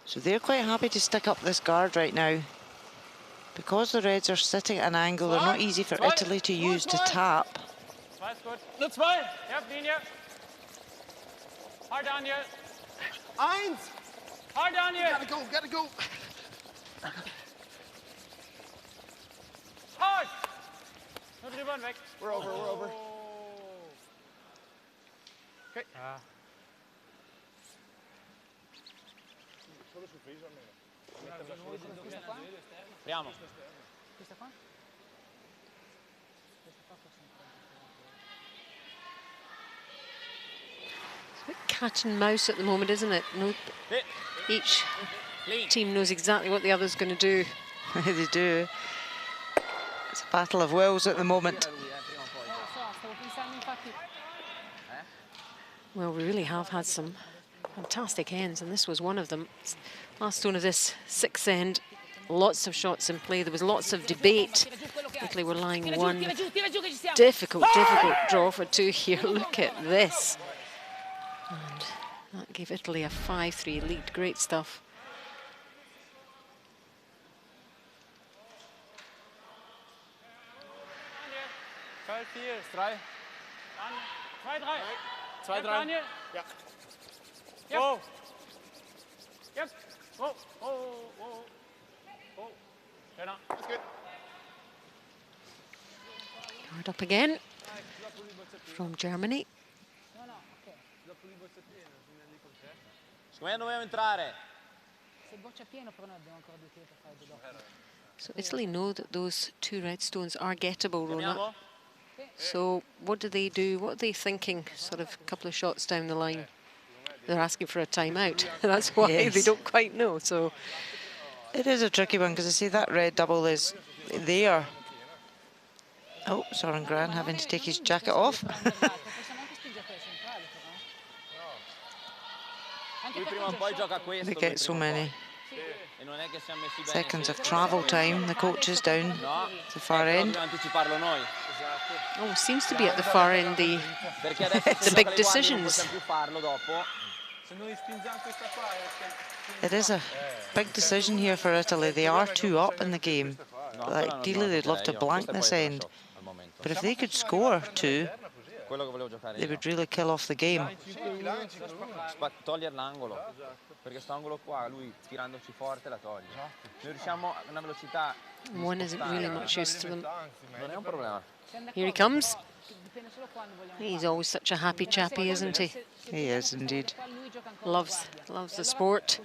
So they're quite happy to stick up this guard right now. Because the reds are sitting at an angle, they're not easy for Italy to use to tap. Zwei ist gut. Nur 2. Ja, Linie. Halt, Daniel. 1. Halt, Daniel. Gotta go. Halt! Nur drüber und weg. We're over, we're over. Okay. Ja. Apriamo. Questa qua? It's a bit cat and mouse at the moment, isn't it? No, each team knows exactly what the other's going to do. They do. It's a battle of wills at the moment. Well, we really have had some fantastic ends, and this was one of them. Last one of this sixth end, lots of shots in play. There was lots of debate. Italy were lying one. Difficult draw for two here. Look at this. And that gave Italy a 5-3 lead. Great stuff. Zwei, drei. Daniel. Ja. Yep. Oh. Yep. Oh, oh, oh, oh. Genau. That's good. Guard up again from Germany. Secondo me dobbiamo entrare. So Italy know that those two red stones are gettable, Rona. So what do they do? What are they thinking sort of a couple of shots down the line? They're asking for a timeout. That's why they don't quite know. So it is a tricky one because I see that red double is there. Oh, Soren Gran having to take his jacket off. They get so many seconds of travel time, the coaches down the far end. Oh, seems to be at the far end, the big decisions. It is a big decision here for Italy. They are 2 up in the game. Ideally, they'd love to blank this end. But if they could score 2, they would really kill off the game. Togliere l'angolo, perché sto angolo qua, lui tirandoci forte la toglie. Noi riusciamo a una velocità. One isn't really much used to them. Non è un problema. Here he comes. He's always such a happy chappy, isn't he? He is indeed. Loves the sport.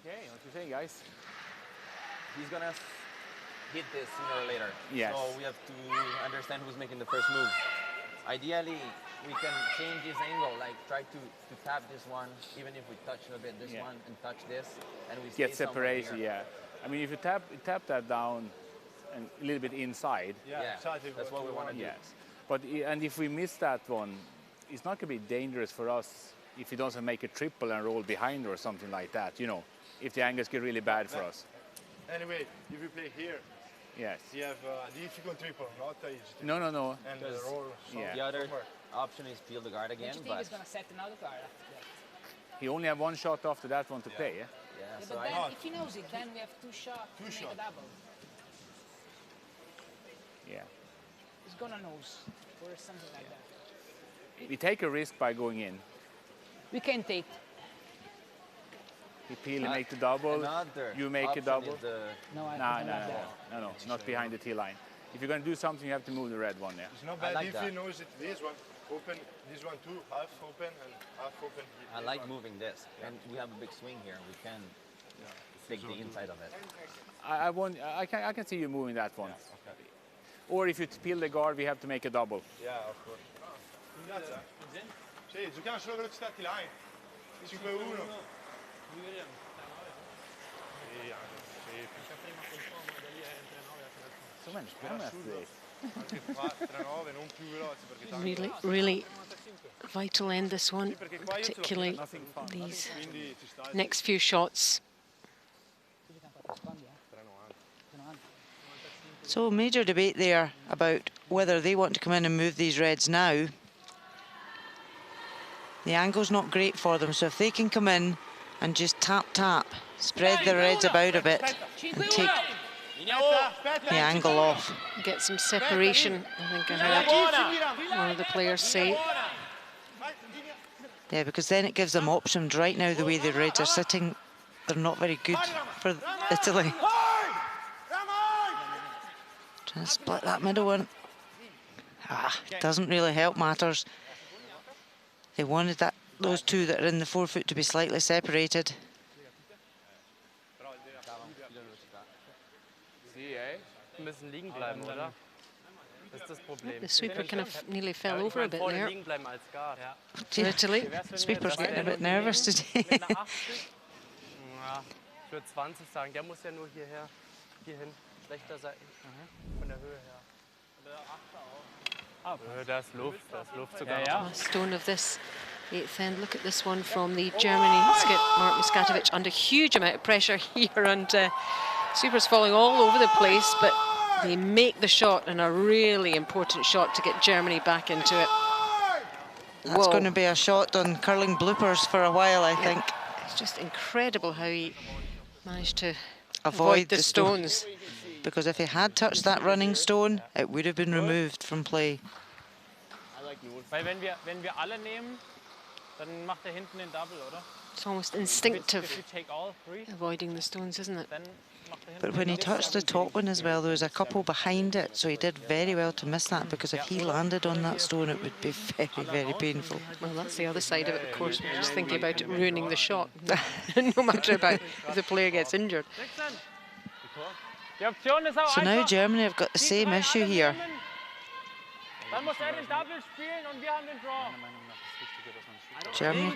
Okay, what you saying, guys? He's gonna hit this sooner or later. Yes. So we have to understand who's making the first move. Ideally, we can change his angle, like try to tap this one, even if we touch a bit this one and touch this, and we get separation. Yeah, I mean, if you tap that down and a little bit inside. Yeah, that's what we want to do. Yes, but and if we miss that one, it's not going to be dangerous for us if he doesn't make a triple and roll behind or something like that. You know, if the angles get really bad for us. Anyway, if you play here. Yes. You have difficult triple, not easy. No. And the roll. Yeah. The other option is peel the guard again, but he's going to set another guard after that. He only have one shot after that one to play, yeah? Yeah, so but then if he knows it, then we have 2 shots to make a double. Yeah. He's going to nose or something like that. We take a risk by going in. We can take. He peel, he make the double, you make a double. No, not behind the T line. If you're going to do something, you have to move the red one there. It's not bad if he knows it. This one open, this one too, half open and half open. I like moving this, and we have a big swing here. We can take the inside of it. I can see you moving that one. Yeah, okay. Or if you peel the guard, we have to make a double. Yeah, of course. Sì, giochiamo solo velocità T-line. 5-1. Really vital end, this one, particularly these next few shots. So major debate there about whether they want to come in and move these reds now. The angle's not great for them, so if they can come in and just tap, spread the reds about a bit and take the angle off. Get some separation, I think I heard one of the players say. Yeah, because then it gives them options. Right now, the way the Reds are sitting, they're not very good for Italy. Trying to split that middle one. Doesn't really help matters. They wanted those two that are in the forefoot to be slightly separated. The sweeper kind of nearly fell over a bit there. For Italy, the sweeper's getting a bit nervous today. Stone of this 8th end. Look at this one from the Germany skip, Mark Muskatovic, under huge amount of pressure here, and sweeper's falling all over the place, but they make the shot, and a really important shot to get Germany back into it. That's going to be a shot on curling bloopers for a while, I think. It's just incredible how he managed to avoid the stones. Because if he had touched that running stone, it would have been removed from play. Weil wenn wir alle nehmen, dann macht hinten den Double, oder? It's almost instinctive avoiding the stones, isn't it? But when he touched the top one as well, there was a couple behind it, so he did very well to miss that, because if he landed on that stone, it would be very, very painful. Well, that's the other side of it, of course. We're just thinking about it ruining the shot, no matter about if the player gets injured. So now Germany have got the same issue here. Germany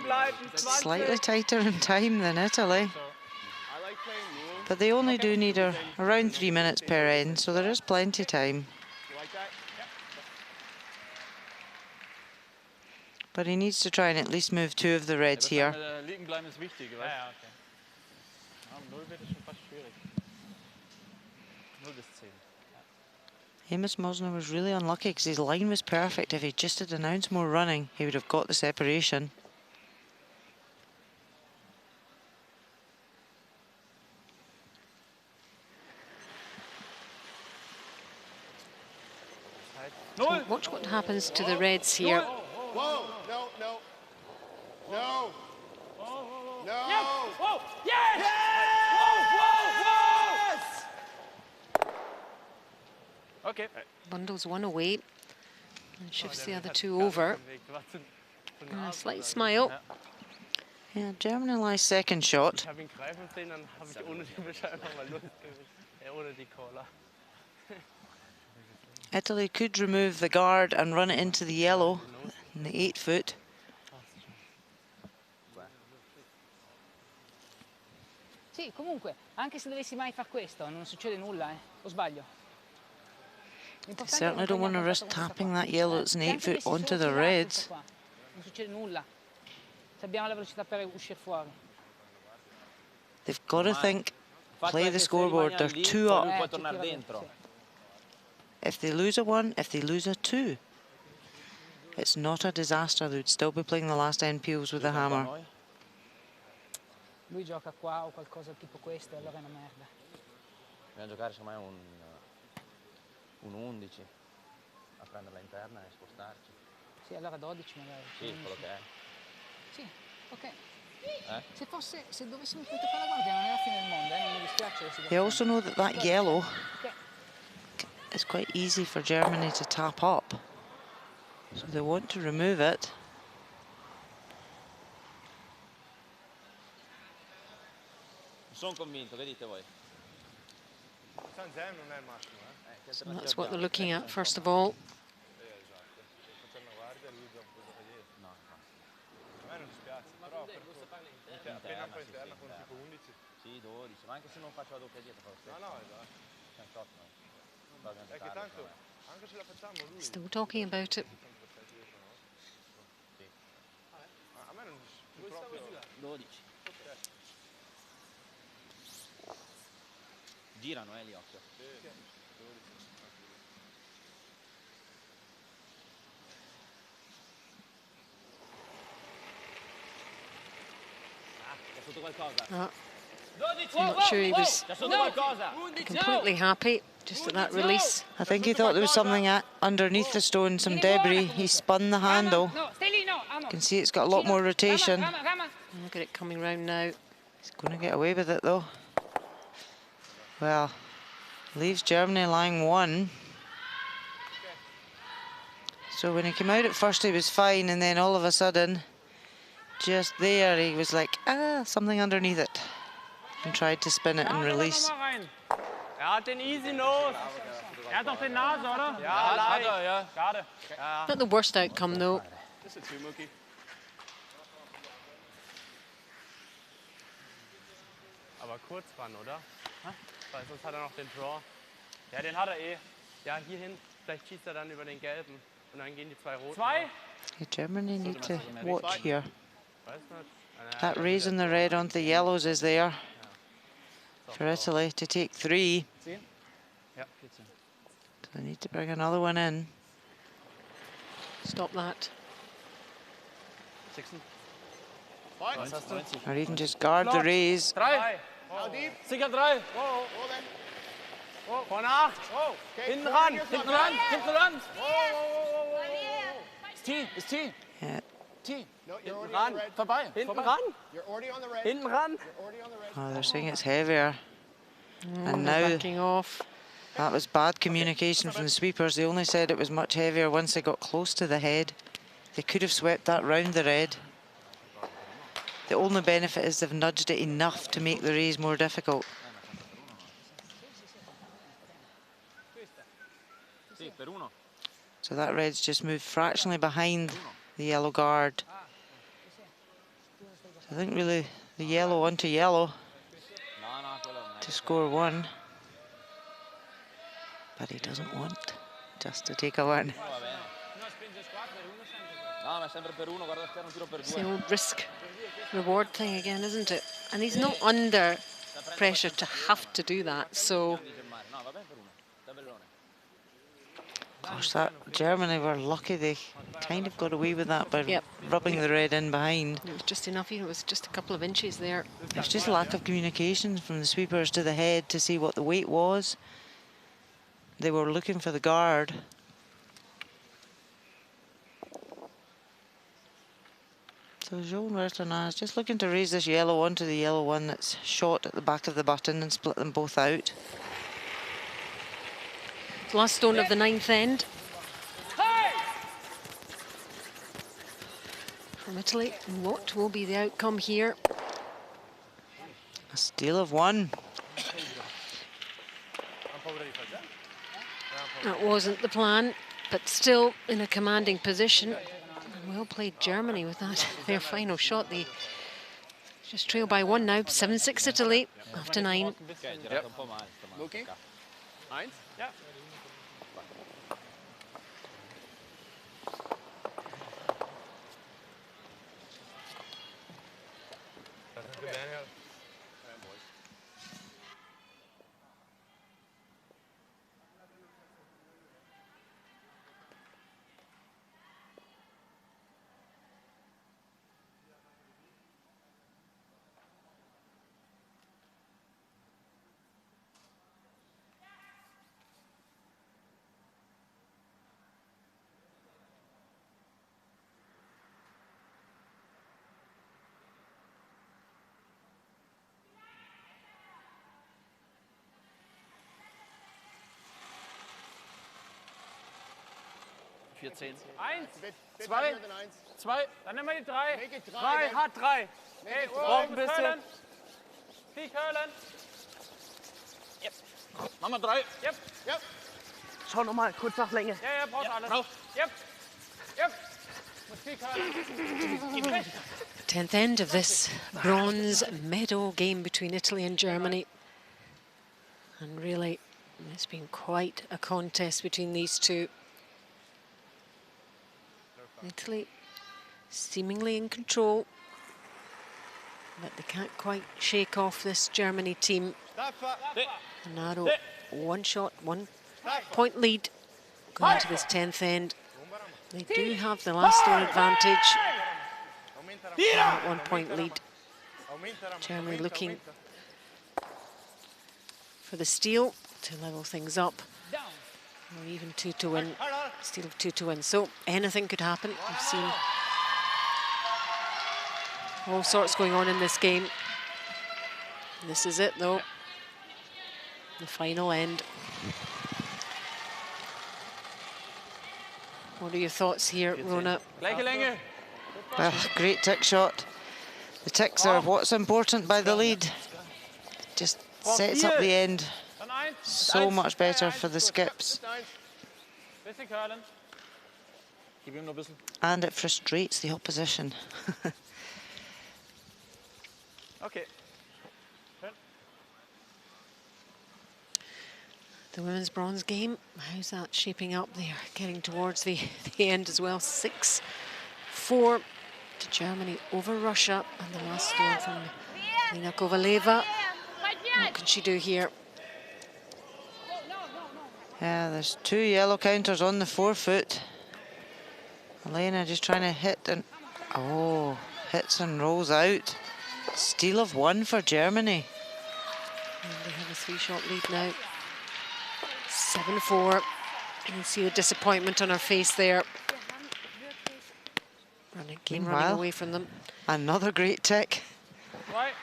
slightly tighter in time than Italy. But they only do need around 3 minutes per end, so there is plenty of time. But he needs to try and at least move 2 of the Reds here. Amos Mosner was really unlucky because his line was perfect. If he just had announced more running, he would have got the separation. So watch what happens to the Reds here. Whoa, no, no, no, no. Whoa, yes! Whoa! Okay. Bundles one away and shifts the other 2 over. And a slight smile. Yeah, Germany lies second shot. Italy could remove the guard and run it into the yellow in the 8 foot. Sì, comunque, anche se dovessi mai far questo, non succede nulla, o sbaglio? They certainly don't want to risk tapping that yellow that's an 8 foot onto the Reds. Non succede nulla. Se abbiamo la velocità per uscire fuori. They've got to think, play the scoreboard, they're 2 up. If they lose a 1, if they lose a 2, it's not a disaster. They would still be playing the last end peels with the hammer. Lui gioca qua o qualcosa tipo questo, allora è una merda. Dobbiamo giocare secondo me un 11 a prenderla interna e spostarci. Sì, allora 12 magari. Sì, quello che è. Sì, ok. Se dovessimo fare la guardia non è la fine del mondo, non mi dispiace. They also know that yellow is quite easy for Germany to tap up. So they want to remove it. Sono convinto, che dite voi? So that's what they're looking at first of all. Sì, 12, ma anche se non faccio la doppia dietro, Still talking about it. 12. Girano, gli occhi. È sotto qualcosa. I'm not sure he was completely happy just at that release. I think he thought there was something underneath the stone, some debris. He spun the handle. You can see it's got a lot more rotation. Look at it coming round now. He's going to get away with it though. Well, leaves Germany lying 1. So when he came out at first he was fine, and then all of a sudden, just there, he was like, something underneath it. And tried to spin it and release. Hat den easy nose. Hat doch den Nase, oder? Ja, hat ja. Schade. Not the worst outcome though. Just a 2, Mookie. Aber kurz ran, oder? Weil sonst hat noch den Draw. Ja, den hat eh. Ja, hierhin. Vielleicht schießt dann über den gelben. Und dann gehen die 2 roten. 2? Germany need to watch here. That raise in the red onto the yellows is there for Italy to take 3. So they need to bring another one in. Stop that. 16. Or even just guard the raise. 3. Sicher 3. Vorne 8. Hinten ran. Hinten ran. Hinten ran. Ist T. Yeah. T. Hinten ran. Vorbei. Hinten ran. Hinten ran. Oh, they're saying it's heavier. And now backing off. That was bad communication from the sweepers. They only said it was much heavier once they got close to the head. They could have swept that round the red. The only benefit is they've nudged it enough to make the raise more difficult. So that red's just moved fractionally behind the yellow guard. So I think really the yellow onto yellow to score 1. But he doesn't want just to take a 1. It's the old risk reward thing again, isn't it? And he's not under pressure to have to do that, so. Gosh, that Germany were lucky. They kind of got away with that by rubbing the red in behind. It was just enough, it was just a couple of inches there. There's just lack of communication from the sweepers to the head to see what the weight was. They were looking for the guard. So Joan Wertherna is just looking to raise this yellow onto the yellow one that's shot at the back of the button and split them both out. Last stone of the 9th end. From Italy. And what will be the outcome here? A steal of 1. That wasn't the plan, but still in a commanding position. And well played Germany with that, their final shot. They just trail by 1 now, 7-6 Italy after 9. Yep. Okay. 1. Yeah. Vier 10. 1, 2, 2. Dann nehmen wir die 3. 3, hat 3. Hey, braucht ein bisschen. Viel curlen. Yep. Machen wir 3. Yep. Yep. Schau nochmal, kurz nach Länge. Ja, braucht alles. Drauf. Yep. Yep. Muss viel curlen. 10th end of this bronze medal game between Italy and Germany. And really, it's been quite a contest between these two. Italy seemingly in control, but they can't quite shake off this Germany team. A narrow 1-shot, 1-point lead going into this 10th end. They do have the last stone advantage. That 1-point lead. Germany looking for the steal to level things up. Or even 2 to win. Steal of 2 to win. So anything could happen. We've seen all sorts going on in this game. This is it though. The final end. What are your thoughts here, Rona? Great tick shot. The ticks are what's important by the lead. Just sets up the end so much better for the skips. And it frustrates the opposition. Okay. The women's bronze game, how's that shaping up? They are getting towards the end as well. 6-4 to Germany over Russia. And the last one from Lena Kovaleva. What can she do here? Yeah, there's 2 yellow counters on the forefoot. Elena just trying to hit and... Oh, hits and rolls out. Steal of 1 for Germany. And they have a 3-shot lead now. 7-4. You can see the disappointment on her face there. Running away from them. Another great tick. Right.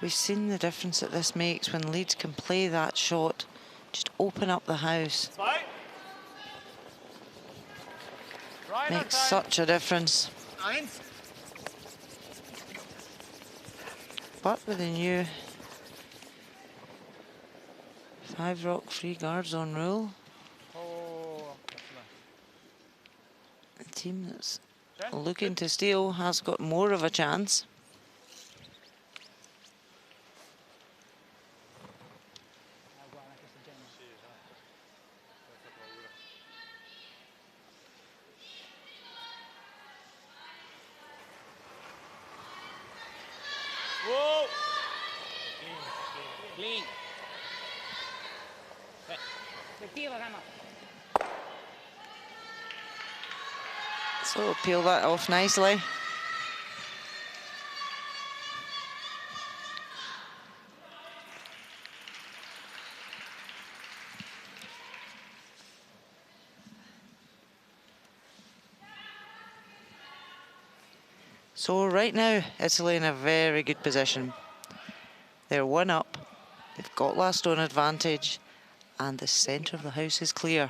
We've seen the difference that this makes when leads can play that shot. Just open up the house. Makes such a difference. But with the new 5 rock free guard zone rule, the team that's looking to steal has got more of a chance. Whoa! Clean. So peel that off nicely. So right now, Italy in a very good position. They're 1 up, they've got last on advantage, and the centre of the house is clear.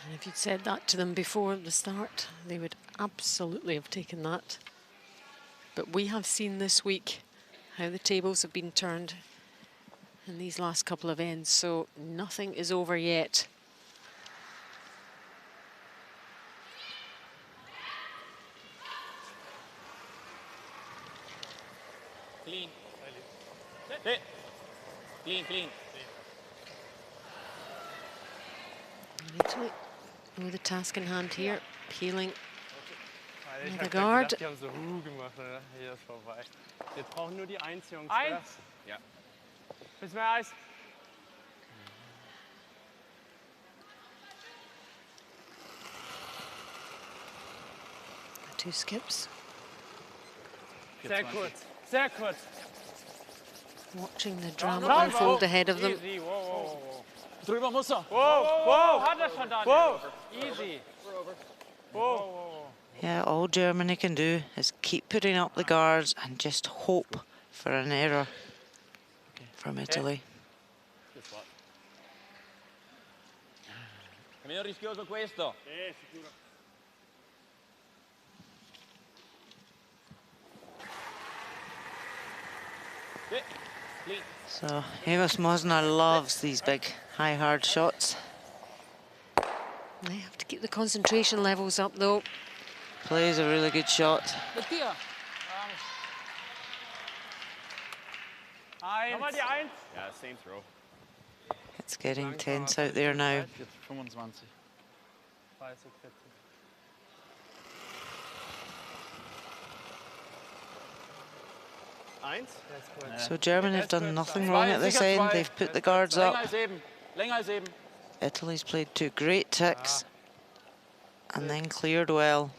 And if you'd said that to them before the start, they would absolutely have taken that. But we have seen this week how the tables have been turned in these last couple of ends, so nothing is over yet. Clean. Sit. Clean, clean. Italy with the task in hand here, peeling the guard. Die haben so gemacht, ne? Hier ist vorbei. Jetzt brauchen nur die 1, Jungs. 1. Ja. Bis mehr Eis. 2 skips. Sehr kurz, sehr kurz. Watching the drama unfold ahead of them. Easy, whoa, whoa, whoa. Drüber muss er. Whoa, whoa. Hat er schon, Daniel. Whoa. Easy. Whoa, whoa. Yeah, all Germany can do is keep putting up the guards and just hope for an error from Italy. È meno rischioso questo. Sicuro. So Amos Mosna loves these big, high, hard shots. They have to keep the concentration levels up, though. Plays a really good shot. Nochmal die 1. Yeah, same throw. It's getting tense out there now. 25. 30, 40. So Germany have done nothing wrong at this end. They've put the guards up. Italy's played 2 great ticks and then cleared well.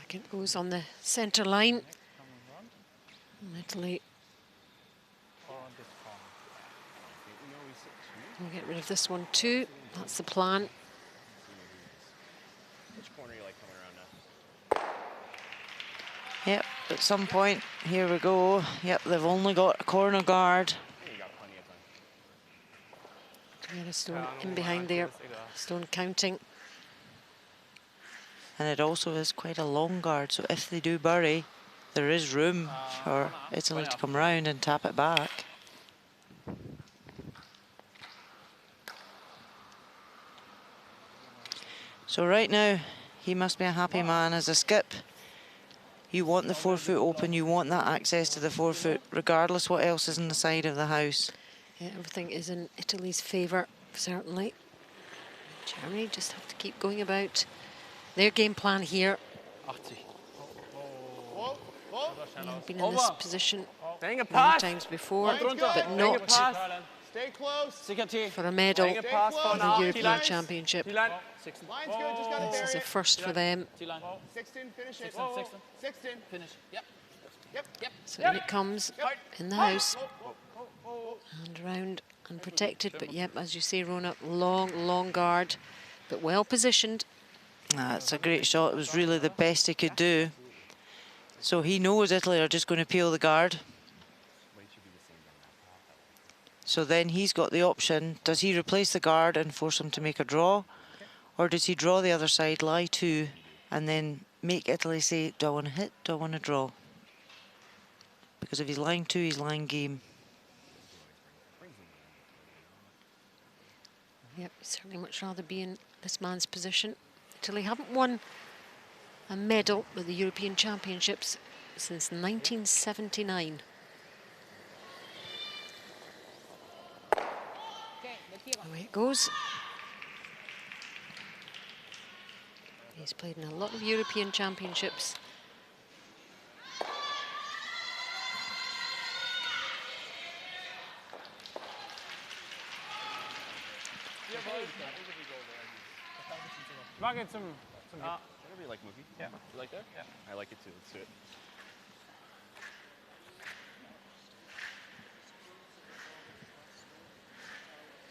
Back it goes on the centre line. And Italy will get rid of this one too. That's the plan. Which corner you like coming around now? Yep, at some point, here we go. Yep, they've only got a corner guard. You got plenty of time. Get a Stone in behind there. Stone counting. And it also is quite a long guard, so if they do bury, there is room for Italy to come round and tap it back. So right now, he must be a happy man as a skip. You want the forefoot open, you want that access to the forefoot, regardless what else is in the side of the house. Yeah, everything is in Italy's favour, certainly. Germany just have to keep going about their game plan here. They've been in this position many times before, but not Stay close. for a medal in the European Championship. This is a first for them. 16, finish it. 16. Finish. Yep. So in it comes in the house and around and protected. But yep, as you say, Rona, long guard, but well positioned. It's a great shot. It was really the best he could do. So he knows Italy are just going to peel the guard. So then he's got the option. Does he replace the guard and force him to make a draw? Or does he draw the other side, lie to, and then make Italy say, do I want to hit, do I want to draw? Because if he's lying to, he's lying game. Yep, certainly much rather be in this man's position. Italy haven't won a medal at the European Championships since 1979. Away it goes. He's played in a lot of European Championships. Mag jetzt zum Whatever you like, Mookie. Yeah. You like that? Yeah. I like it too. Let's do it.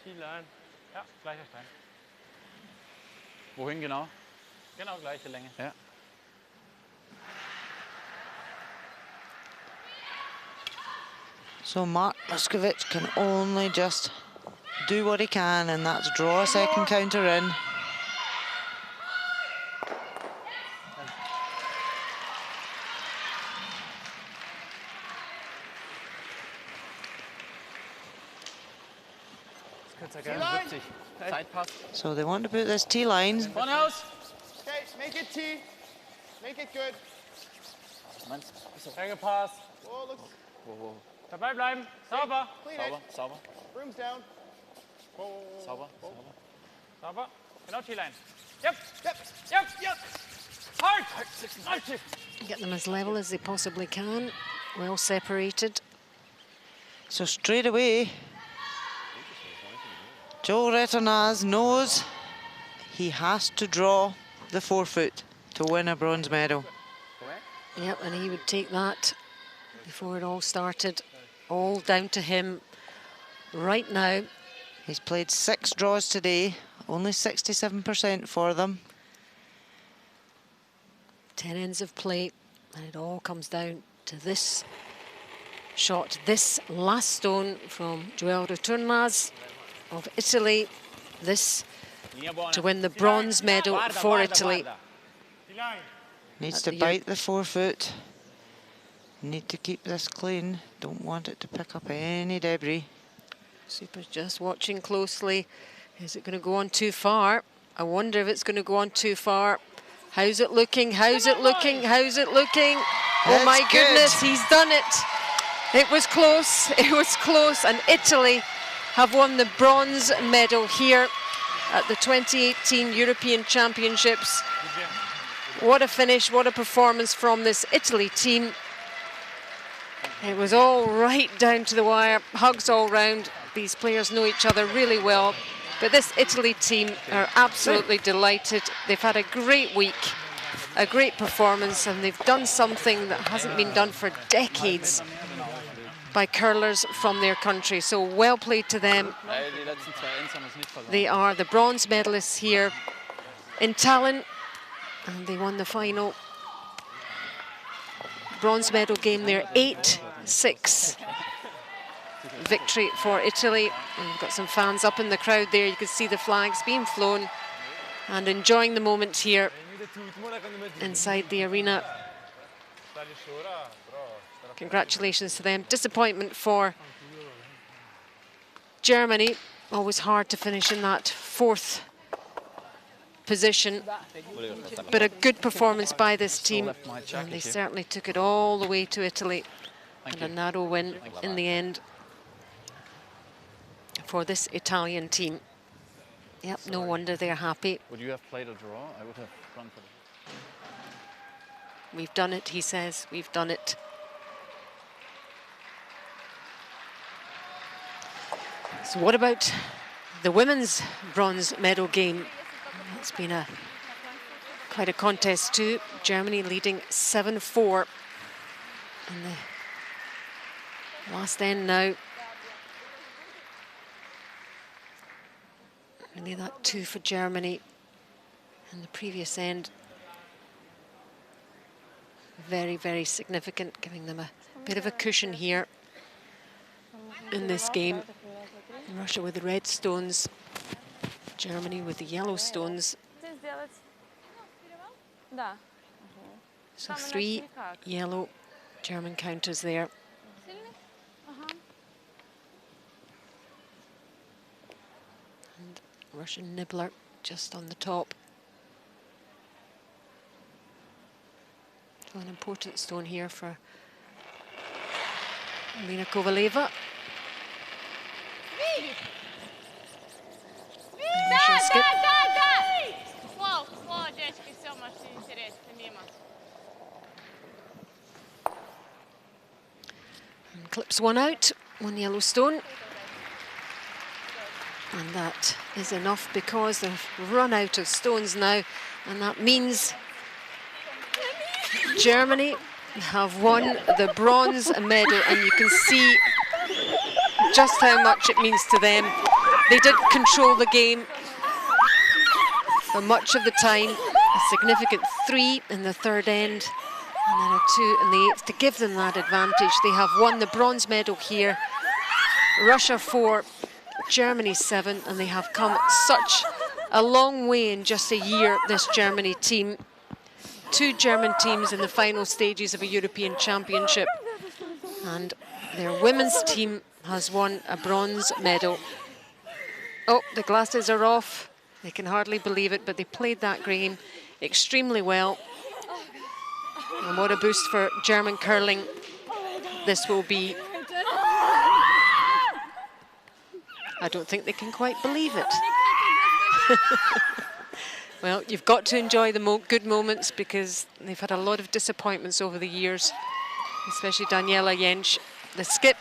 T-Line. Ja, gleicher Stein. Wohin genau? Genau, gleiche Länge. Ja. So Mark Muscovich can only just do what he can, and that's draw a second counter in. So they want to put this T-line. One house. Okay, make it T. Make it good. Enge Pass. Whoa, looks. Dabei bleiben. Sauber. Clean it. Sauber. Broom's down. Sauber. Sauber. Genau T-Line. Yep. Hard. Get them as level as they possibly can. Well separated. So straight away, Joe Retornaz knows he has to draw the forefoot to win a bronze medal. Yep, and he would take that before it all started. All down to him right now. He's played 6 draws today, only 67% for them. 10 ends of play, and it all comes down to this shot, this last stone from Joel Retornaz of Italy. This to win the bronze medal for Italy. Needs to bite the forefoot. Need to keep this clean. Don't want it to pick up any debris. Super's just watching closely. Is it going to go on too far? I wonder if it's going to go on too far. How's it looking? How's it looking? How's it looking? Oh my goodness, he's done it. It was close. It was close. And Italy have won the bronze medal here at the 2018 European Championships. What a finish, what a performance from this Italy team. It was all right down to the wire, hugs all round. These players know each other really well. But this Italy team are absolutely delighted. They've had a great week. a great performance, and they've done something that hasn't been done for decades by curlers from their country. So well played to them. They are the bronze medalists here in Tallinn, and they won the final bronze medal game there, 8-6 victory for Italy. And we've got some fans up in the crowd there. You can see the flags being flown and enjoying the moment here inside the arena. Congratulations to them. Disappointment for Germany. Always hard to finish in that 4th position, but a good performance by this team, and they certainly took it all the way to Italy, and a narrow win in the end for this Italian team. Yep, no wonder they're happy. Would you have played a draw? I would have gone for it. We've done it, he says. We've done it. So what about the women's bronze medal game? It's been quite a contest too. Germany leading 7-4 in the last end now. Really that 2 for Germany in the previous end. Very, very significant, giving them a bit of a cushion here in this game. Russia with the red stones, Germany with the yellow stones. So 3 yellow German counters there. And Russian nibbler just on the top. So an important stone here for Alina Kovaleva. Skip. And clips one out, 1 yellow stone. And that is enough because they've run out of stones now, and that means Germany have won the bronze medal, and you can see just how much it means to them. They did control the game for much of the time. A significant 3 in the 3rd end, and then a 2 in the 8th to give them that advantage. They have won the bronze medal here. Russia 4, Germany 7, and they have come such a long way in just a year, this Germany team. 2 German teams in the final stages of a European Championship, and their women's team has won a bronze medal. Oh, the glasses are off. They can hardly believe it, but they played that game extremely well. And what a boost for German curling this will be. I don't think they can quite believe it. Well, you've got to enjoy the good moments, because they've had a lot of disappointments over the years, especially Daniela Jentsch. The skip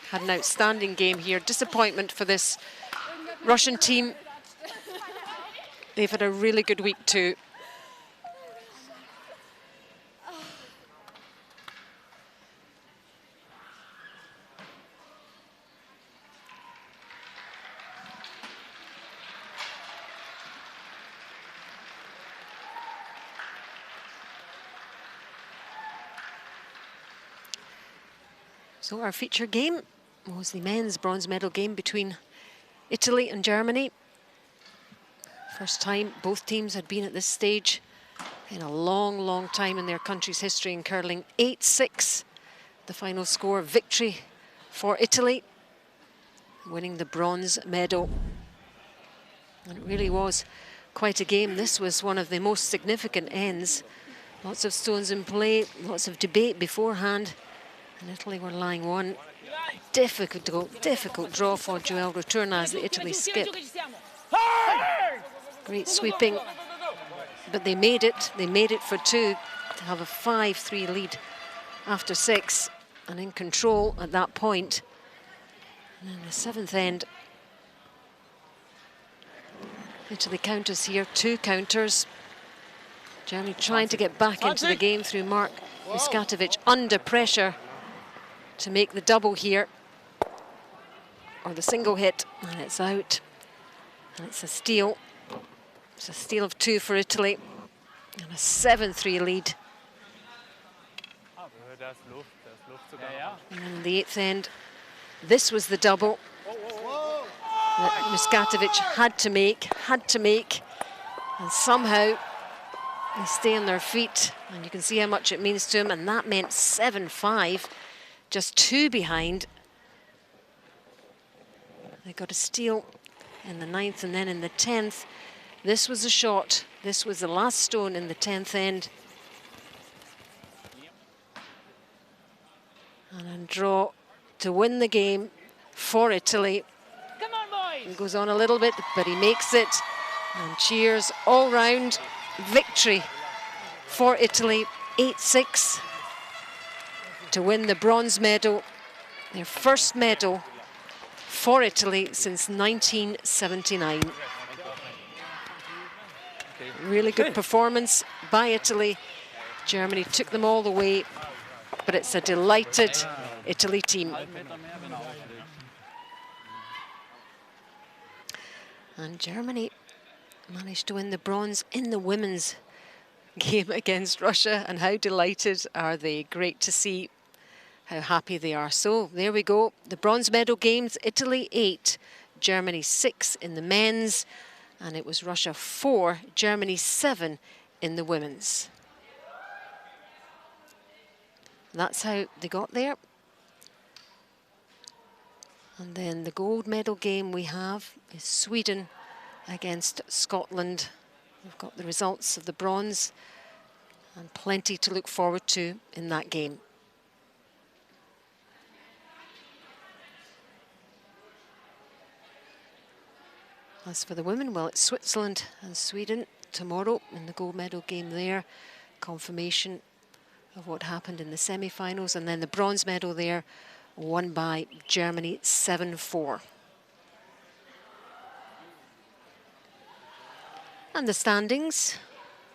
had an outstanding game here. Disappointment for this Russian team. They've had a really good week too. So our feature game was the men's bronze medal game between Italy and Germany. First time both teams had been at this stage in a long, long time in their country's history in curling. 8-6, the final score. Victory for Italy, winning the bronze medal. And it really was quite a game. This was one of the most significant ends. Lots of stones in play, lots of debate beforehand. And Italy were lying 1. Difficult draw for Joel Returna as the Italy skip. Great sweeping, but they made it. They made it for 2 to have a 5-3 lead after 6, and in control at that point. And in the 7th end, Italy counters here, 2 counters. Germany trying to get back into the game through Mark Muskatovic under pressure to make the double here. Or the single hit, and it's out. And it's a steal. It's a steal of 2 for Italy. And a 7-3 lead. And in the 8th end, this was the double that Muskatovic had to make. And somehow they stay on their feet. And you can see how much it means to him. And that meant 7-5, just 2 behind. They got a steal in the 9th, and then in the 10th, this was a shot. This was the last stone in the 10th end. And a draw to win the game for Italy. Come on, boys! He goes on a little bit, but he makes it. And cheers all round. Victory for Italy, 8-6, to win the bronze medal, their first medal for Italy since 1979. Really good performance by Italy. Germany took them all the way, but it's a delighted Italy team. And Germany managed to win the bronze in the women's game against Russia, and how delighted are they? Great to see how happy they are. So there we go, the bronze medal games, Italy 8, Germany 6 in the men's, and it was Russia 4, Germany 7 in the women's. That's how they got there. And then the gold medal game we have is Sweden against Scotland. We've got the results of the bronze and plenty to look forward to in that game. As for the women, well, it's Switzerland and Sweden tomorrow in the gold medal game there. Confirmation of what happened in the semi-finals, and then the bronze medal there won by Germany 7-4. And the standings,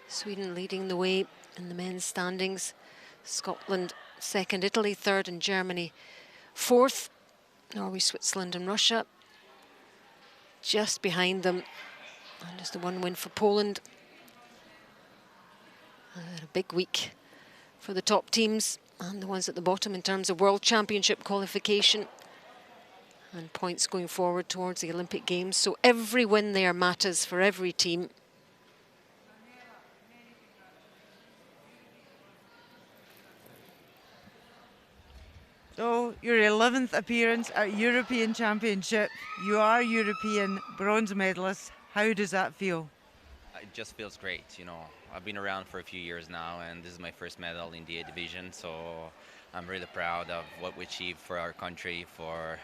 Sweden leading the way in the men's standings, Scotland second, Italy third, and Germany fourth. Norway, Switzerland and Russia just behind them, and just the one win for Poland. A big week for the top teams and the ones at the bottom in terms of World Championship qualification and points going forward towards the Olympic Games. So every win there matters for every team. So your 11th appearance at European Championship. You are European bronze medalist. How does that feel? It just feels great. You know, I've been around for a few years now, and this is my first medal in the A division. So I'm really proud of what we achieved for our country, for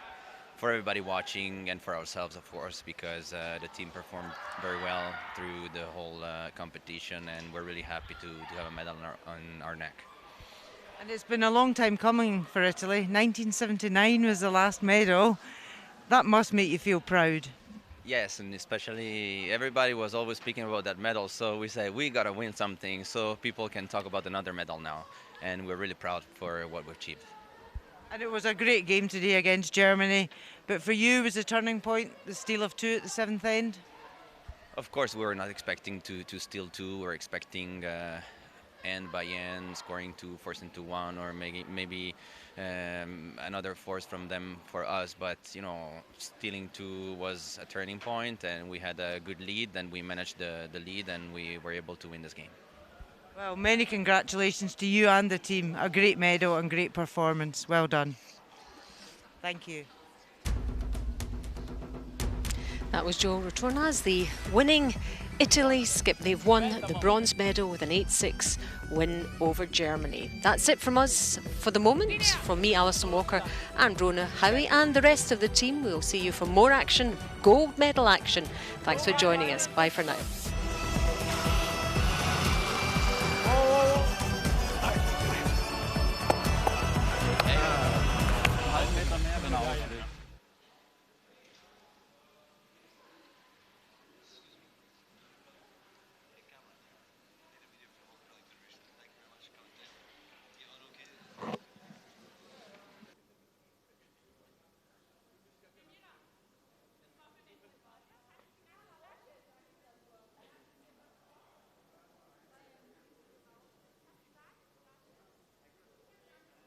everybody watching, and for ourselves, of course, because the team performed very well through the whole competition, and we're really happy to have a medal on our neck. And it's been a long time coming for Italy. 1979 was the last medal. That must make you feel proud. Yes, and especially everybody was always speaking about that medal, so we said we gotta win something so people can talk about another medal now, and we're really proud for what we achieved. And it was a great game today against Germany, but for you was the turning point, the steal of 2 at the 7th end? Of course, we were not expecting to steal 2. We're expecting end by end, scoring 2, forcing 2-1, or maybe another force from them for us. But you know, stealing 2 was a turning point, and we had a good lead, and we managed the lead, and we were able to win this game. Well, many congratulations to you and the team. A great medal and great performance. Well done. Thank you. That was Joe Rotornaz, the winning Italy skip. They've won the bronze medal with an 8-6 win over Germany. That's it from us for the moment. From me, Alison Walker, and Rona Howie, and the rest of the team. We'll see you for more action, gold medal action. Thanks for joining us. Bye for now.